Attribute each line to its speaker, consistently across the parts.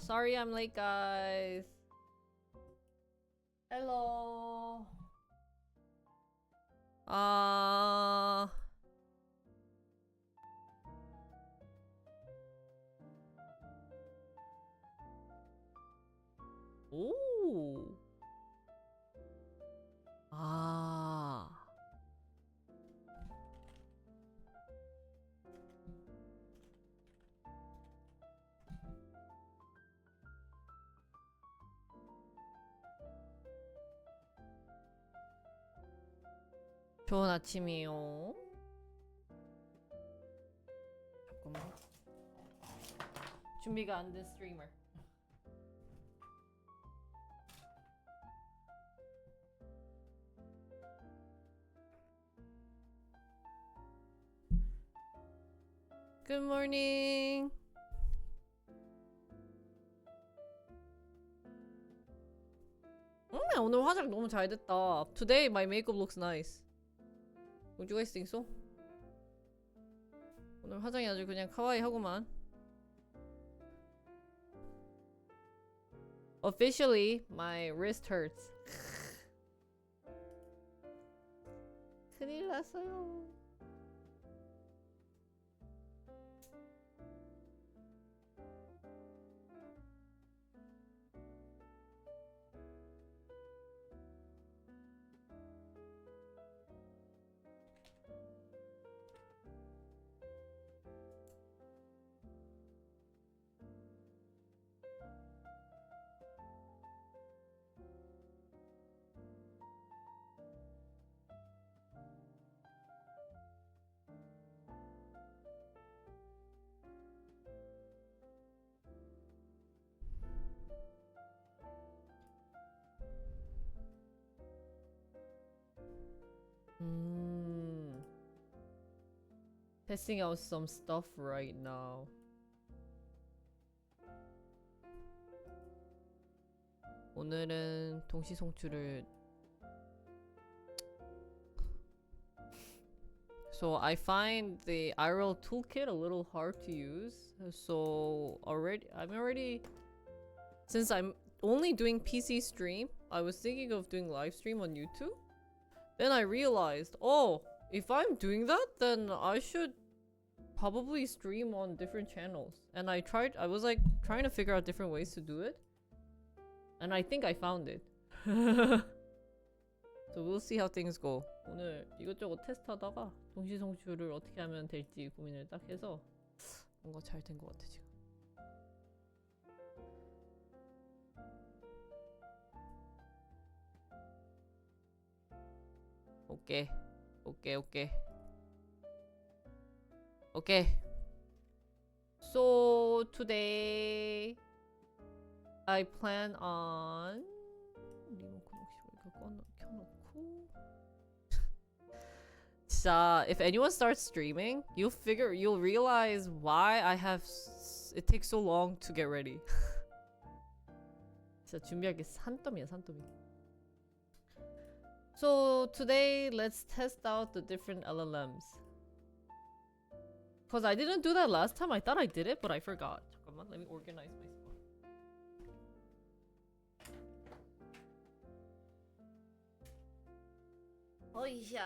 Speaker 1: Sorry I'm late, guys. Hello. Ooh. 좋은 아침이요. 잠깐만. 준비가 안 된 스트리머. Good morning. 오늘 화장 너무 잘 됐다. Today my makeup looks nice. Would you guys think so? 오늘 화장이 아주 그냥 카와이하구만. Officially, my wrist hurts. 큰일 났어요. Testing out some stuff right now. 오늘은 동시 송출을 So I find the IRL toolkit a little hard to use. So since I'm only doing PC stream, I was thinking of doing live stream on YouTube. Then I realized, oh, if I'm doing that, then I should probably stream on different channels. And I was like trying to figure out different ways to do it. And I think I found it. So we'll see how things go. 오늘 이것저것 테스트하다가 동시 송출을 어떻게 하면 될지 고민을 딱 해서 뭔가 잘 된 것 같아 지금. 오케이. So today I plan on 리모컨 혹시 우리가 켜놓고 진짜 if anyone starts streaming, you'll realize why it takes so long to get ready. 진짜 준비할 게 산더미야. So today let's test out the different LLMs. Cause I didn't do that last time. I thought I did it, but I forgot. 잠깐만, let me organize my stuff. 어이야,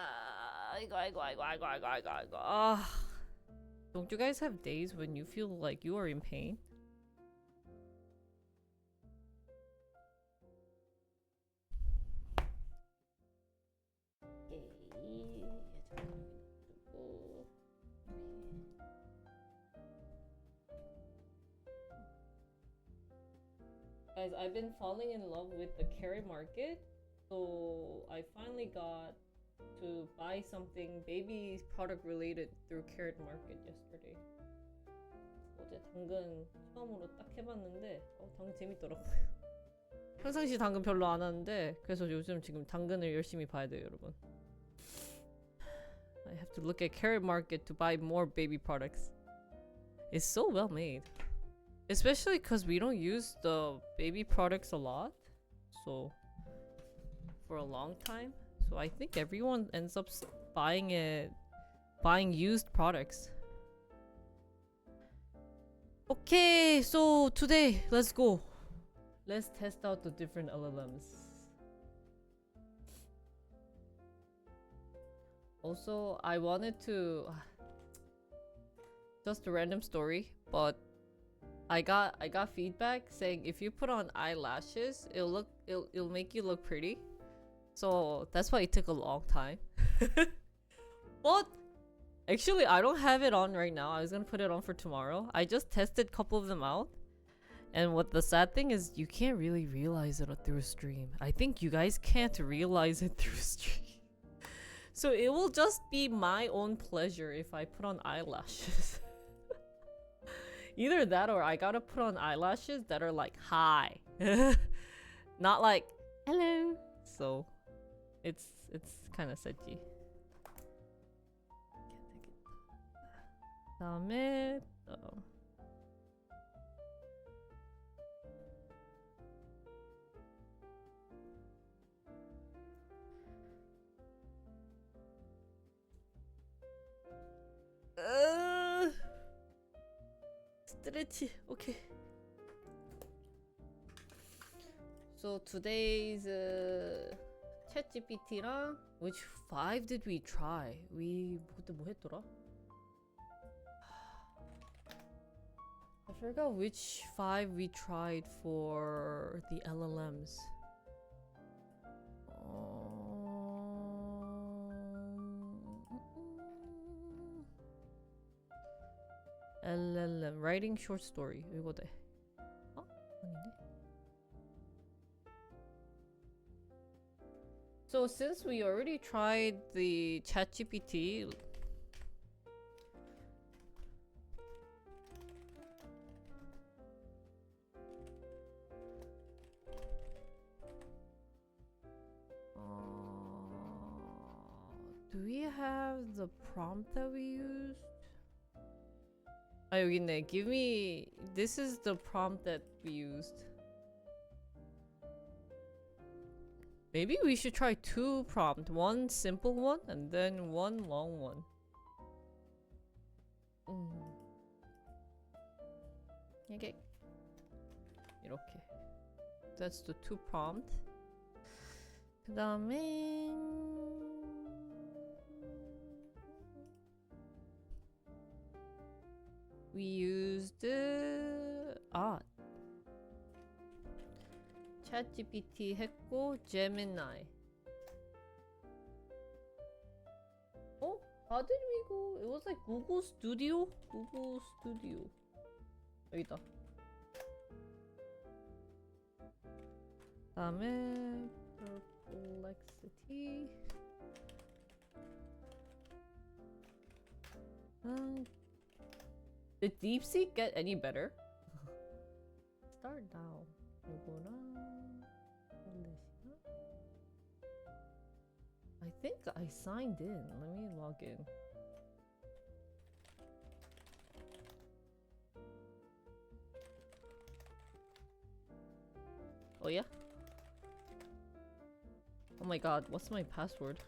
Speaker 1: 이거. Don't you guys have days when you feel like you are in pain? Guys, I've been falling in love with the carrot market, so I finally got to buy something baby product related through carrot market yesterday. 어제 당근 처음으로 딱 해봤는데 당근 재밌더라고요. 평상시 당근 별로 안 하는데 그래서 요즘 지금 당근을 열심히 봐야 돼요, 여러분. I have to look at carrot market to buy more baby products. It's so well made. Especially because we don't use the baby products a lot. So, for a long time. So I think everyone ends up buying used products. Okay, so today, let's go. Let's test out the different LLMs. Also, I wanted to... Just a random story, but I got feedback saying if you put on eyelashes, it'll make you look pretty. So that's why it took a long time. But actually, I don't have it on right now. I was gonna put it on for tomorrow. I just tested a couple of them out. And what the sad thing is, you can't really realize it through a stream. I think you guys can't realize it through stream. So it will just be my own pleasure if I put on eyelashes. Either that or I gotta put on eyelashes that are like hi. Not like hello. So it's kind of sedgy. 다음에 stretchy. Okay. So today's ChatGPT랑 which 5 did we try? We 그때 뭐 했더라? I forgot which 5 we tried for the LLMs. LLM writing short story. 이거 돼. 어? 아닌데? So since we already tried the ChatGPT, do we have the prompt that we used? 아 여기 있네. Give me. This is the prompt that we used. Maybe we should try 2 prompts. One simple one and then one long one. 이게 이렇게. That's the 2 prompt. 그 다음에 we used ChatGPT 했고 Gemini. Oh, how did we go? It was like Google Studio. Google Studio. 여기다. 다음에 Perplexity. Did DeepSeek get any better? Start now. I think I signed in. Let me log in. Oh yeah? Oh my god, what's my password?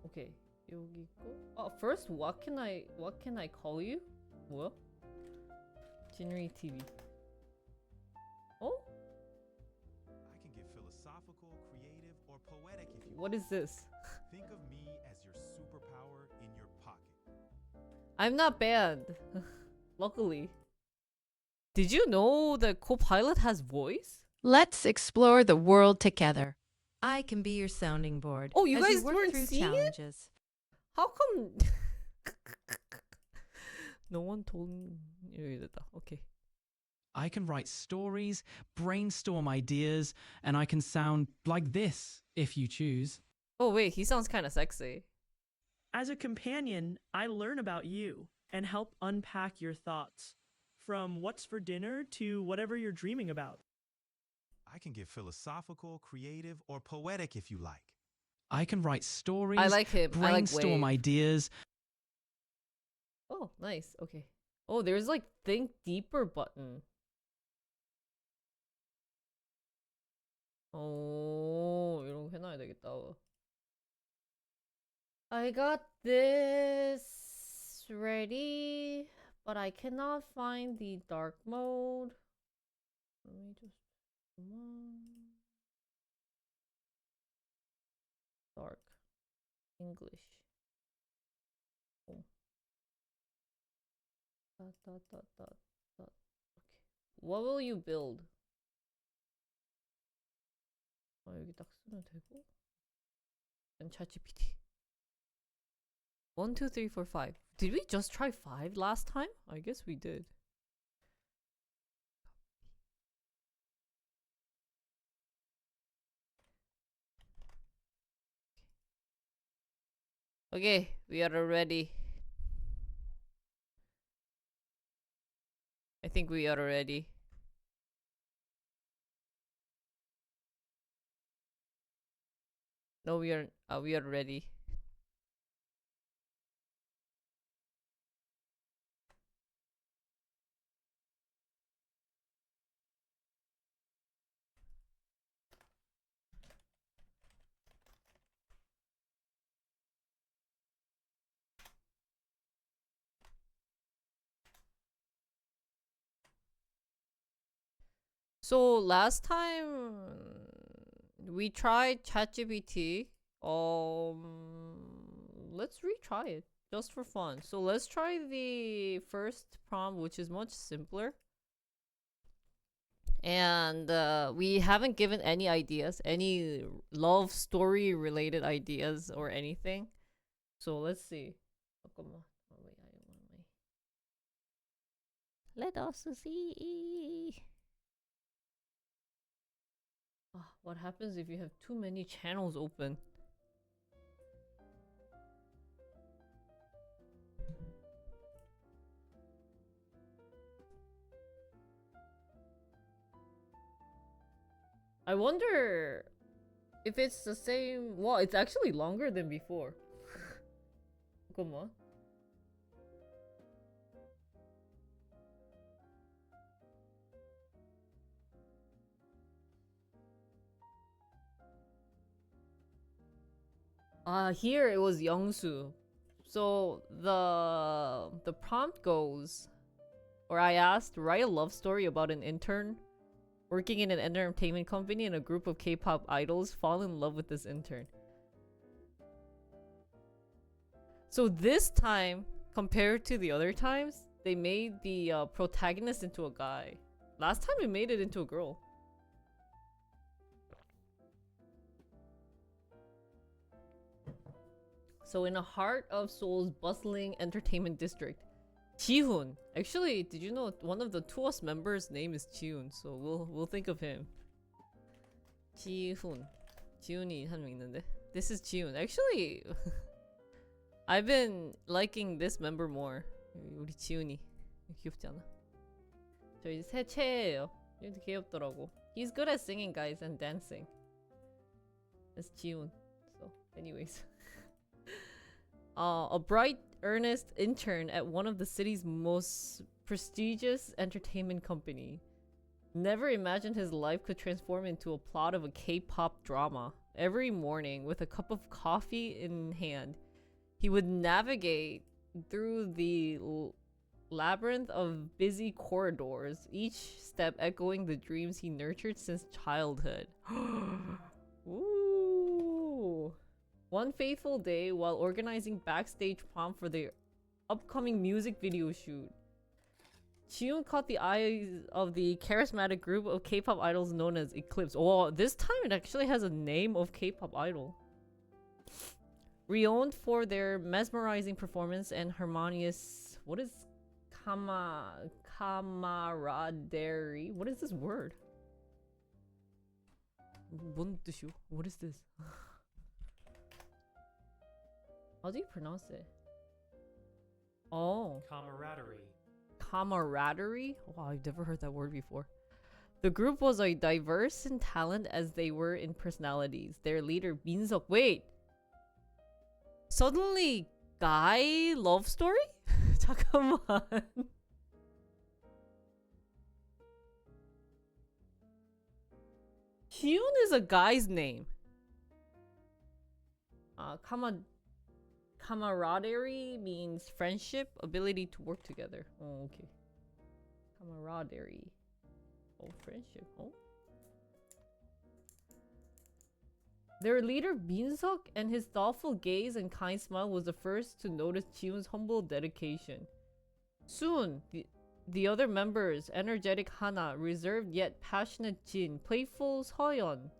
Speaker 1: Okay, 여기 있고. First, what can I call you? 뭐야? Jinri TV. Oh?
Speaker 2: I can get philosophical, creative, or poetic if you
Speaker 1: What is this?
Speaker 2: think of me as your superpower in your pocket.
Speaker 1: I'm not banned. Luckily. Did you know that Copilot has voice?
Speaker 3: Let's explore the world together. I can be your sounding board.
Speaker 1: Oh, you
Speaker 3: as
Speaker 1: guys
Speaker 3: work
Speaker 1: weren't
Speaker 3: through
Speaker 1: seeing it?
Speaker 3: challenges.
Speaker 1: How come? No one told me. Okay.
Speaker 4: I can write stories, brainstorm ideas, and I can sound like this if you choose.
Speaker 1: Oh wait, he sounds kind of sexy.
Speaker 5: As a companion, I learn about you and help unpack your thoughts, from what's for dinner to whatever you're dreaming about.
Speaker 2: I can get philosophical, creative, or poetic if you like.
Speaker 4: I can write stories,
Speaker 1: I like him.
Speaker 4: brainstorm
Speaker 1: Wave.
Speaker 4: ideas.
Speaker 1: Oh, nice. Okay. Oh, there's like think deeper button. Oh, 이런 거 해놔야 되겠다. 무서워. I got this ready, but I cannot find the dark mode. Let me just come on. Dark English. Oh. Dot, dot, dot, dot, dot. Okay. What will you build? 여기 딱 쓰면 되고. And ChatGPT. 1, 2, 3, 4, 5. Did we just try 5 last time? I guess we did. Okay, we are ready. I think we are ready. No, we are ready. So last time we tried ChatGPT. Let's retry it just for fun. So let's try the first prompt, which is much simpler. And we haven't given any ideas, any love story related ideas or anything. So let's see. 잠깐만. wait. Let us see. What happens if you have too many channels open? I wonder if it's the same. Well, it's actually longer than before. Come on. Here it was Youngsu. So the prompt goes, or I asked, write a love story about an intern working in an entertainment company and a group of K-pop idols fall in love with this intern. So this time, compared to the other times, they made the protagonist into a guy. Last time they made it into a girl. So in the heart of Seoul's bustling entertainment district, Jihoon. Actually, did you know one of the TOS members' name is Jihoon? So we'll think of him. Jihoon. 지훈이 한 명 있는데. This is Jihoon. Actually, I've been liking this member more. 우리 지훈이 귀엽지 않아? 저희 새 최애예요. 얘도 귀엽더라고. He's good at singing, guys, and dancing. That's Jihoon. So, anyways. A bright, earnest intern at one of the city's most prestigious entertainment company. Never imagined his life could transform into a plot of a K-pop drama. Every morning, with a cup of coffee in hand, he would navigate through the labyrinth of busy corridors, each step echoing the dreams he nurtured since childhood. Ooh. One fateful day, while organizing backstage prompt for the upcoming music video shoot, Jihoon caught the eyes of the charismatic group of K-pop idols known as Eclipse. Oh, this time it actually has a name of K-pop idol. Renowned for their mesmerizing performance and harmonious... What is... camaraderie? What is this word? 뭔 뜻이요? What is this? How do you pronounce it? Oh.
Speaker 6: Camaraderie.
Speaker 1: Camaraderie? Wow, I've never heard that word before. The group was as diverse in talent as they were in personalities. Their leader, Minseok. Wait! Suddenly, guy love story? 잠깐만. Hyun is a guy's name. Camaraderie means friendship, ability to work together. Oh, okay. Camaraderie. Oh, friendship. Oh. Their leader Minseok and his thoughtful gaze and kind smile was the first to notice Jiwoon's humble dedication. Soon, the other members, energetic Hana, reserved yet passionate Jin, playful Seoyeon,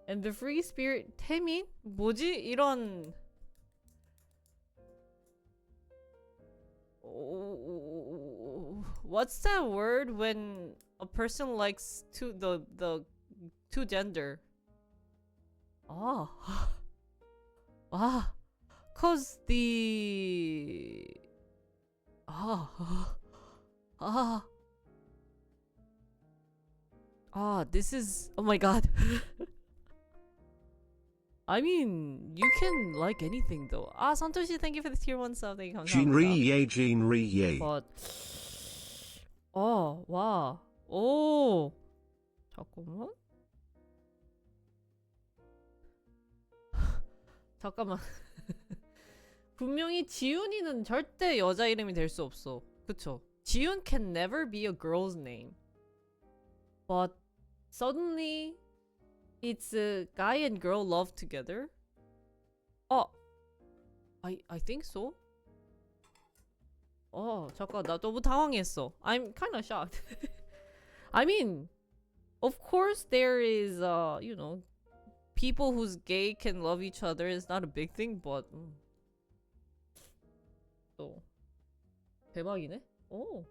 Speaker 1: and the free spirit Taemin? 뭐지? 이런... What's that word when a person likes the two gender? Ah. Ah. Cause the... this is... Oh my god. I mean, you can like anything though. Santoshi, thank you for the tier 1 sub. Thank you.
Speaker 6: Jinri-ye.
Speaker 1: But... Oh, wow. Oh. 잠깐만. 잠깐만. 분명히 지윤이는 절대 여자 이름이 될 수 없어. 그쵸? 지윤 can never be a girl's name. But suddenly it's a guy and girl love together. I think so. 잠깐 나 너무 당황했어. I'm kind of shocked. I mean, of course there is you know, people who's gay can love each other. It's not a big thing, but 또 대박이네. Oh.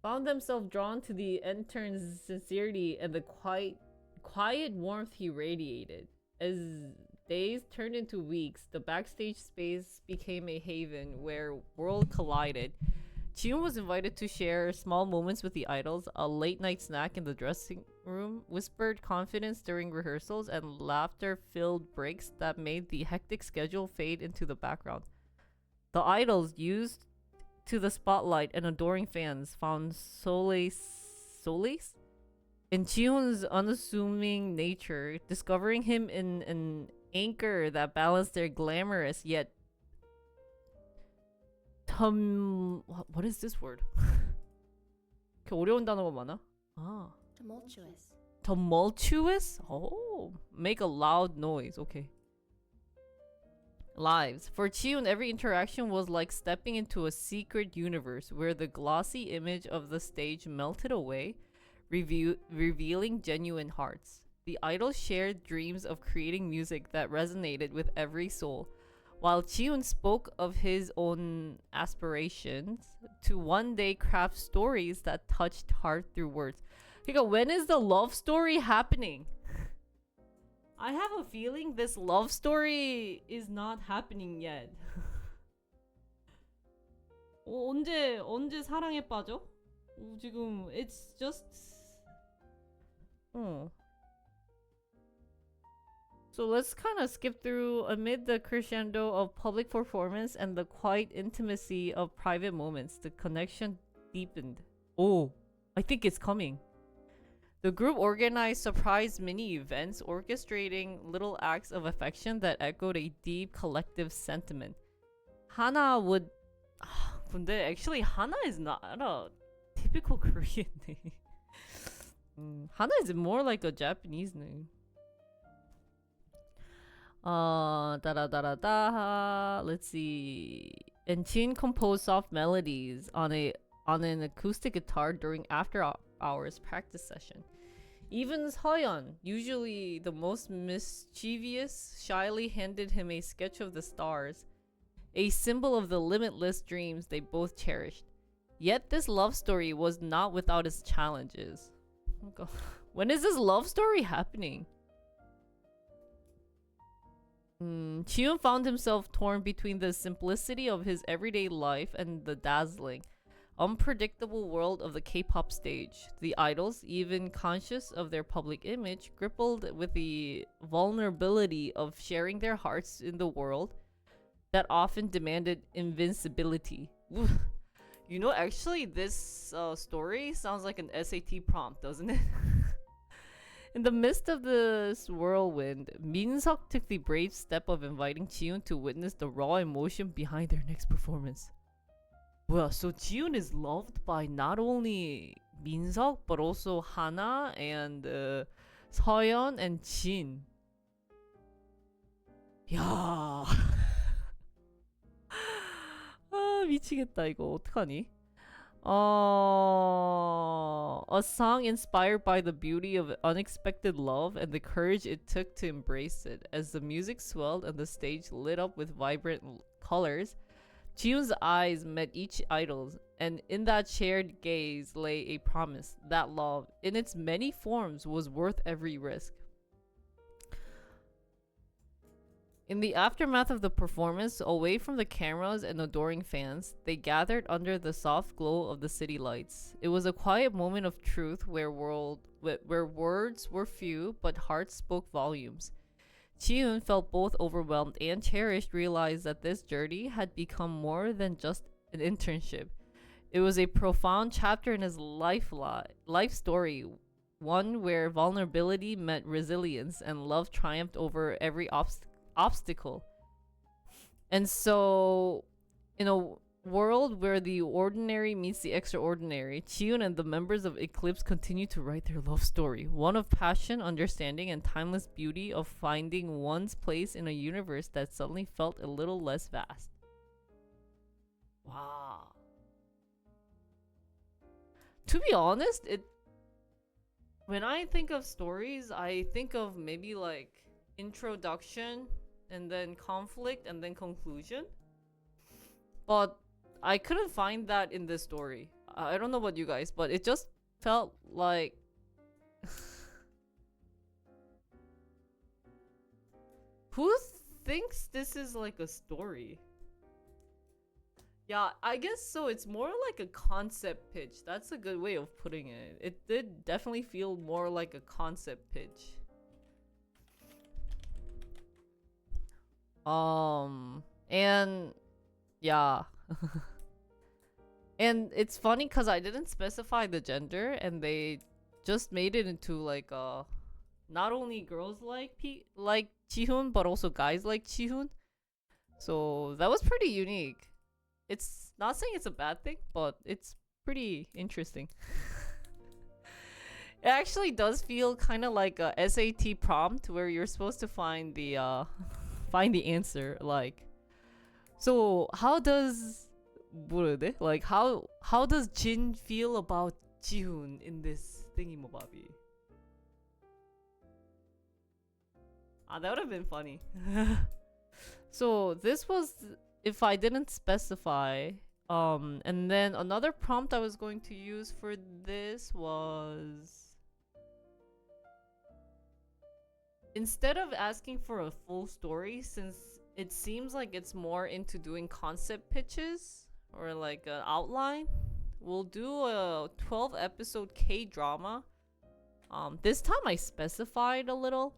Speaker 1: Found themselves drawn to the intern's sincerity and the quiet warmth he radiated. As days turned into weeks, the backstage space became a haven where worlds collided. Jiwoon was invited to share small moments with the idols, a late-night snack in the dressing room, whispered confidence during rehearsals, and laughter-filled breaks that made the hectic schedule fade into the background. The idols, used to the spotlight and adoring fans, found solace in Jiwoon's unassuming nature, discovering him in an anchor that balanced their glamorous yet what is this word? 이렇게 어려운 단어가 많아?
Speaker 7: Tumultuous.
Speaker 1: Tumultuous? Oh, make a loud noise. Okay. Lives. For Jiwoon, every interaction was like stepping into a secret universe where the glossy image of the stage melted away, revealing genuine hearts. The idols shared dreams of creating music that resonated with every soul, while Jiwoon spoke of his own aspirations to one day craft stories that touched heart through words. 그러니까 when is the love story happening? I have a feeling this love story is not happening yet. 언제 사랑에 빠져? 지금 it's just So let's kind of skip through amid the crescendo of public performance and the quiet intimacy of private moments. The connection deepened. Oh, I think it's coming. The group organized surprise mini events, orchestrating little acts of affection that echoed a deep collective sentiment. Hana would... 근데 actually Hana is not a typical Korean name. Hana is more like a Japanese name. Let's see. And Jin composed soft melodies on an acoustic guitar during after hours practice session. Even Seoyeon, usually the most mischievous, shyly handed him a sketch of the stars, a symbol of the limitless dreams they both cherished. Yet this love story was not without its challenges. Oh God. When is this love story happening? Jiwoon found himself torn between the simplicity of his everyday life and the dazzling, unpredictable world of the K-pop stage. The idols, even conscious of their public image, grappled with the vulnerability of sharing their hearts in the world that often demanded invincibility. You know, actually this story sounds like an SAT prompt, doesn't it? In the midst of this whirlwind, Minseok took the brave step of inviting Jihoon to witness the raw emotion behind their next performance. Well, so Jihoon is loved by not only Minseok but also Hana and Seoyeon and Jin. 야. 아, 미치겠다 이거 어떡하니? A song inspired by the beauty of unexpected love and the courage it took to embrace it. As the music swelled and the stage lit up with vibrant colors, Jihoon's eyes met each idol's, and in that shared gaze lay a promise that love, in its many forms, was worth every risk. In the aftermath of the performance, away from the cameras and adoring fans, they gathered under the soft glow of the city lights. It was a quiet moment of truth where words were few, but hearts spoke volumes. Jihoon felt both overwhelmed and cherished, realized that this journey had become more than just an internship. It was a profound chapter in his life story, one where vulnerability met resilience and love triumphed over every obstacle. And so, in a world where the ordinary meets the extraordinary, Jihoon and the members of Eclipse continue to write their love story, one of passion, understanding, and timeless beauty, of finding one's place in a universe that suddenly felt a little less vast. Wow. To be honest, when I think of stories, I think of maybe like introduction and then conflict and then conclusion. But I couldn't find that in this story. I don't know about you guys, but it just felt like who thinks this is like a story? Yeah, I guess so. It's more like a concept pitch. That's a good way of putting it. It did definitely feel more like a concept pitch. And yeah. And it's funny because I didn't specify the gender and they just made it into like not only girls like Jihoon but also guys like Jihoon. So that was pretty unique. It's not saying it's a bad thing, but it's pretty interesting. It actually does feel kind of like a SAT prompt where you're supposed to find the answer. Like, so how does like how does Jin feel about Jihoon in this thingy-mabobi? That would have been funny. So this was if I didn't specify. And then another prompt I was going to use for this was, instead of asking for a full story, since it seems like it's more into doing concept pitches or like an outline, we'll do a 12 episode K-drama. This time I specified a little,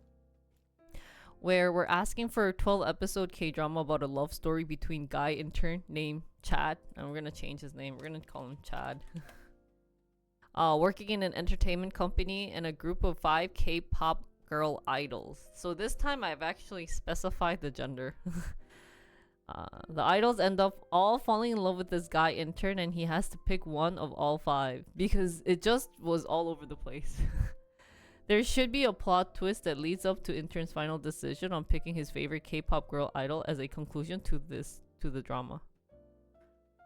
Speaker 1: where we're asking for a 12 episode K-drama about a love story between guy intern named Chad, and we're gonna change his name, we're gonna call him Chad. Working in an entertainment company and a group of 5 K-pop girl idols. So this time I've actually specified the gender. The idols end up all falling in love with this guy intern, and he has to pick one of all 5 because it just was all over the place. There should be a plot twist that leads up to intern's final decision on picking his favorite K-pop girl idol as a conclusion to the drama.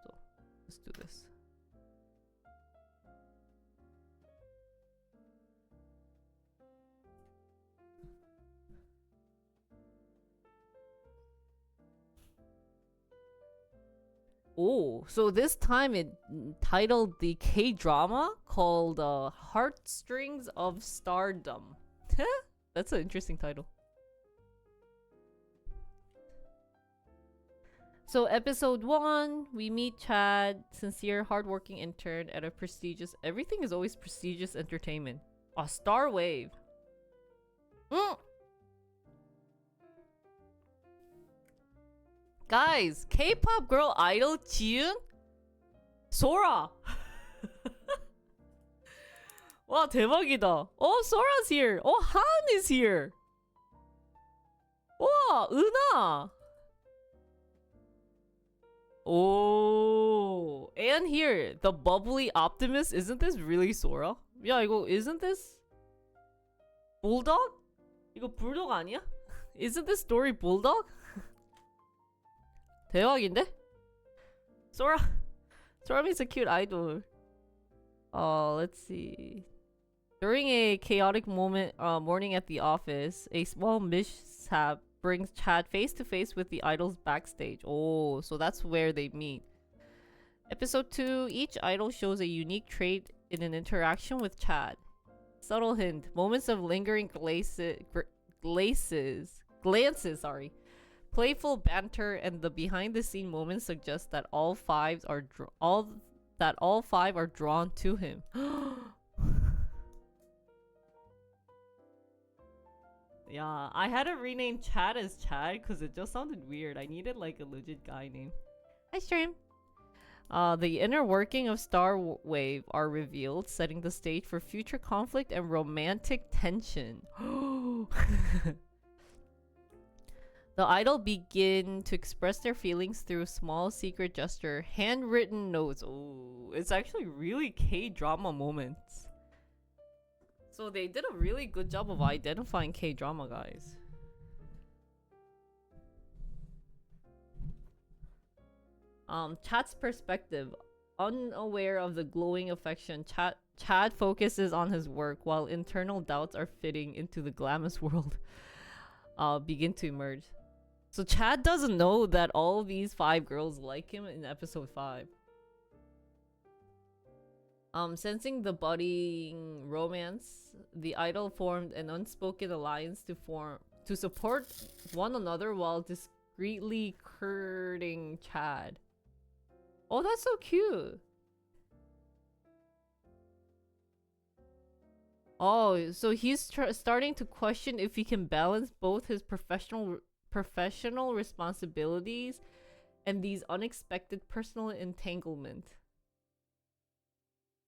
Speaker 1: So let's do this. Oh, so this time it titled the K-drama called Heartstrings of Stardom. That's an interesting title. So episode 1, we meet Chad, sincere, hardworking intern at a prestigious, everything is always prestigious entertainment. Star Wave. Guys, K-pop girl idol Jihoon? Sora! 와 대박이다. Sora's here. Han is here. 와 은하. And here the bubbly optimist. Isn't this really Sora? 야 이거 isn't this bulldog? 이거 bulldog 아니야? Isn't this story bulldog? 대박인데? Sora means a cute idol. Let's see. During a chaotic morning at the office, a small mishap brings Chad face to face with the idols backstage. So that's where they meet. Episode 2, each idol shows a unique trait in an interaction with Chad. Subtle hint, moments of lingering glances, playful banter, and the behind-the-scene moments suggest that all five are drawn to him. Yeah, I had to rename Chad as Chad because it just sounded weird. I needed like a legit guy name. Hi, stream. The inner working of Star Wave are revealed, setting the stage for future conflict and romantic tension. The idol begin to express their feelings through small secret gesture, handwritten notes. It's actually really K-drama moments. So they did a really good job of identifying K-drama, guys. Chad's perspective. Unaware of the glowing affection, Chad focuses on his work while internal doubts are fitting into the glamorous world begin to emerge. So Chad doesn't know that all these 5 girls like him in episode 5. Sensing the budding romance, the idol formed an unspoken alliance to support one another while discreetly courting Chad. Oh, that's so cute. So he's starting to question if he can balance both his professional responsibilities and these unexpected personal entanglement.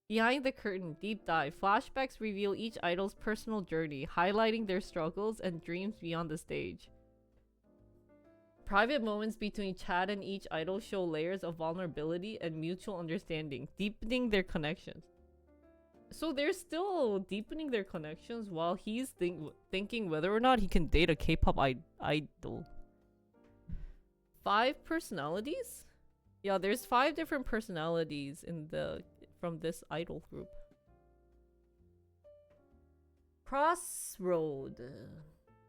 Speaker 1: Behind the curtain, deep dive. Flashbacks reveal each idol's personal journey, highlighting their struggles and dreams beyond the stage. Private moments between Chad and each idol show layers of vulnerability and mutual understanding, deepening their connections. So they're still deepening their connections while he's thinking whether or not he can date a K-pop idol. 5 personalities? Yeah, there's 5 different personalities from this idol group. Crossroad.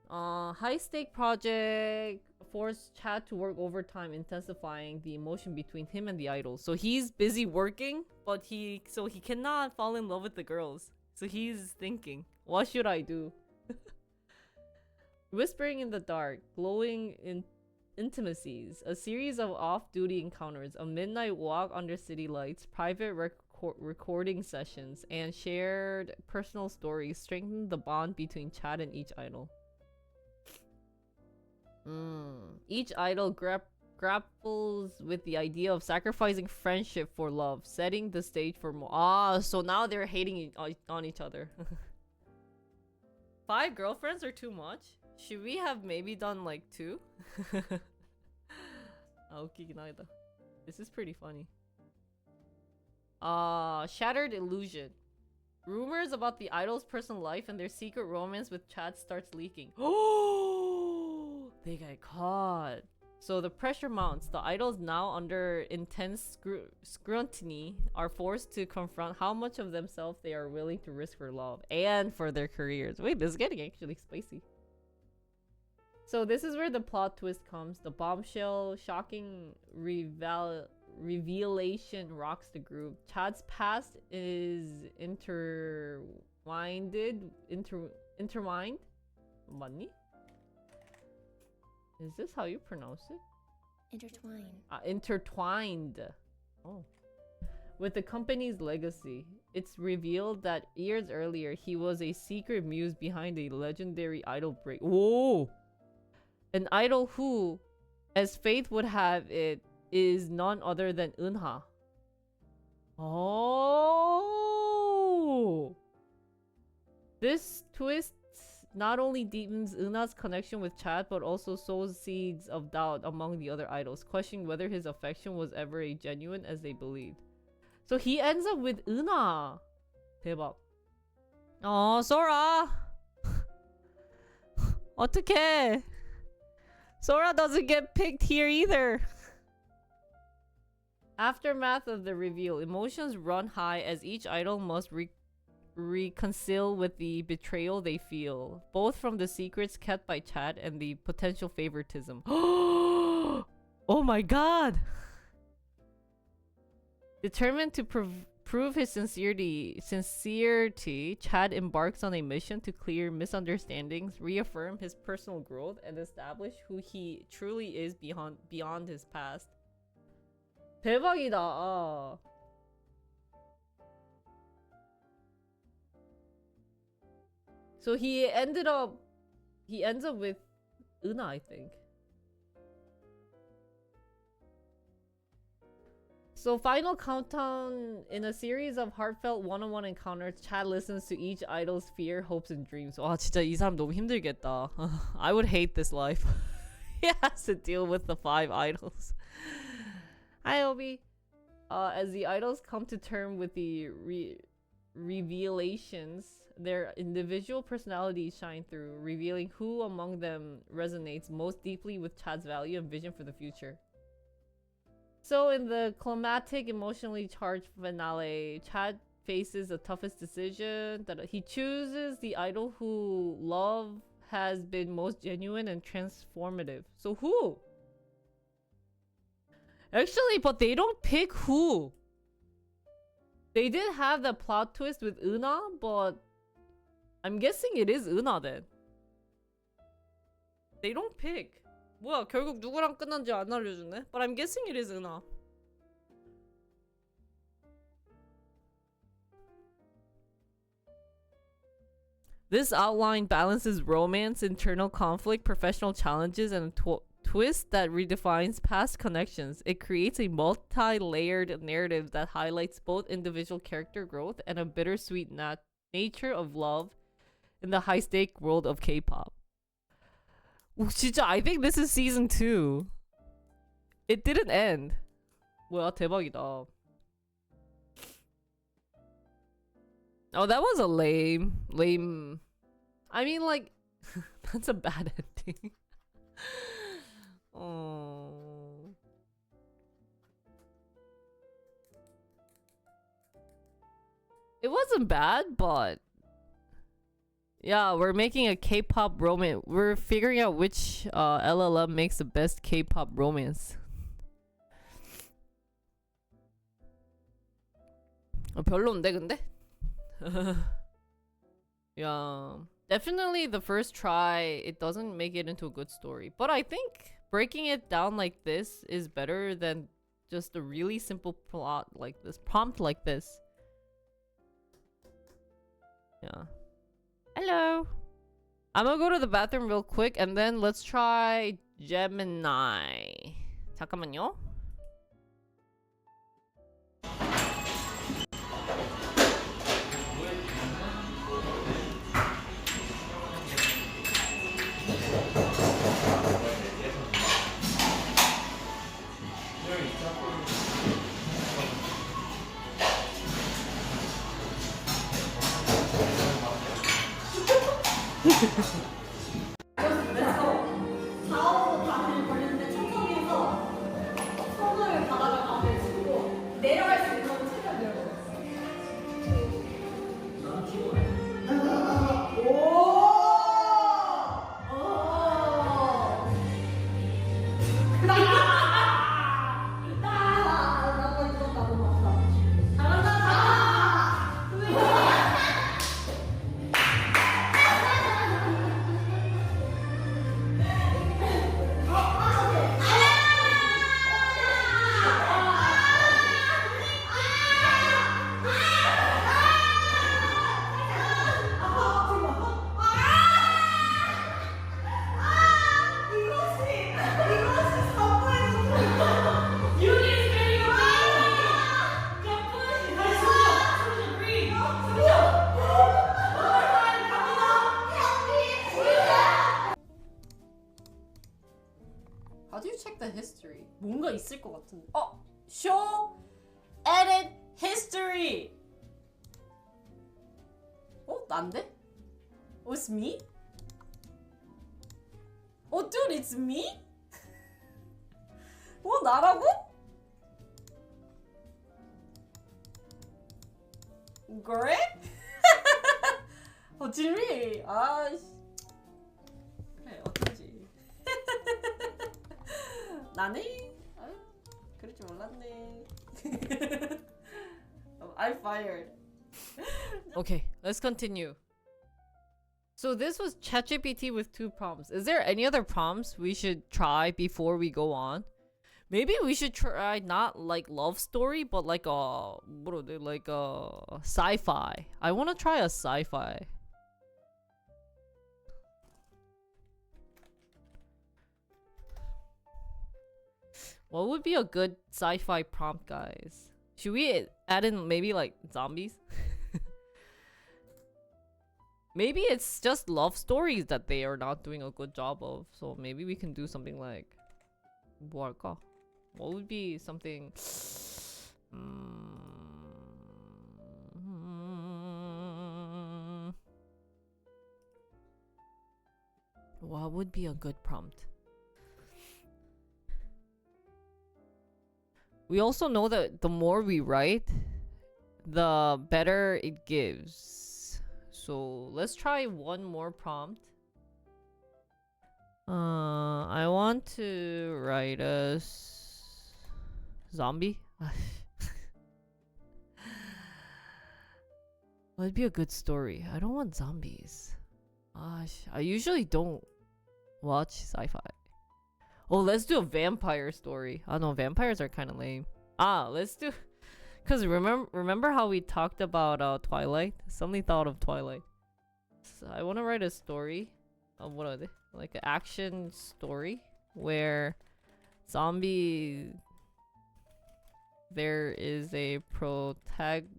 Speaker 1: High-stake project forced Chad to work overtime, intensifying the emotion between him and the idol. So he's busy working, but he cannot fall in love with the girls. So he's thinking, what should I do? Whispering in the dark, glowing intimacies, a series of off-duty encounters, a midnight walk under city lights, private recording sessions, and shared personal stories strengthen the bond between Chad and each idol. Each idol grapples with the idea of sacrificing friendship for love, setting the stage for more. So now they're hating on each other. 5 girlfriends are too much? Should we have maybe done like 2? This is pretty funny. Shattered illusion. Rumors about the idol's personal life and their secret romance with Chad starts leaking. Oh, they got caught. So the pressure mounts. The idols, now under intense scrutiny, are forced to confront how much of themselves they are willing to risk for love and for their careers. Wait, this is getting actually spicy. So this is where the plot twist comes. The bombshell, shocking revelation rocks the group. Chad's past is intertwined. Money? Is this how you pronounce it? Intertwined. Oh. With the company's legacy. It's revealed that years earlier, he was a secret muse behind a legendary idol break. Whoa! An idol who, as fate would have it, is none other than Eunha. Oh! This twist not only deepens Una's connection with Chad, but also sows seeds of doubt among the other idols, questioning whether his affection was ever as genuine as they believed. So he ends up with Una. 대박. Sora. 어떡해. Sora doesn't get picked here either. Aftermath of the reveal. Emotions run high as each idol must reconcile with the betrayal they feel, both from the secrets kept by Chad and the potential favoritism. Oh my god! Determined to prove his sincerity, Chad embarks on a mission to clear misunderstandings, reaffirm his personal growth, and establish who he truly is beyond his past. 대박이다. So he ends up with Una, I think. So final countdown. In a series of heartfelt one-on-one encounters, Chad listens to each idol's fear, hopes, and dreams. 와 진짜 이 사람 너무 힘들겠다. I would hate this life. He has to deal with the 5 idols. Hi Obi. As the idols come to terms with the revelations, their individual personalities shine through, revealing who among them resonates most deeply with Chad's value and vision for the future. So in the climactic, emotionally charged finale, Chad faces the toughest decision, that he chooses the idol who love has been most genuine and transformative. So who? Actually, but they don't pick who. They did have the plot twist with Una, but I'm guessing it is Una then. They don't pick. 뭐야, 결국 누구랑 끝난지 안 알려주네? But I'm guessing it is Una. This outline balances romance, internal conflict, professional challenges, and a twist that redefines past connections. It creates a multi-layered narrative that highlights both individual character growth and a bittersweet nature of love in the high-stake world of K-pop. 진짜, I think this is season 2. It didn't end. 뭐야, 대박이다. Oh, that was a lame. I mean, like, that's a bad ending. Oh. It wasn't bad, but yeah, we're making a K-pop romance. We're figuring out which LLM makes the best K-pop romance. 별론데 근데? Yeah, definitely the first try, it doesn't make it into a good story. But I think breaking it down like this is better than just a really simple plot like this, prompt like this. Yeah. Hello. I'm gonna go to the bathroom real quick and then let's try Gemini. 잠깐만요. history. 뭔가 있을 것 같은데. show edit history. 난데? It's me? dude, it's me? 나라고? 그래? 진리. 그래, 어쩐지. 나네? 그럴 줄 몰랐네. I'm fired. Okay, let's continue. So this was ChatGPT with 2 prompts. Is there any other prompts we should try before we go on? Maybe we should try not like love story, but like a sci-fi. I want to try a sci-fi. What would be a good sci-fi prompt, guys? Should we add in maybe like zombies? Maybe it's just love stories that they are not doing a good job of. So maybe we can do something like 뭐 할까? What would be something? What would be a good prompt? We also know that the more we write, the better it gives. So let's try one more prompt. I want to write a zombie. What'd be a good story? I don't want zombies. I usually don't watch sci-fi. Let's do a vampire story. No, vampires are kind of lame. Let's do... Because remember how we talked about Twilight? Suddenly thought of Twilight. So I want to write a story. What are they? Like an action story where there is a protagonist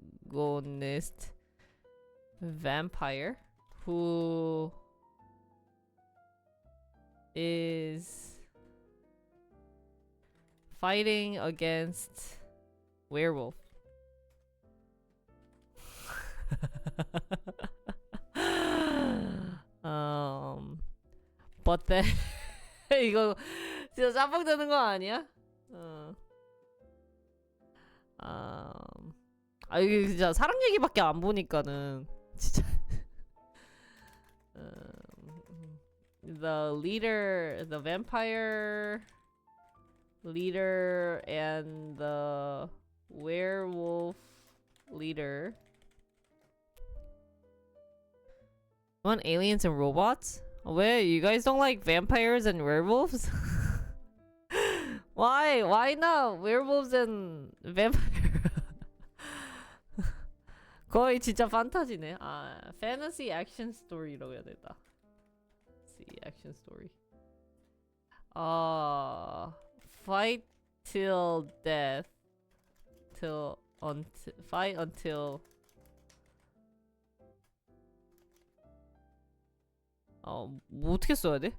Speaker 1: vampire who is fighting against werewolf. But then 이거 진짜 짬뽕 되는 거 아니야? 이게 진짜 사랑 얘기밖에 안 보니까는 진짜 the vampire leader and the werewolf leader want aliens and robots? Wait, you guys don't like vampires and werewolves? Why not werewolves and vampire? 거의 진짜 판타지네. fantasy action story라고 해야 되겠다. See, action story. Fight till death. Fight until 뭐 어떻게 써야 돼?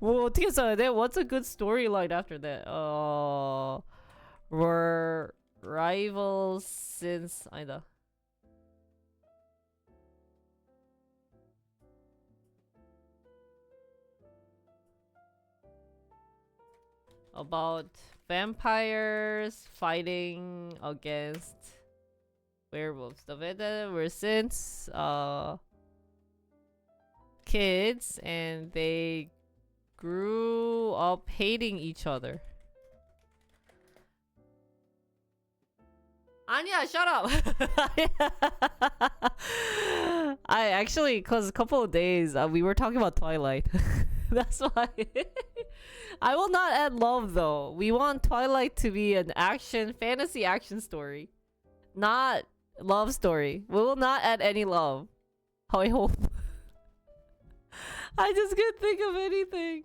Speaker 1: 뭐 어떻게 써야 돼? What's a good storyline after that? Were rivals since 아니다. About vampires fighting against werewolves. The Veda were since kids and they grew up hating each other. Anya, shut up! I actually, cause a couple of days we were talking about Twilight. That's why. I will not add love though. We want Twilight to be an fantasy action story, not love story. We will not add any love. I hope. I just can't think of anything.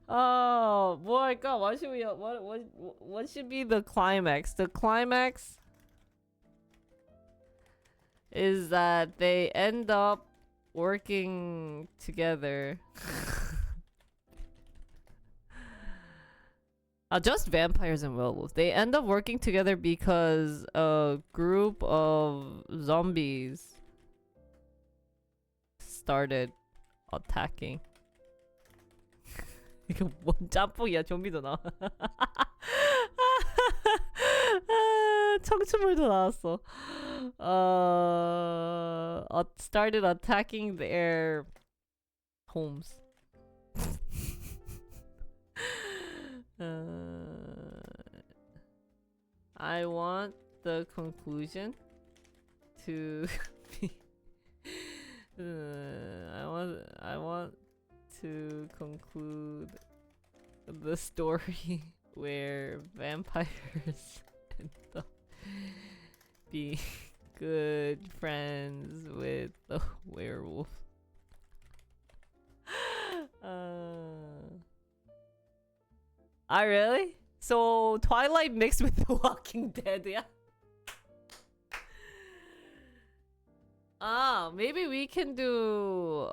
Speaker 1: Oh boy, God! What should we? What should be the climax? The climax is that they end up working together. Just vampires and werewolves. They end up working together because a group of zombies started attacking. 이거 뭔 짬뽕이야? 좀비도 나와. 청춘물도 나왔어. Started attacking their homes. I want the conclusion to be. I want to conclude the story where vampires end up being good friends with the werewolf. Really? So Twilight mixed with The Walking Dead, yeah? Maybe we can do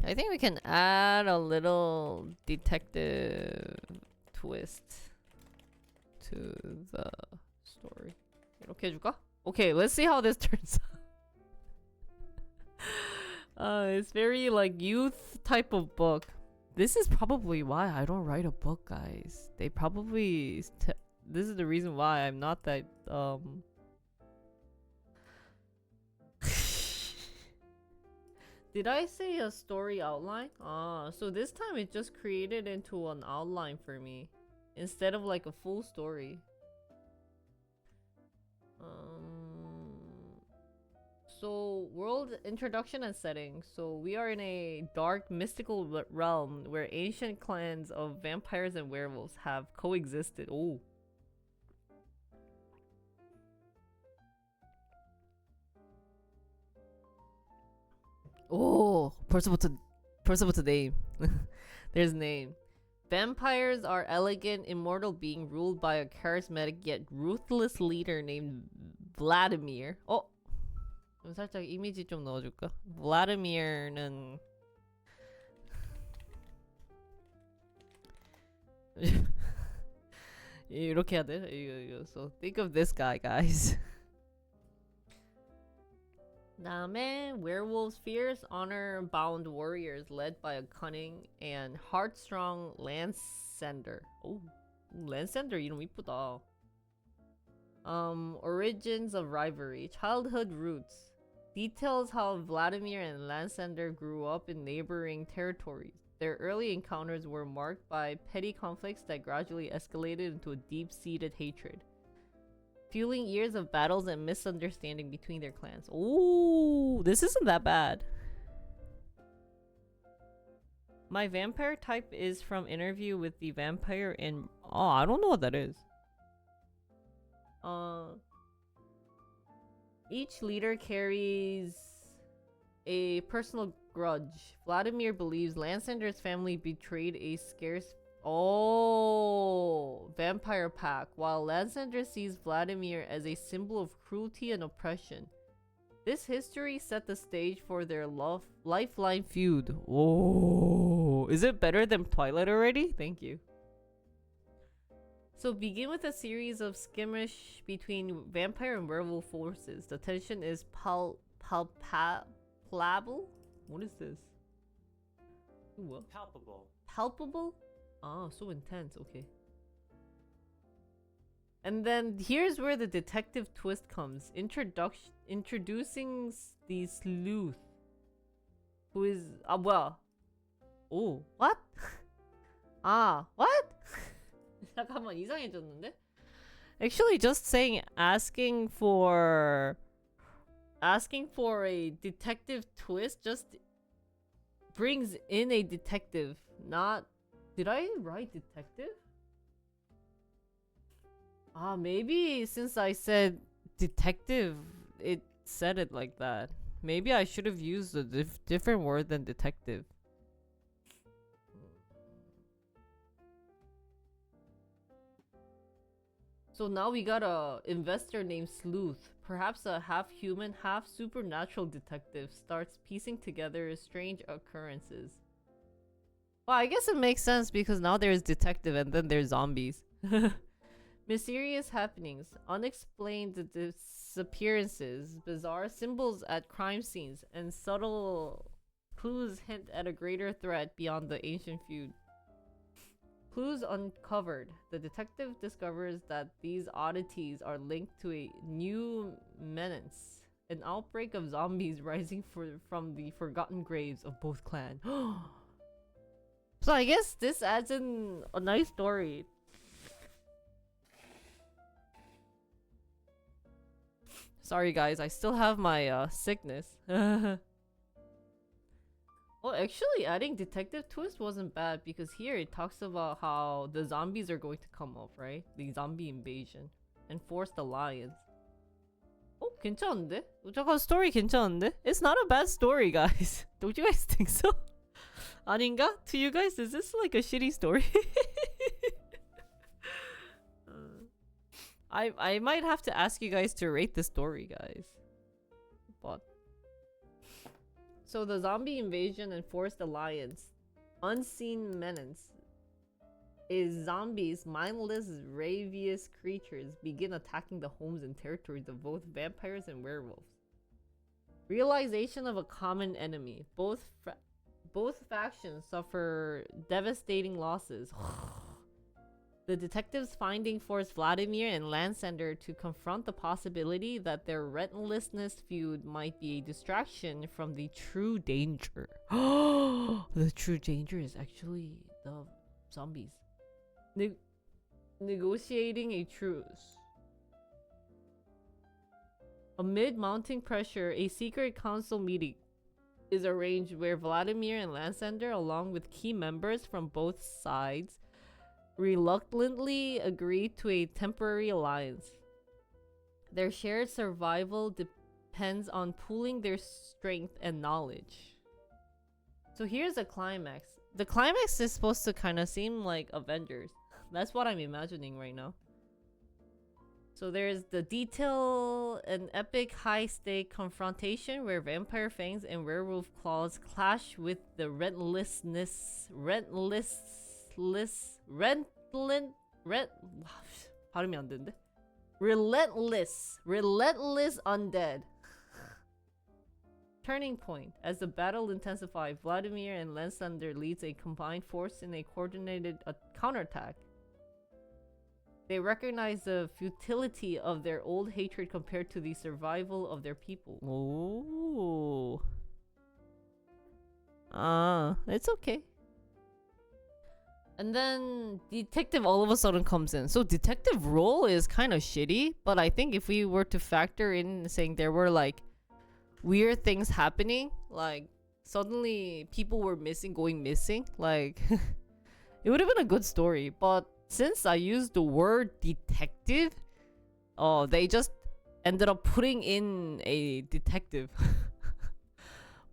Speaker 1: I think we can add a little detective twist to the story. 이렇게 해줄까? Okay, let's see how this turns out. It's very like youth type of book. This is probably why I don't write a book, guys. They probably this is the reason why I'm not that Did I say a story outline? So this time it just created into an outline for me instead of like a full story. So world introduction and setting. So we are in a dark mystical realm where ancient clans of vampires and werewolves have coexisted. Oh. 벌써부터 name. There's name. Vampires are elegant, immortal beings ruled by a charismatic yet ruthless leader named Vladimir. 살짝 이미지 좀 넣어줄까? Vladimir는 이렇게 해야 돼? 이거. So think of this guy, guys. 다음에 werewolves, fierce, honor-bound warriors led by a cunning and heartstrong Landsender. Oh, Landsender 이름 이쁘다. Origins of rivalry, childhood roots. Details how Vladimir and Landsender grew up in neighboring territories. Their early encounters were marked by petty conflicts that gradually escalated into a deep-seated hatred, fueling years of battles and misunderstanding between their clans. Ooh, this isn't that bad. My vampire type is from Interview with the Vampire in... Oh, I don't know what that is. Each leader carries a personal grudge. Vladimir believes Landsender's family betrayed a scarce vampire pack, while Landsender sees Vladimir as a symbol of cruelty and oppression. This history set the stage for their lifeline feud. Oh, is it better than Twilight already? Thank you. So begin with a series of skirmish between vampire and werewolf forces. The tension is palpable? What is this? What?
Speaker 8: Palpable.
Speaker 1: Palpable? Ah, so intense. Okay. And then here's where the detective twist comes. Introducing the sleuth, who is what? What? 잠깐만, 이상해졌는데? Actually, just saying asking for a detective twist just brings in a detective. Not... Did I write detective? Maybe since I said detective, it said it like that. Maybe I should have used a different word than detective. So now we got a investor named Sleuth. Perhaps a half-human, half-supernatural detective starts piecing together strange occurrences. Well, I guess it makes sense because now there's detective and then there's zombies. Mysterious happenings, unexplained disappearances, bizarre symbols at crime scenes, and subtle clues hint at a greater threat beyond the ancient feud. Clues uncovered. The detective discovers that these oddities are linked to a new menace, an outbreak of zombies rising from the forgotten graves of both clans. So I guess this adds in a nice story. Sorry guys, I still have my sickness. Well, actually adding detective twist wasn't bad because here it talks about how the zombies are going to come up, right? The zombie invasion and forced alliance. Oh, 괜찮은데? 잠깐 story 괜찮은데? It's not a bad story, guys. Don't you guys think so? 아닌가? To you guys, is this like a shitty story? I might have to ask you guys to rate the story, guys. But so the zombie invasion and forced alliance, unseen menace, is zombies, mindless, ravious creatures begin attacking the homes and territories of both vampires and werewolves. Realization of a common enemy. Both factions suffer devastating losses. The detectives force Vladimir and Landsander to confront the possibility that their relentlessness feud might be a distraction from the true danger. The true danger is actually the zombies. Negotiating a truce. Amid mounting pressure, a secret council meeting is arranged where Vladimir and Landsander, along with key members from both sides, reluctantly agree to a temporary alliance. Their shared survival depends on pooling their strength and knowledge. So here's a climax. The climax is supposed to kind of seem like Avengers. That's what I'm imagining right now. So there's the detail, an epic high-stake confrontation where vampire fangs and werewolf claws clash with the relentless undead. Turning point. As the battle intensifies, Vladimir and Landsander leads a combined force in a coordinated counterattack. They recognize the futility of their old hatred compared to the survival of their people. Oh. It's okay. And then detective all of a sudden comes in. So detective role is kind of shitty, but I think if we were to factor in saying there were like weird things happening, like suddenly people were going missing, like it would have been a good story. But since I used the word detective, they just ended up putting in a detective.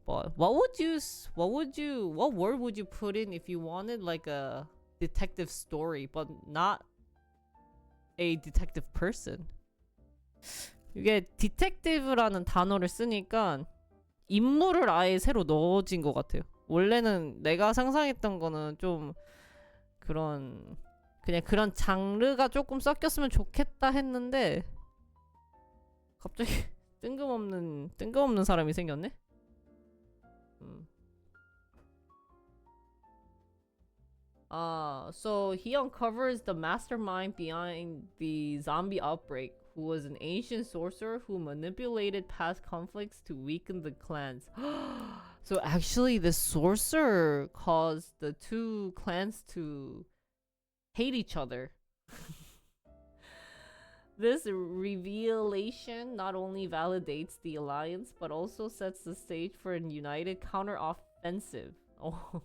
Speaker 1: But what word would you put in if you wanted like a detective story but not a detective person? 이게 detective라는 단어를 쓰니까 인물을 아예 새로 넣어진 것 같아요. 원래는 내가 상상했던 거는 좀 그냥 그런 장르가 조금 섞였으면 좋겠다 했는데 갑자기 뜬금없는 사람이 생겼네? So he uncovers the mastermind behind the zombie outbreak, who was an ancient sorcerer who manipulated past conflicts to weaken the clans. So actually the sorcerer caused the two clans to hate each other. This revelation not only validates the alliance, but also sets the stage for a united counter-offensive. Oh.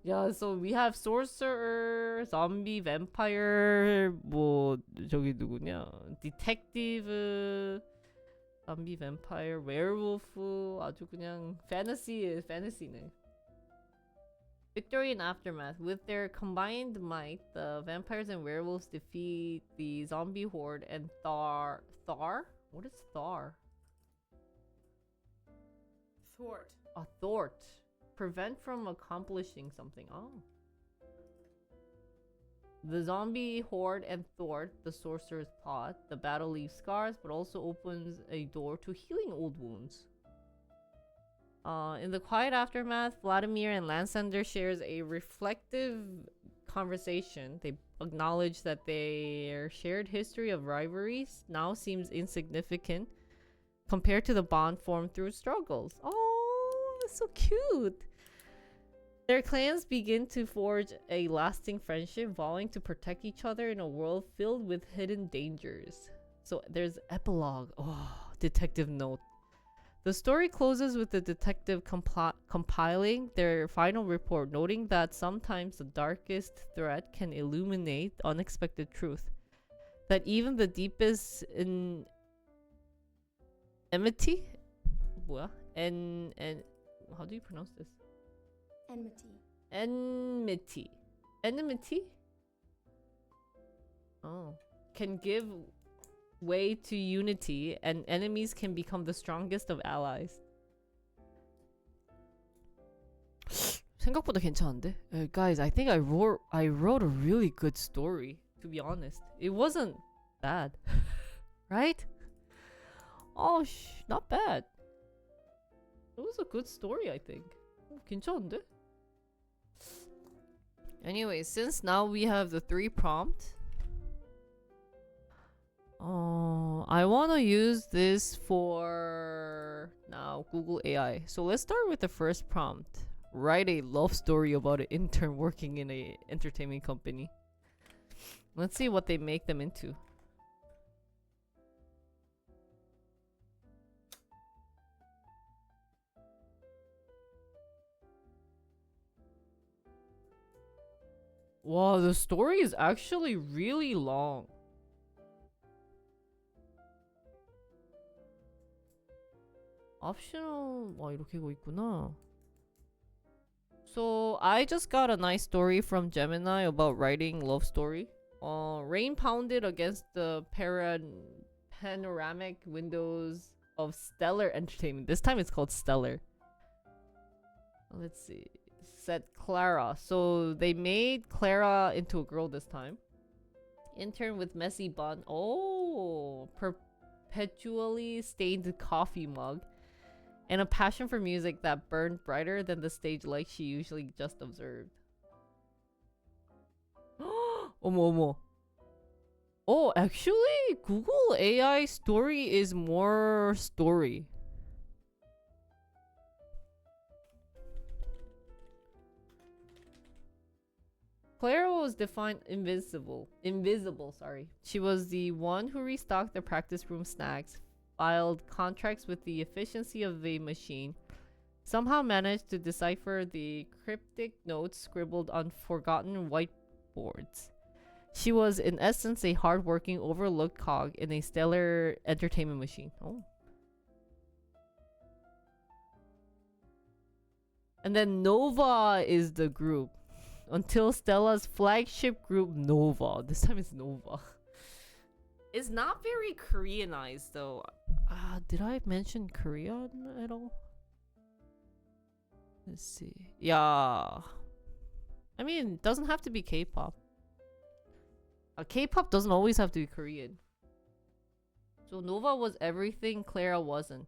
Speaker 1: Yeah, so we have sorcerer, zombie, vampire, 뭐 저기 누구냐? detective, zombie, vampire, werewolf, 아주 그냥 fantasy네. Victory and aftermath. With their combined might, the vampires and werewolves defeat the zombie horde and Thar? What is Thar?
Speaker 8: Thwart.
Speaker 1: A thwart. prevent from accomplishing something. Oh. The zombie horde and thwart the sorcerer's plot. The battle leaves scars, but also opens a door to healing old wounds. In the quiet aftermath, Vladimir and Lansander shares a reflective conversation. They acknowledge that their shared history of rivalries now seems insignificant compared to the bond formed through struggles. Oh, that's so cute. Their clans begin to forge a lasting friendship, vowing to protect each other in a world filled with hidden dangers. So there's epilogue. Oh, detective note. The story closes with the detective compiling their final report, noting that sometimes the darkest threat can illuminate unexpected truth. That even the deepest enmity? 뭐야? And how do you pronounce this? Enmity. Enmity? Oh. Can give way to unity, and enemies can become the strongest of allies. 생각보다 괜찮은데? Guys, I think I wrote a really good story, to be honest. It wasn't bad. Right? Oh, not bad. It was a good story, I think. 괜찮은데? Anyway, since now we have the 3 prompts, I want to use this for now Google AI. So let's start with the first prompt. Write a love story about an intern working in a entertainment company. Let's see what they make them into. Wow, the story is actually really long. Optional. 와, 이렇게 고 있구나. So I just got a nice story from Gemini about writing love story. Rain pounded against the panoramic windows of Stellar Entertainment. This time it's called Stellar. Let's see. Said Clara. So they made Clara into a girl this time. Intern with messy bun. Oh, perpetually stained coffee mug. And a passion for music that burned brighter than the stage light she usually just observed. 어머 어머. Oh, actually, Google AI story is more story. Clara was defined invisible, sorry. She was the one who restocked the practice room snacks, filed contracts with the efficiency of the machine, somehow managed to decipher the cryptic notes scribbled on forgotten whiteboards. She was, in essence, a hardworking, overlooked cog in a stellar entertainment machine. Oh. And then Nova is the group. Until Stella's flagship group, Nova. This time it's Nova. It's not very Koreanized, though. Did I mention Korean at all? Let's see. Yeah. I mean, it doesn't have to be K-pop. K-pop doesn't always have to be Korean. So Nova was everything Clara wasn't.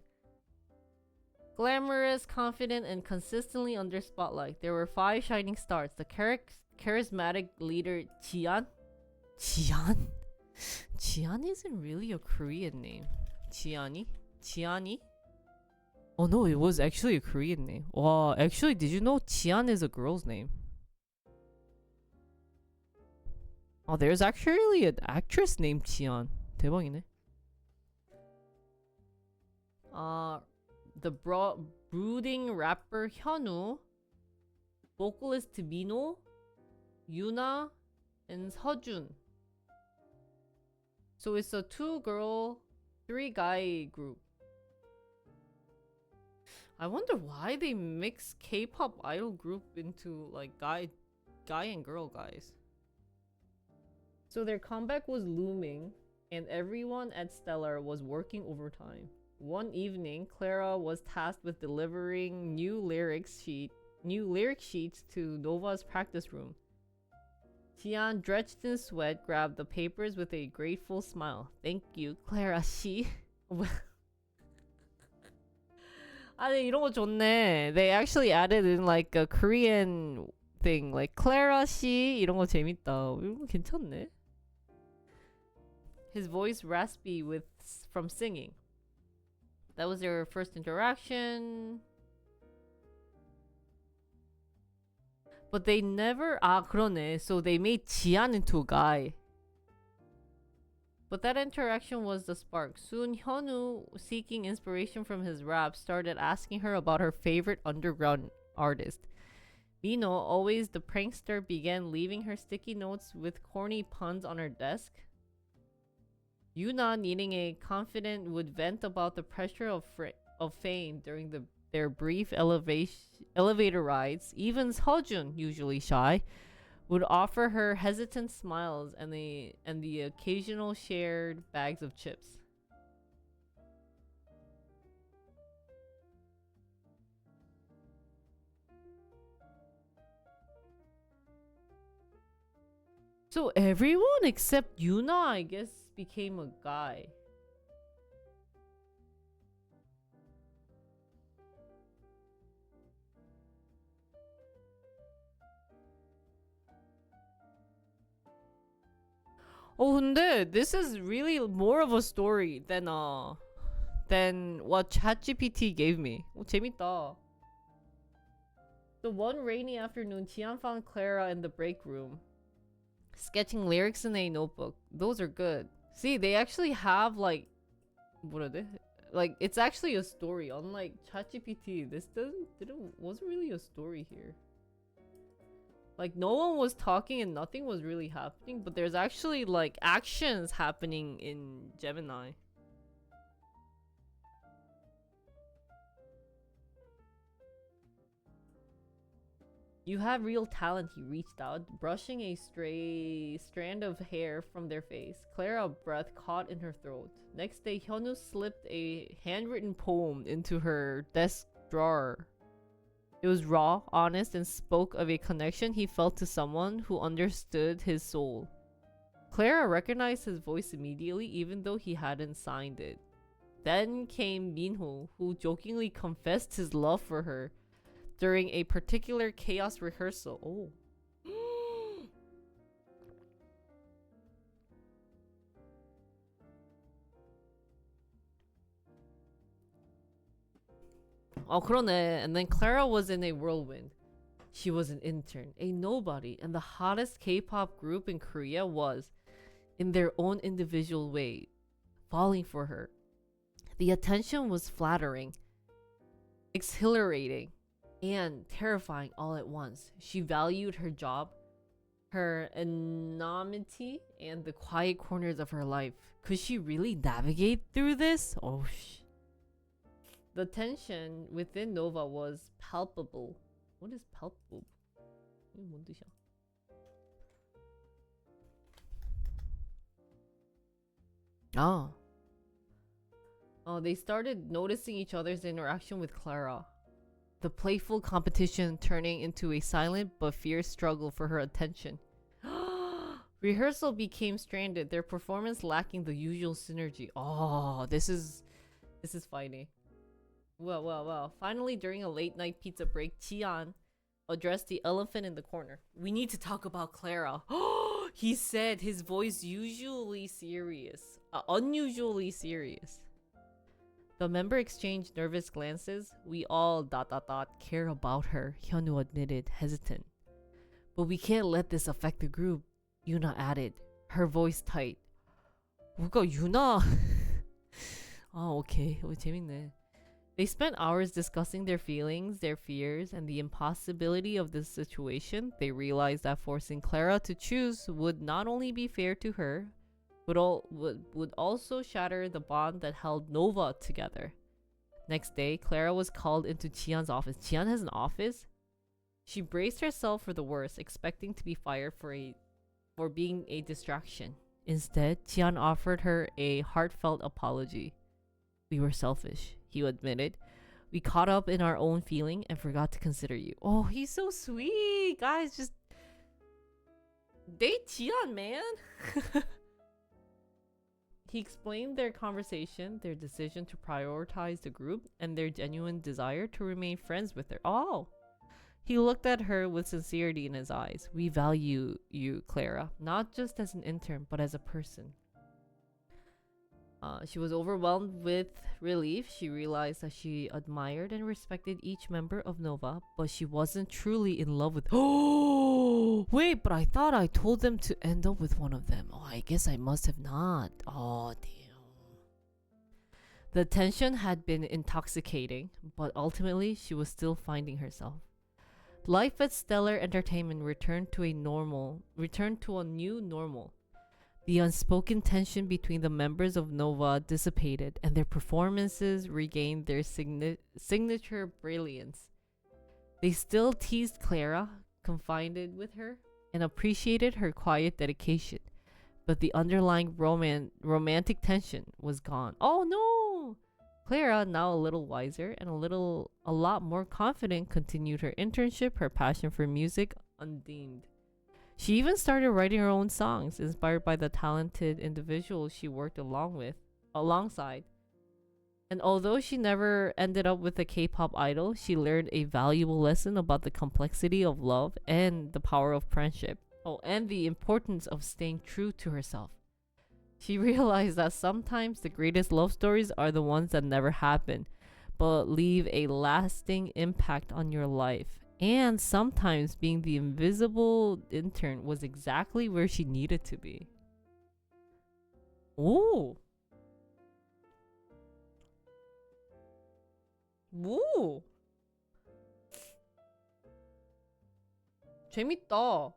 Speaker 1: Glamorous, confident, and consistently under spotlight. There were 5 shining stars. The charismatic leader Jian. Jian? Jian isn't really a Korean name. Jiani? Jiani? Oh no, it was actually a Korean name. Wow, actually, did you know Jian is a girl's name? Oh, there's actually an actress named Jian. 대박이네. The brooding rapper Hyunwoo, vocalist Minho, Yuna, and Sejun. So it's a 2-girl, 3-guy group. I wonder why they mix K-pop idol group into like guy and girl guys. So their comeback was looming, and everyone at Stellar was working overtime. One evening, Clara was tasked with delivering new lyrics sheet new lyric sheets to Nova's practice room. Tian, drenched in sweat, grabbed the papers with a grateful smile. Thank you, Clara 씨. 아니 이런 거 좋네. They actually added in like a Korean thing, like Clara 씨 이런 거 재밌다. 이런 거 괜찮네. His voice raspy from singing. That was their first interaction. But they never 그러네. So they made Jian into a guy. But that interaction was the spark. Soon Hyunwoo, seeking inspiration from his rap, started asking her about her favorite underground artist. Mino, always the prankster, began leaving her sticky notes with corny puns on her desk. Yuna, needing a confidant, would vent about the pressure of fame during their brief elevator rides. Even Seojun, usually shy, would offer her hesitant smiles and the occasional shared bags of chips. So everyone except Yuna, I guess, became a guy. Oh, 근데 this is really more of a story than what ChatGPT gave me. 오, 재밌다. The one rainy afternoon, Tian found Clara in the break room, sketching lyrics in a notebook. Those are good. See, they actually have like, what are they? Like, it's actually a story. Unlike ChatGPT, this wasn't really a story here. Like, no one was talking and nothing was really happening, but there's actually like actions happening in Gemini. You have real talent, he reached out, brushing a stray strand of hair from their face. Clara, breath caught in her throat. Next day, Hyunwoo slipped a handwritten poem into her desk drawer. It was raw, honest, and spoke of a connection he felt to someone who understood his soul. Clara recognized his voice immediately, even though he hadn't signed it. Then came Minho, who jokingly confessed his love for her during a particular chaos rehearsal. Oh. Oh, 그러네. And then Clara was in a whirlwind. She was an intern, a nobody, and the hottest K-pop group in Korea was, in their own individual way, falling for her. The attention was flattering, exhilarating, and terrifying all at once. She valued her job, her anonymity, and the quiet corners of her life. Could she really navigate through this? Oh, the tension within Nova was palpable. What is palpable? 뭔 뜻이야? They started noticing each other's interaction with Clara. The playful competition turning into a silent but fierce struggle for her attention. Rehearsal became stranded, their performance lacking the usual synergy. Oh, this is fighting. Well. Finally, during a late night pizza break, Tian addressed the elephant in the corner. We need to talk about Clara. He said, his voice unusually serious. The member exchanged nervous glances. We all ... care about her, Hyunwoo admitted, hesitant. But we can't let this affect the group, Yuna added, her voice tight. 뭐가 유나? 오케이. 재밌네. They spent hours discussing their feelings, their fears, and the impossibility of this situation. They realized that forcing Clara to choose would not only be fair to her, but would also shatter the bond that held Nova together. Next day, Clara was called into Chian's office. Chian has an office? She braced herself for the worst, expecting to be fired for being a distraction. Instead, Chian offered her a heartfelt apology. We were selfish, he admitted, We caught up in our own feeling and forgot to consider you. Oh, he's so sweet. Guys, just date Jian, man. He explained their conversation, their decision to prioritize the group, and their genuine desire to remain friends with her. Oh. He looked at her with sincerity in his eyes. We value you, Clara, not just as an intern, but as a person. She was overwhelmed with relief. She realized that she admired and respected each member of Nova, but she wasn't truly in love with. Oh, wait, but I thought I told them to end up with one of them. Oh, I guess I must have not. Oh, damn. The tension had been intoxicating, but ultimately she was still finding herself. Life at Stellar Entertainment returned to a new normal. The unspoken tension between the members of Nova dissipated, and their performances regained their signature brilliance. They still teased Clara, confided with her, and appreciated her quiet dedication, but the underlying romantic tension was gone. Oh no! Clara, now a little wiser and a lot more confident, continued her internship, her passion for music undimmed. She even started writing her own songs, inspired by the talented individuals she worked alongside. And although she never ended up with a K-pop idol, she learned a valuable lesson about the complexity of love and the power of friendship. Oh, and the importance of staying true to herself. She realized that sometimes the greatest love stories are the ones that never happen, but leave a lasting impact on your life. And sometimes being the invisible intern was exactly where she needed to be. Ooh. Ooh. 재밌다.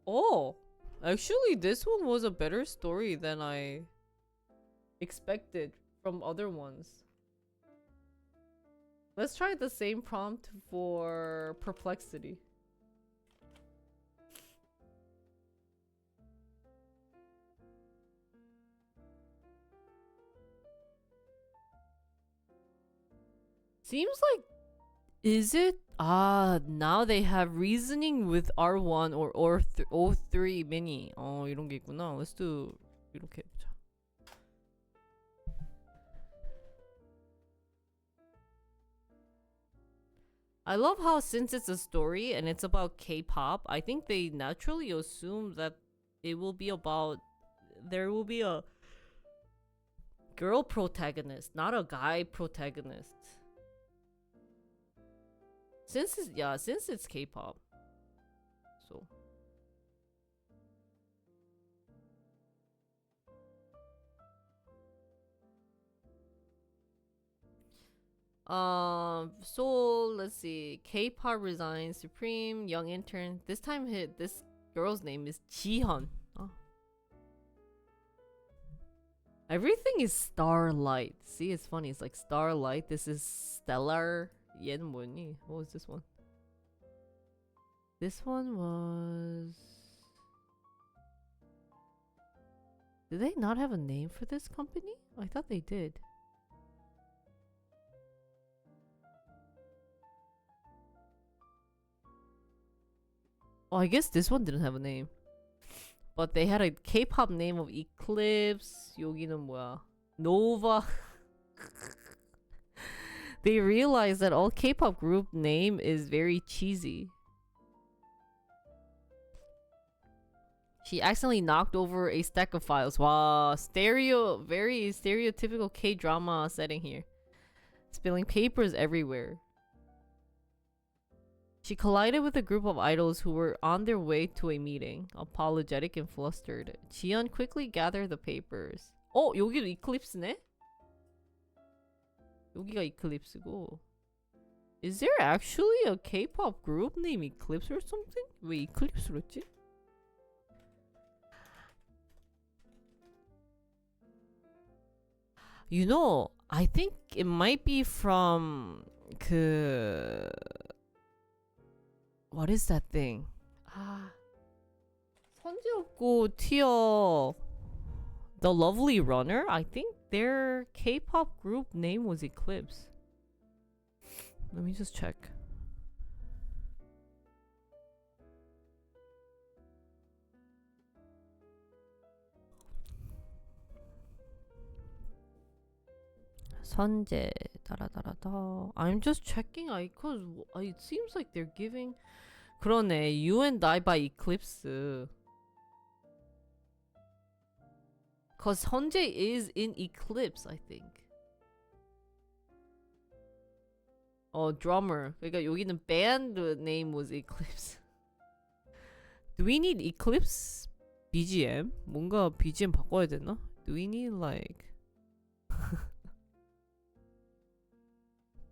Speaker 1: Oh. Actually, this one was a better story than I expected from other ones. Let's try the same prompt for perplexity. Seems like, is it? Ah, now they have reasoning with R1 or O3 mini. 이런 게 있구나. Let's do 이렇게 해보자. I love how since it's a story and it's about K-pop, I think they naturally assume that it will be about, there will be a girl protagonist, not a guy protagonist. Since it's K-pop. So let's see. K-pop resigns Supreme, young intern. This time this girl's name is Jihyun. Oh. Everything is Starlight. See, it's funny. It's like Starlight. This is Stellar. 얘는 뭐니? What was this one? This one was... Did they not have a name for this company? I thought they did. Oh, I guess this one didn't have a name. But they had a K-pop name of Eclipse. 여기는 뭐야? Nova. They realized that all K-pop group name is very cheesy. She accidentally knocked over a stack of files. Wow, very stereotypical K-drama setting here. Spilling papers everywhere. She collided with a group of idols who were on their way to a meeting, apologetic and flustered. Jihyun quickly gathered the papers. Oh, 여기도 Eclipse네? 여기가 Eclipse고. Is there actually a K-pop group named Eclipse or something? 왜 Eclipse였지? You know, I think it might be from what is that thing? 선지없고 티어 The Lovely Runner? I think their K-pop group name was Eclipse. Let me just check. 선제 다라다라다. I'm just checking. Cause it seems like they're giving. 그러네. You and I by Eclipse. Cause 선제 is in Eclipse, I think. Drummer. 그러니까 여기는 band name was Eclipse. Do we need Eclipse BGM? 뭔가 BGM 바꿔야 되나? Do we need like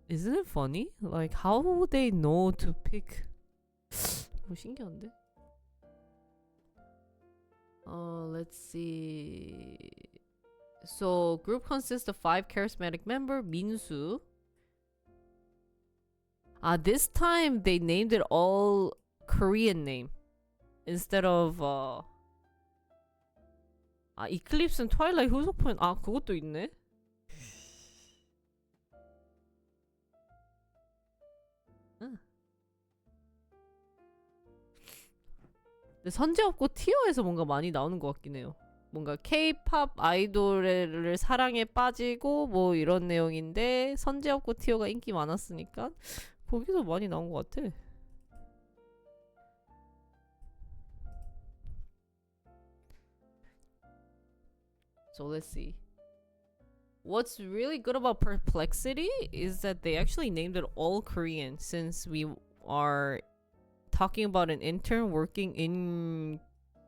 Speaker 1: Isn't it funny? Like how would they know to pick? 뭐 신기한데? Let's see. So group consists of 5 charismatic members. 민수. This time they named it all Korean name instead of Eclipse는 Twilight 후속편. 그것도 있네. 근데 선제 없고 티어에서 뭔가 많이 나오는 것 같긴 해요. 뭔가 K-팝 아이돌을 사랑에 빠지고 뭐 이런 내용인데 선제 없고 티어가 인기 많았으니까 거기서 많이 나온 것 같아. So let's see. What's really good about Perplexity is that they actually named it all Korean, since we are talking about an intern working in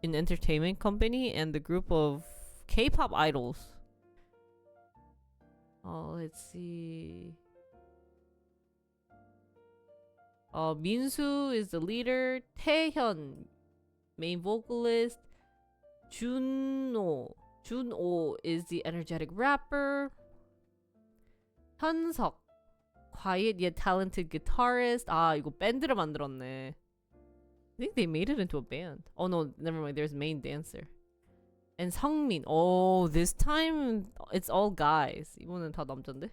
Speaker 1: an entertainment company and the group of K-pop idols. Let's see. Minsu is the leader. Taehyun, main vocalist. Junho is the energetic rapper. 현석, quiet yet talented guitarist. 이거 밴드를 만들었네. I think they made it into a band. Oh no, never mind. There's main dancer. And 성민. This time it's all guys. 이번엔 다 남잔데?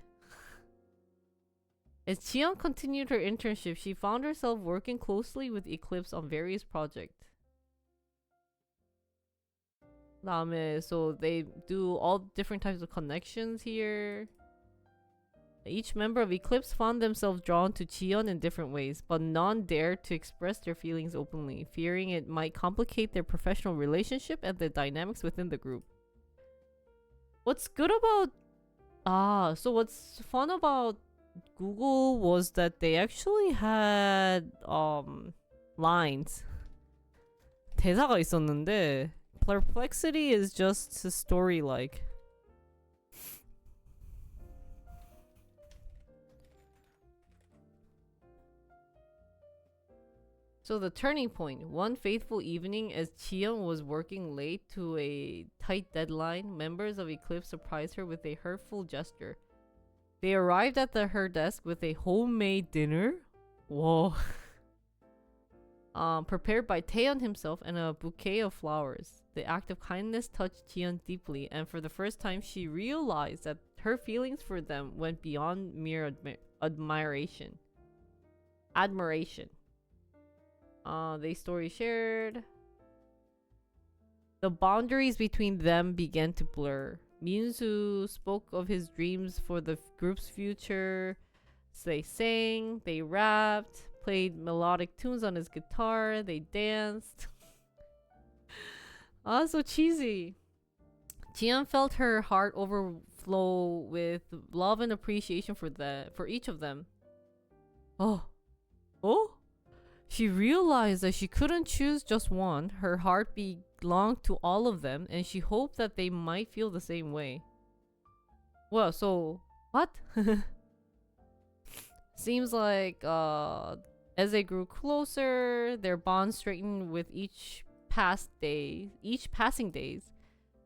Speaker 1: As Chiyeon continued her internship, she found herself working closely with Eclipse on various projects. So they do all different types of connections here. Each member of Eclipse found themselves drawn to Chiyeon in different ways, but none dared to express their feelings openly, fearing it might complicate their professional relationship and the dynamics within the group. What's good about... so what's fun about Google was that they actually had lines. 대사가 있었는데 Perplexity is just a story-like. So the turning point. One fateful evening, as Chiyeon was working late to a tight deadline, members of Eclipse surprised her with a hurtful gesture. They arrived at her desk with a homemade dinner. Whoa. Prepared by Taeyeon himself and a bouquet of flowers. The act of kindness touched Chiyeon deeply, and for the first time she realized that her feelings for them went beyond mere admiration. They story shared. The boundaries between them began to blur. Minsu spoke of his dreams for the group's future. So they sang, they rapped, played melodic tunes on his guitar, they danced. So cheesy. Jian felt her heart overflow with love and appreciation for each of them. Oh? She realized that she couldn't choose just one. Her heart belonged to all of them, and she hoped that they might feel the same way. Well, so what? Seems like as they grew closer, their bond straightened with each passing days.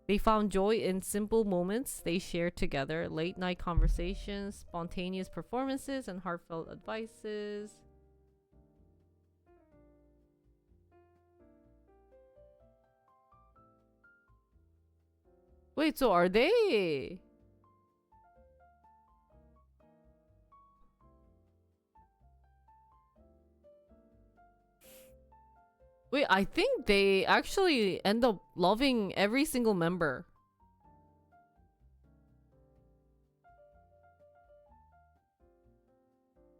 Speaker 1: They found joy in simple moments they shared together, late night conversations, spontaneous performances, and heartfelt advices. Wait, so are they? Wait, I think they actually end up loving every single member.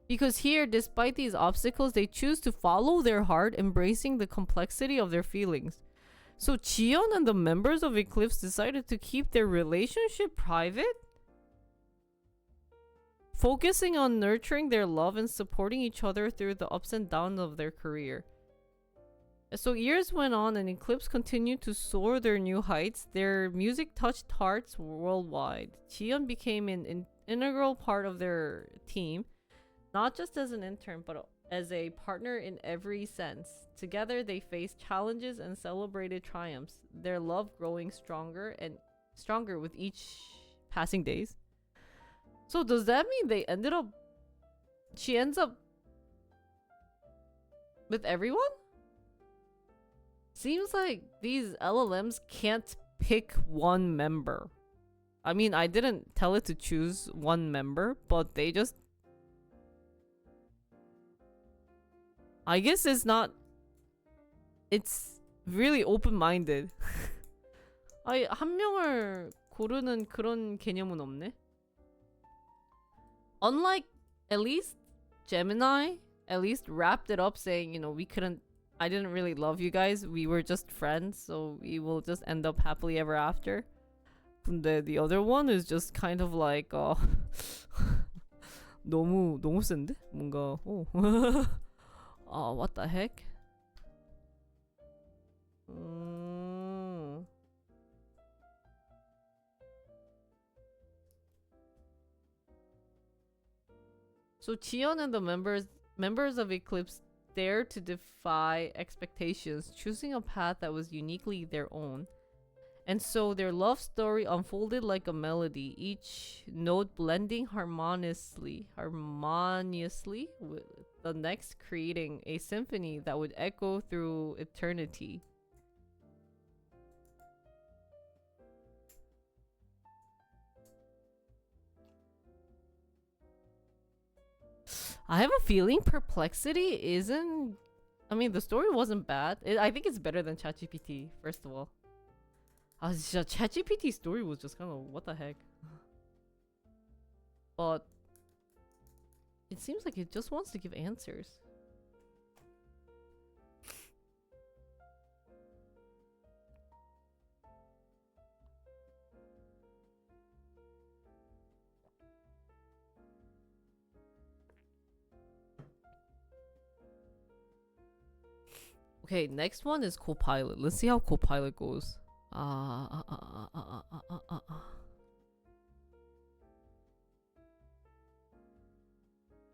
Speaker 1: Because here, despite these obstacles, they choose to follow their heart, embracing the complexity of their feelings. So Jiyeon and the members of Eclipse decided to keep their relationship private, focusing on nurturing their love and supporting each other through the ups and downs of their career. So years went on and Eclipse continued to soar their new heights. Their music touched hearts worldwide. Jiyeon became an integral part of their team, not just as an intern, but as a partner in every sense. Together, they faced challenges and celebrated triumphs, their love growing stronger and stronger with each passing days. So does that mean she ends up with everyone? Seems like these LLMs can't pick one member. I mean, I didn't tell it to choose one member, but they just... I guess it's really open-minded. 한 명을 고르는 그런 개념은 없네. Unlike, at least, Gemini, at least wrapped it up saying, you know, I didn't really love you guys. We were just friends, so we will just end up happily ever after. 근데 the other one is just kind of like, 너무 센데? 뭔가, what the heck? So Jiyeon and the members of Eclipse dared to defy expectations, choosing a path that was uniquely their own. And so their love story unfolded like a melody, each note blending harmoniously with the next, creating a symphony that would echo through eternity. I have a feeling Perplexity isn't... I mean, the story wasn't bad. I think it's better than ChatGPT, first of all. ChatGPT's story was just kind of, what the heck? But it seems like it just wants to give answers. Okay, next one is Copilot. Let's see how Copilot goes.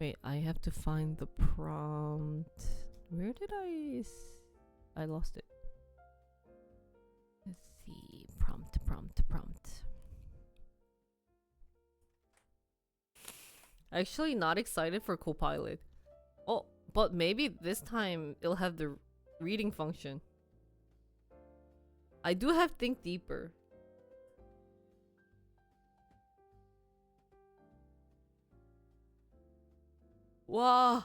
Speaker 1: Wait, I have to find the prompt. Where did I lost it. Let's see. Prompt. Actually not excited for Copilot. Oh, but maybe this time it'll have the reading function. I do have Think Deeper. Wow.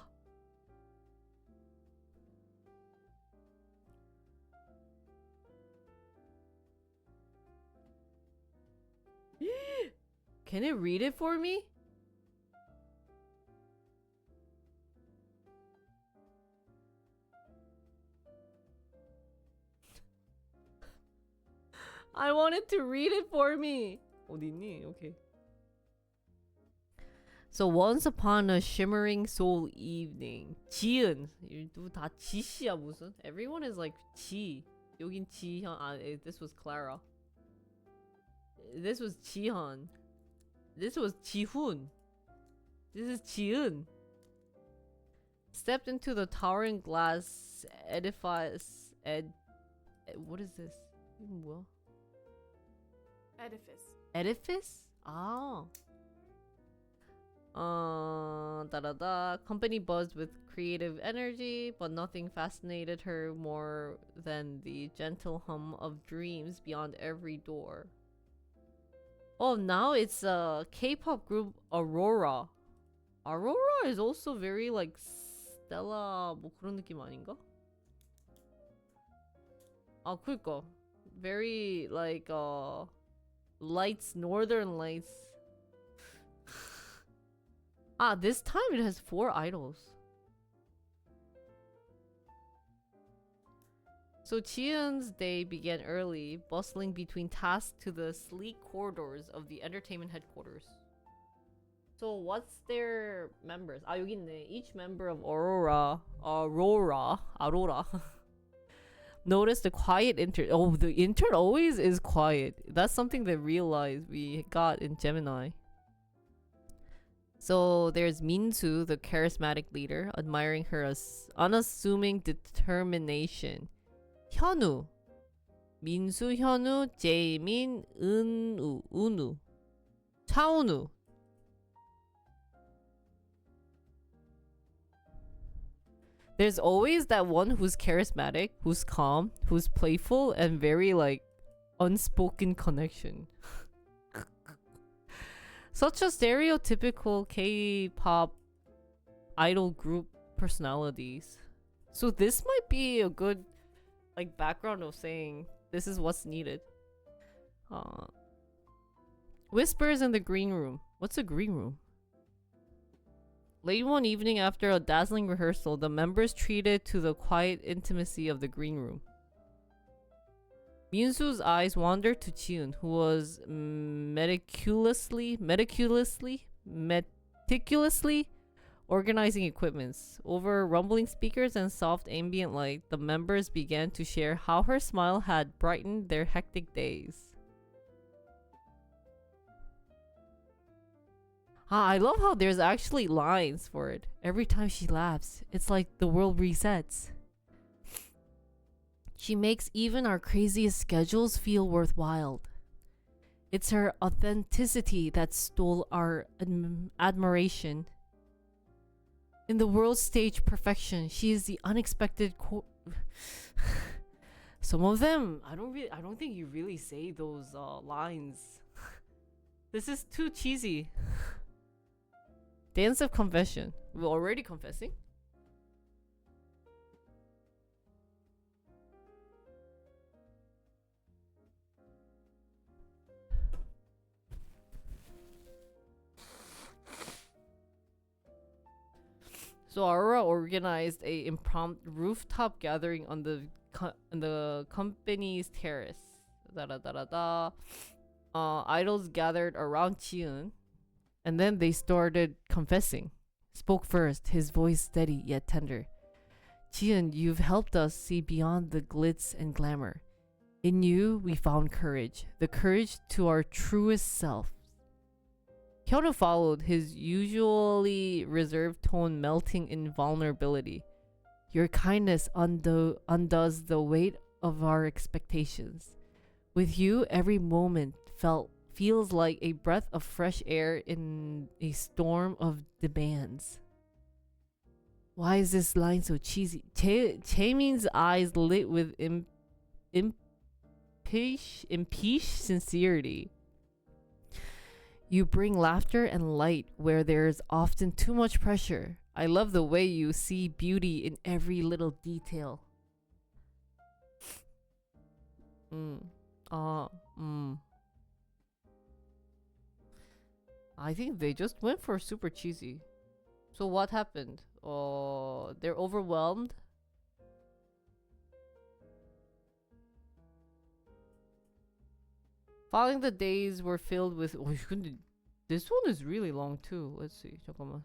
Speaker 1: Can it read it for me? I wanted to read it for me. 어디 있니? Okay. So once upon a shimmering soul evening. 지은. 다 지씨야 무슨? Everyone is like 지. 여긴 지현. This was Clara. This was 지현. This was 지훈. This is 지은. Stepped into the towering glass edifice. What is this? 뭐야? Edifice? Ah. Company buzzed with creative energy, but nothing fascinated her more than the gentle hum of dreams beyond every door. Oh, now it's a K-pop group, Aurora. Aurora is also very like Stella 뭐 그런 느낌 아닌가? 그니까. Very like lights, northern lights. This time it has 4 idols. So Chiun's day began early, bustling between tasks to the sleek corridors of the entertainment headquarters. So what's their members? 여기 있네. Each member of Aurora noticed the quiet intern. Oh, the intern always is quiet. That's something that realized we got in Gemini. So there's Minsu, the charismatic leader, admiring her unassuming determination. 현우, 민수, 현우, 제이민, 은우, 차은우. There's always that one who's charismatic, who's calm, who's playful, and very like unspoken connection. Such a stereotypical K-pop idol group personalities. So this might be a good like background of saying this is what's needed. Whispers in the green room. What's a green room? Late one evening after a dazzling rehearsal, the members treated to the quiet intimacy of the green room. Minsu's eyes wandered to Chiun, who was meticulously organizing equipments. Over rumbling speakers and soft ambient light, the members began to share how her smile had brightened their hectic days. I love how there's actually lines for it. Every time she laughs, it's like the world resets. She makes even our craziest schedules feel worthwhile. It's her authenticity that stole our admiration. In the world stage perfection, she is the unexpected Some of them, I don't think you really say those lines. This is too cheesy. Dance of confession. We're already confessing? So Aurora organized a impromptu rooftop gathering on the company's terrace. Idols gathered around Chiun, and then they started confessing. Spoke first, his voice steady yet tender. Chiun, you've helped us see beyond the glitz and glamour. In you, we found courage, the courage to our truest self. Hyunwoo followed, his usually reserved tone melting in vulnerability. Your kindness undoes the weight of our expectations. With you, every moment feels like a breath of fresh air in a storm of demands. Why is this line so cheesy? Chaemin's eyes lit with impish sincerity. You bring laughter and light where there's often too much pressure. I love the way you see beauty in every little detail. I think they just went for super cheesy. So what happened? They're overwhelmed. Following the days were filled with. This one is really long too. Let's see. 잠깐만.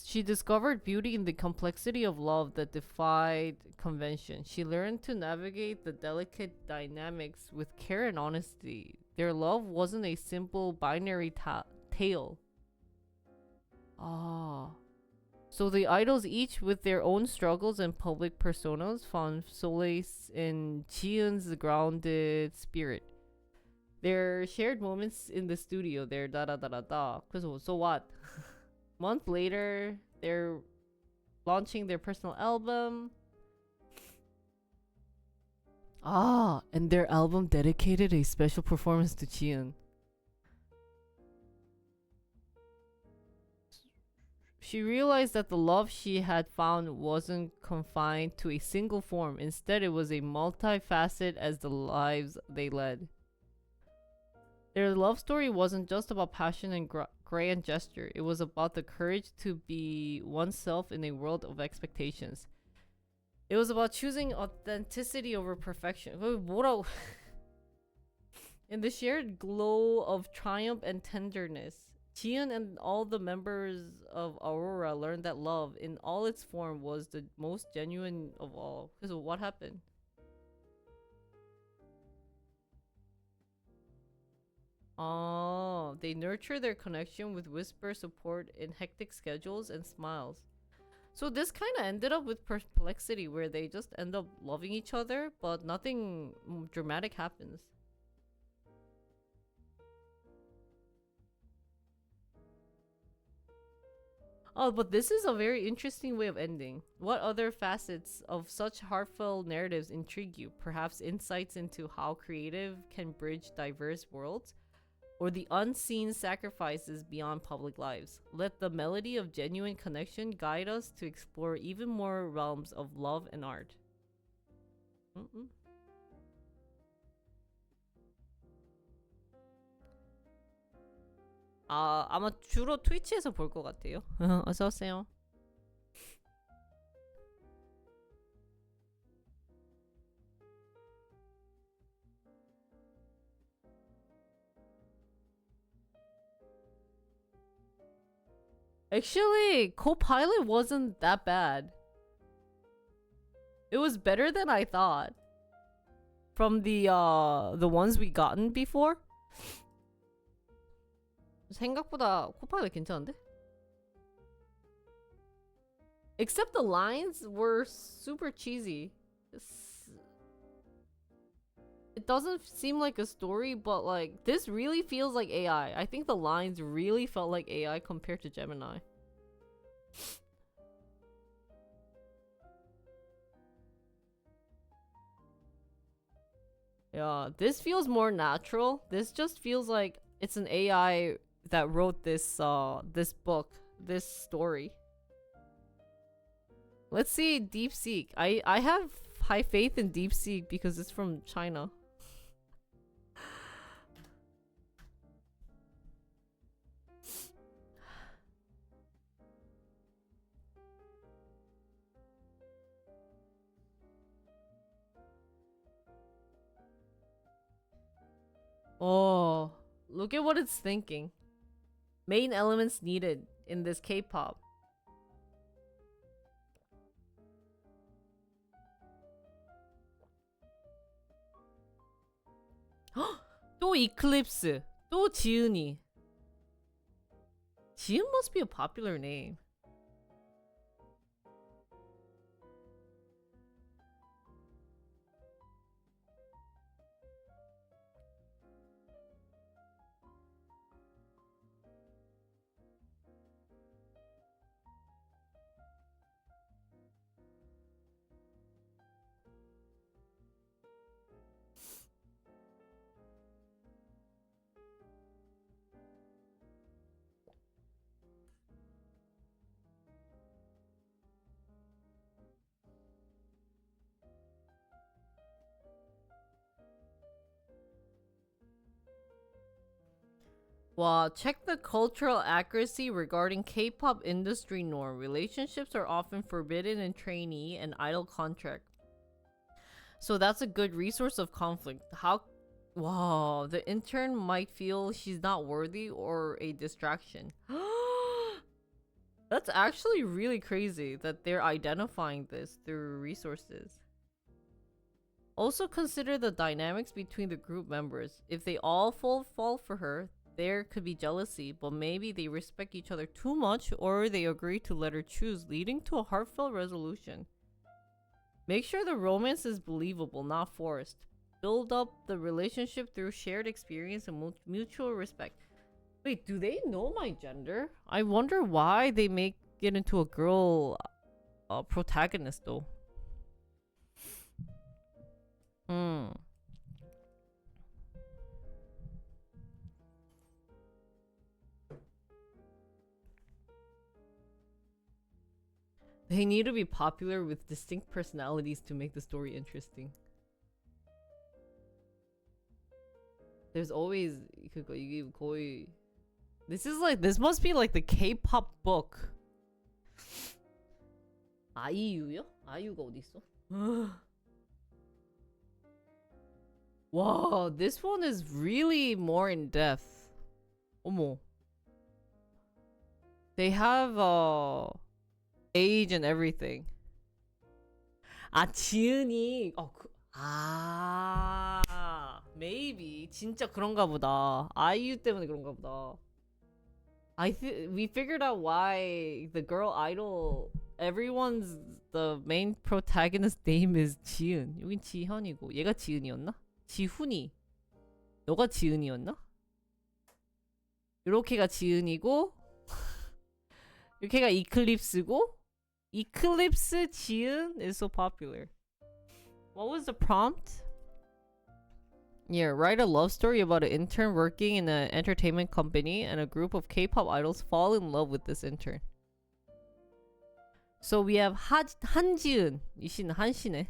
Speaker 1: She discovered beauty in the complexity of love that defied convention. She learned to navigate the delicate dynamics with care and honesty. Their love wasn't a simple binary tale. So the idols, each with their own struggles and public personas, found solace in Chiun's grounded spirit. Their shared moments in the studio, their da. So what? Month later, they're launching their personal album. And their album dedicated a special performance to Chiun. She realized that the love she had found wasn't confined to a single form. Instead, it was a multifaceted as the lives they led. Their love story wasn't just about passion and grand gesture. It was about the courage to be oneself in a world of expectations. It was about choosing authenticity over perfection. 뭐라고? In the shared glow of triumph and tenderness, Jian and all the members of Aurora learned that love, in all its form, was the most genuine of all. Because what happened? Oh, they nurture their connection with whisper support in hectic schedules and smiles. So this kind of ended up with perplexity, where they just end up loving each other, but nothing dramatic happens. Oh, but this is a very interesting way of ending. What other facets of such heartfelt narratives intrigue you? Perhaps insights into how creative can bridge diverse worlds? Or the unseen sacrifices beyond public lives? Let the melody of genuine connection guide us to explore even more realms of love and art. 아마 주로 트위치에서 볼 것 같아요. 어서 오세요. Actually, Copilot wasn't that bad. It was better than I thought. From the ones we gotten before. 생각보다 Copilot 괜찮은데? Except the lines were super cheesy. It doesn't seem like a story, but like this really feels like AI. I think the lines really felt like AI compared to Gemini. Yeah, this feels more natural. This just feels like it's an AI that wrote this this book, this story. Let's see DeepSeek. I have high faith in DeepSeek because it's from China. Oh, look at what it's thinking. Main elements needed in this K-pop. 또 Eclipse. 또 지은이. 지은 must be a popular name. Wow, check the cultural accuracy regarding K-pop industry norm. Relationships are often forbidden in trainee and idol contract. So that's a good resource of conflict. How... Wow, the intern might feel she's not worthy or a distraction. That's actually really crazy that they're identifying this through resources. Also consider the dynamics between the group members. If they all fall for her, there could be jealousy, but maybe they respect each other too much or they agree to let her choose, leading to a heartfelt resolution. Make sure the romance is believable, not forced. Build up the relationship through shared experience and mutual respect. Wait, do they know my gender? I wonder why they make it into a girl protagonist though. They need to be popular with distinct personalities to make the story interesting. There's always 이게 거의 this must be like the K-pop book. 아이유요? 아이유가 어디 있어? Wow, this one is really more in depth. 어머. They have age and everything. 아, 지은이 maybe 진짜 그런가 보다. 아이유 때문에 그런가 보다. We figured out why the girl idol the main protagonist name is 지은. 여긴 지현이고 얘가 지은이었나? 지훈이. 너가 지은이었나? 요렇게가 지은이고 이렇게가 이클립스고 Eclipse 지은 is so popular. What was the prompt? Yeah, write a love story about an intern working in an entertainment company and a group of K-pop idols fall in love with this intern. So we have 한지은. 이 씨는 한씨네.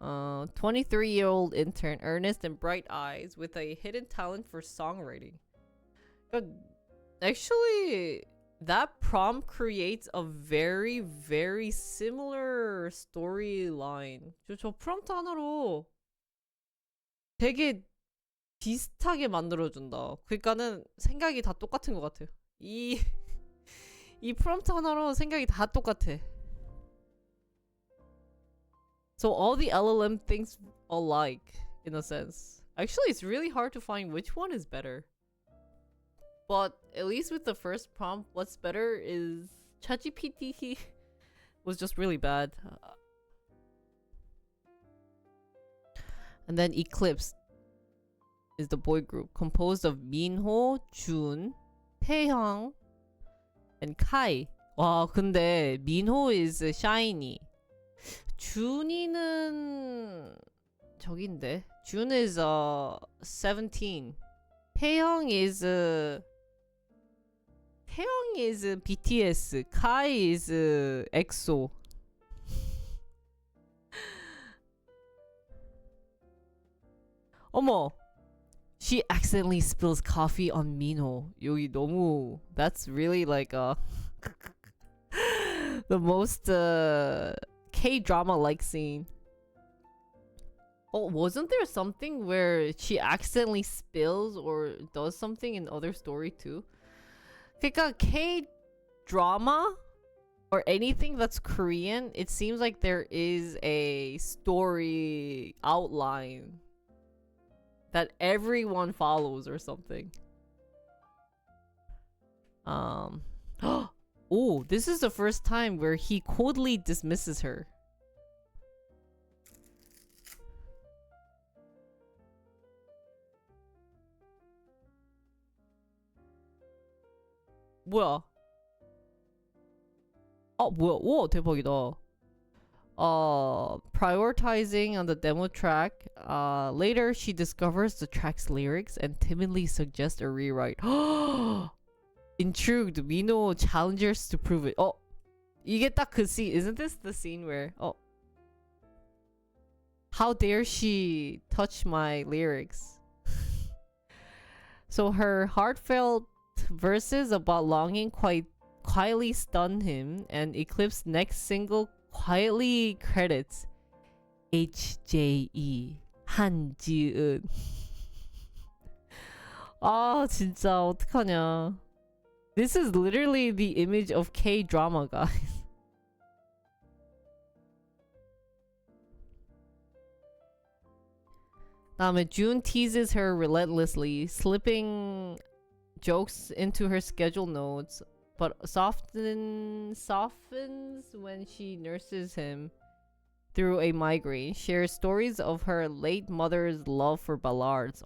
Speaker 1: 23-year-old intern, earnest and bright eyes with a hidden talent for songwriting. Actually, that prompt creates a very, very similar storyline. 저 프롬프트 하나로 되게 비슷하게 만들어준다. 그러니까는 생각이 다 똑같은 것 같아요. 이 프롬프트 하나로 생각이 다 똑같아. So all the LLM thinks alike, in a sense. Actually, it's really hard to find which one is better. But at least with the first prompt, what's better is ChatGPT was just really bad. And then Eclipse is the boy group composed of Minho, Jun, Taehyung, and Kai. 와, 근데 Minho is shiny. 준이는 저긴데. Jun is 17. Taehyung is BTS. Kai is EXO. 어머. She accidentally spills coffee on Minho. 여기 너무 that's really like the most K-drama like scene. Oh, wasn't there something where she accidentally spills or does something in other story too? 그러니까 K-drama or anything that's Korean, it seems like there is a story outline that everyone follows or something. Oh, this is the first time where he coldly dismisses her. 뭐야? 뭐야? 와, 대박이다. Prioritizing on the demo track. Later, she discovers the track's lyrics and timidly suggests a rewrite. Intrigued, Minho challenges to prove it. 이게 딱 그 scene. Isn't this the scene where how dare she touch my lyrics? So her heartfelt verses about longing quietly stun him, and Eclipse's next single quietly credits HJE 한지은. 아 진짜 어떡하냐. This is literally the image of K-drama, guys. June teases her relentlessly, slipping jokes into her schedule notes, but softens when she nurses him through a migraine. Shares stories of her late mother's love for ballads.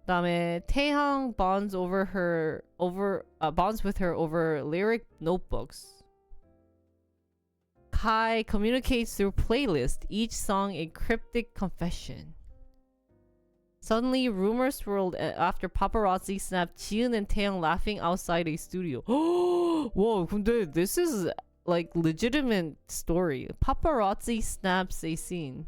Speaker 1: Taehyung bonds with her over lyric notebooks. Kai communicates through playlists, each song a cryptic confession. Suddenly, rumors swirled after paparazzi snapped Jiun and Taehyung laughing outside a studio. Whoa, 근데 this is like legitimate story. Paparazzi snaps a scene.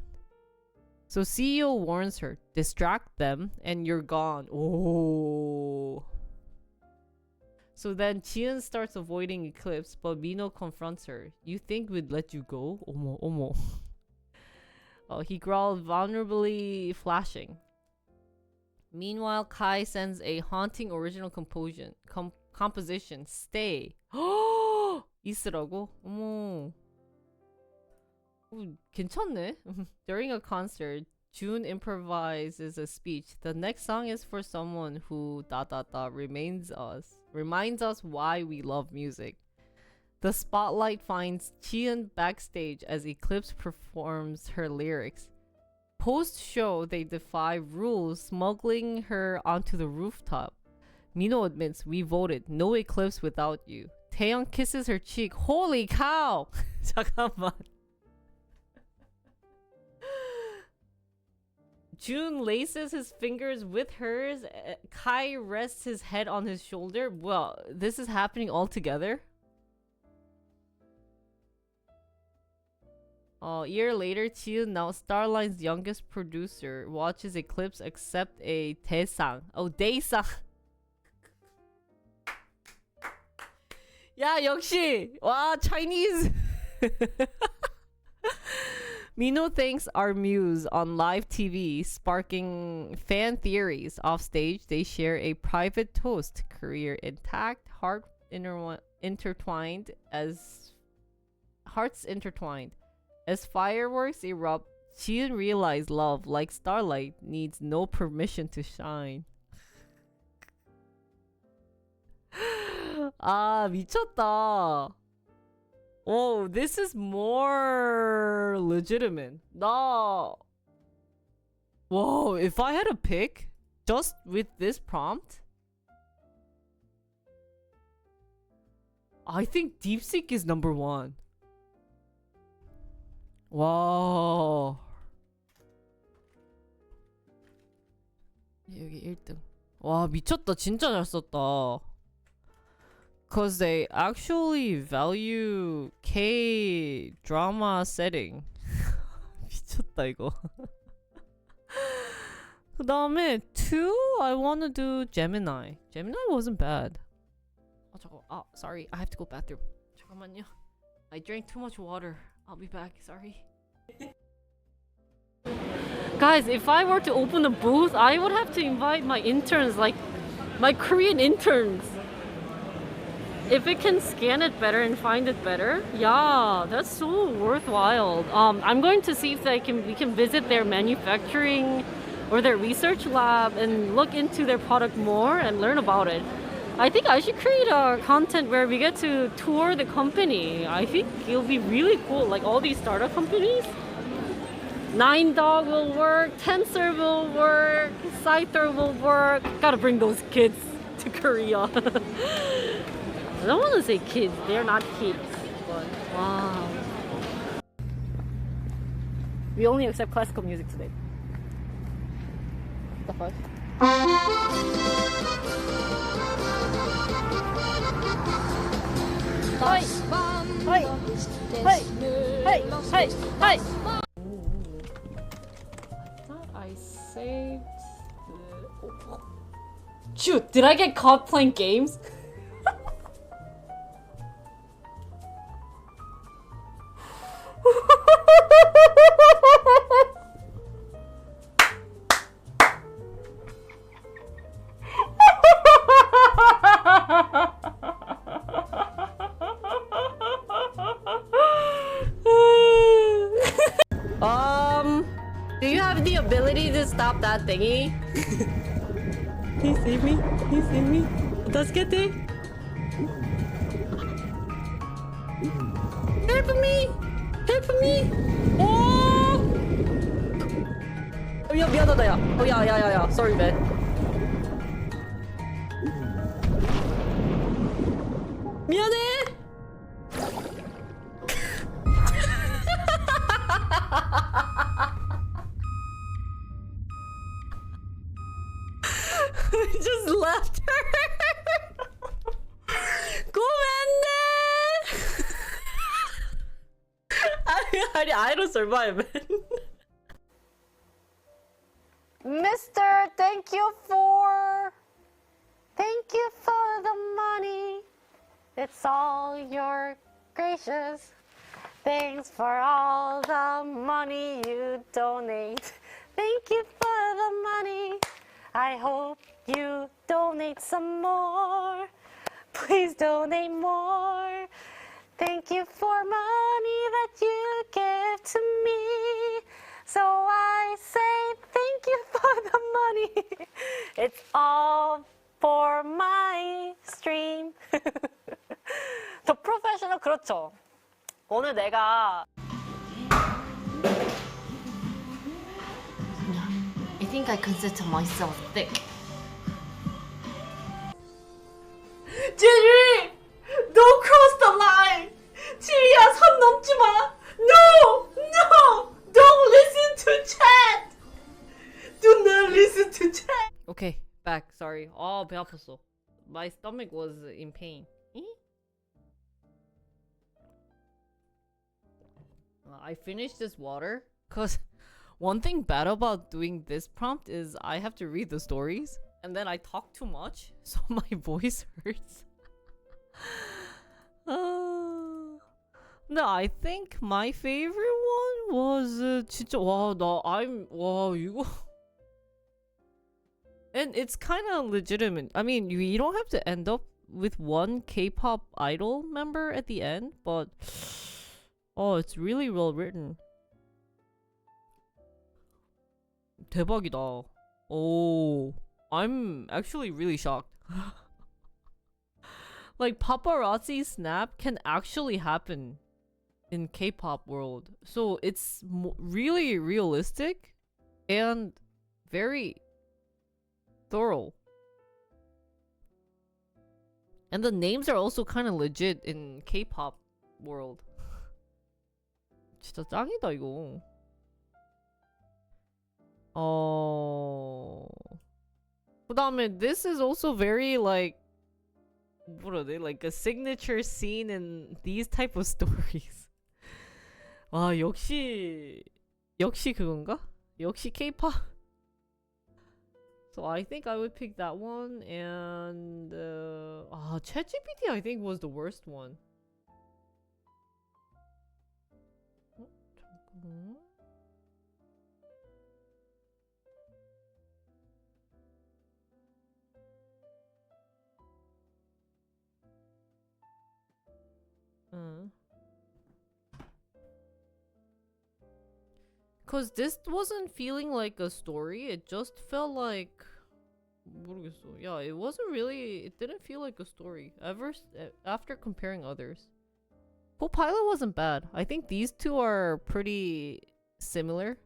Speaker 1: So CEO warns her, distract them and you're gone. Oh. So then Chien starts avoiding Eclipse, but Mino confronts her. You think we'd let you go? Omo, omo. He growled, vulnerably flashing. Meanwhile, Kai sends a haunting original composition. Stay. 있으라고? 어머. 괜찮네. During a concert, June improvises a speech. The next song is for someone who ... reminds us why we love music. The spotlight finds Chien backstage as Eclipse performs her lyrics. Post-show, they defy rules, smuggling her onto the rooftop. Mino admits, we voted, no Eclipse without you. Taeyong kisses her cheek. Holy cow! 잠깐만. June laces his fingers with hers. Kai rests his head on his shoulder. Well, this is happening all together. A year later, Chiun, now Starline's youngest producer, watches Eclipse accept a daesang. Oh, daesang. 야, 역시! 와, Chinese! Mino thanks our muse on live TV, sparking fan theories. Off stage, they share a private toast. Career intact, hearts intertwined. As fireworks erupt, Chiun realizes love, like starlight, needs no permission to shine. 아, 미쳤다. Oh, this is more legitimate. Whoa, if I had a pick, just with this prompt, I think DeepSeek is number one. 와. 여기 1등. 와, 미쳤다. 진짜 잘 썼다. Cause they actually value K drama setting. 미쳤다 이거. 그 다음에 2, I wanna do Gemini. Gemini wasn't bad. 잠깐. Sorry, I have to go bathroom. 잠깐만요. I drank too much water. I'll be back. Sorry. Guys, if I were to open a booth, I would have to invite my interns, like my Korean interns. If it can scan it better and find it better, yeah, that's so worthwhile. I'm going to see if we can visit their manufacturing or their research lab and look into their product more and learn about it. I think I should create a content where we get to tour the company. I think it'll be really cool, like all these startup companies. 9dog will work, Tensor will work, Scyther will work. Gotta bring those kids to Korea. I don't want to say kids, they're not kids, but wow. We only accept classical music today. What the fuck? Hi! Hi! Hi! Hi! Hi! Hi! I thought I saved the... Shoot! Did I get caught playing games? Do you have the ability to stop that thingy? Please save me. Please save me. Tasukete. Help me. Help me. Oh! 야, 미안하다, 야. 야. Sorry, man. 미안해. I just left her. Go, man. I don't survive.
Speaker 7: Mister, thank you for the money. It's all your gracious. Thanks for all the money you donate. Thank you for the money. I hope you donate some more. Please donate more. Thank you for money that you give to me. So I say thank you for the money. It's all for my stream. 더 프로페셔널 그렇죠. 오늘 내가
Speaker 8: I think I consider myself thick.
Speaker 1: 지리! Don't cross the line! 지리야, 선 넘지 마! No! No! Don't listen to chat! Do not listen to chat! Okay, back. Sorry. 배 아팠어. My stomach was in pain. I finished this water because one thing bad about doing this prompt is I have to read the stories and then I talk too much, so my voice hurts. No, I think my favorite one was 진짜 와 이거 and it's kind of legitimate. I mean, you don't have to end up with one K-pop idol member at the end, but it's really well written. 대박이다. I'm actually really shocked. Like, paparazzi snap can actually happen in K-pop world. So it's really realistic and very thorough. And the names are also kind of legit in K-pop world. 진짜 짱이다 이거. 그다음에 this is also very like what are they, like a signature scene in these type of stories. 와 역시 그건가? 역시 K-pop. So I think I would pick that one, and ChatGPT I think was the worst one. Cause this wasn't feeling like a story, it just felt like 모르겠어. Yeah, it didn't feel like a story after comparing others. Co-pilot wasn't bad. I think these two are pretty similar.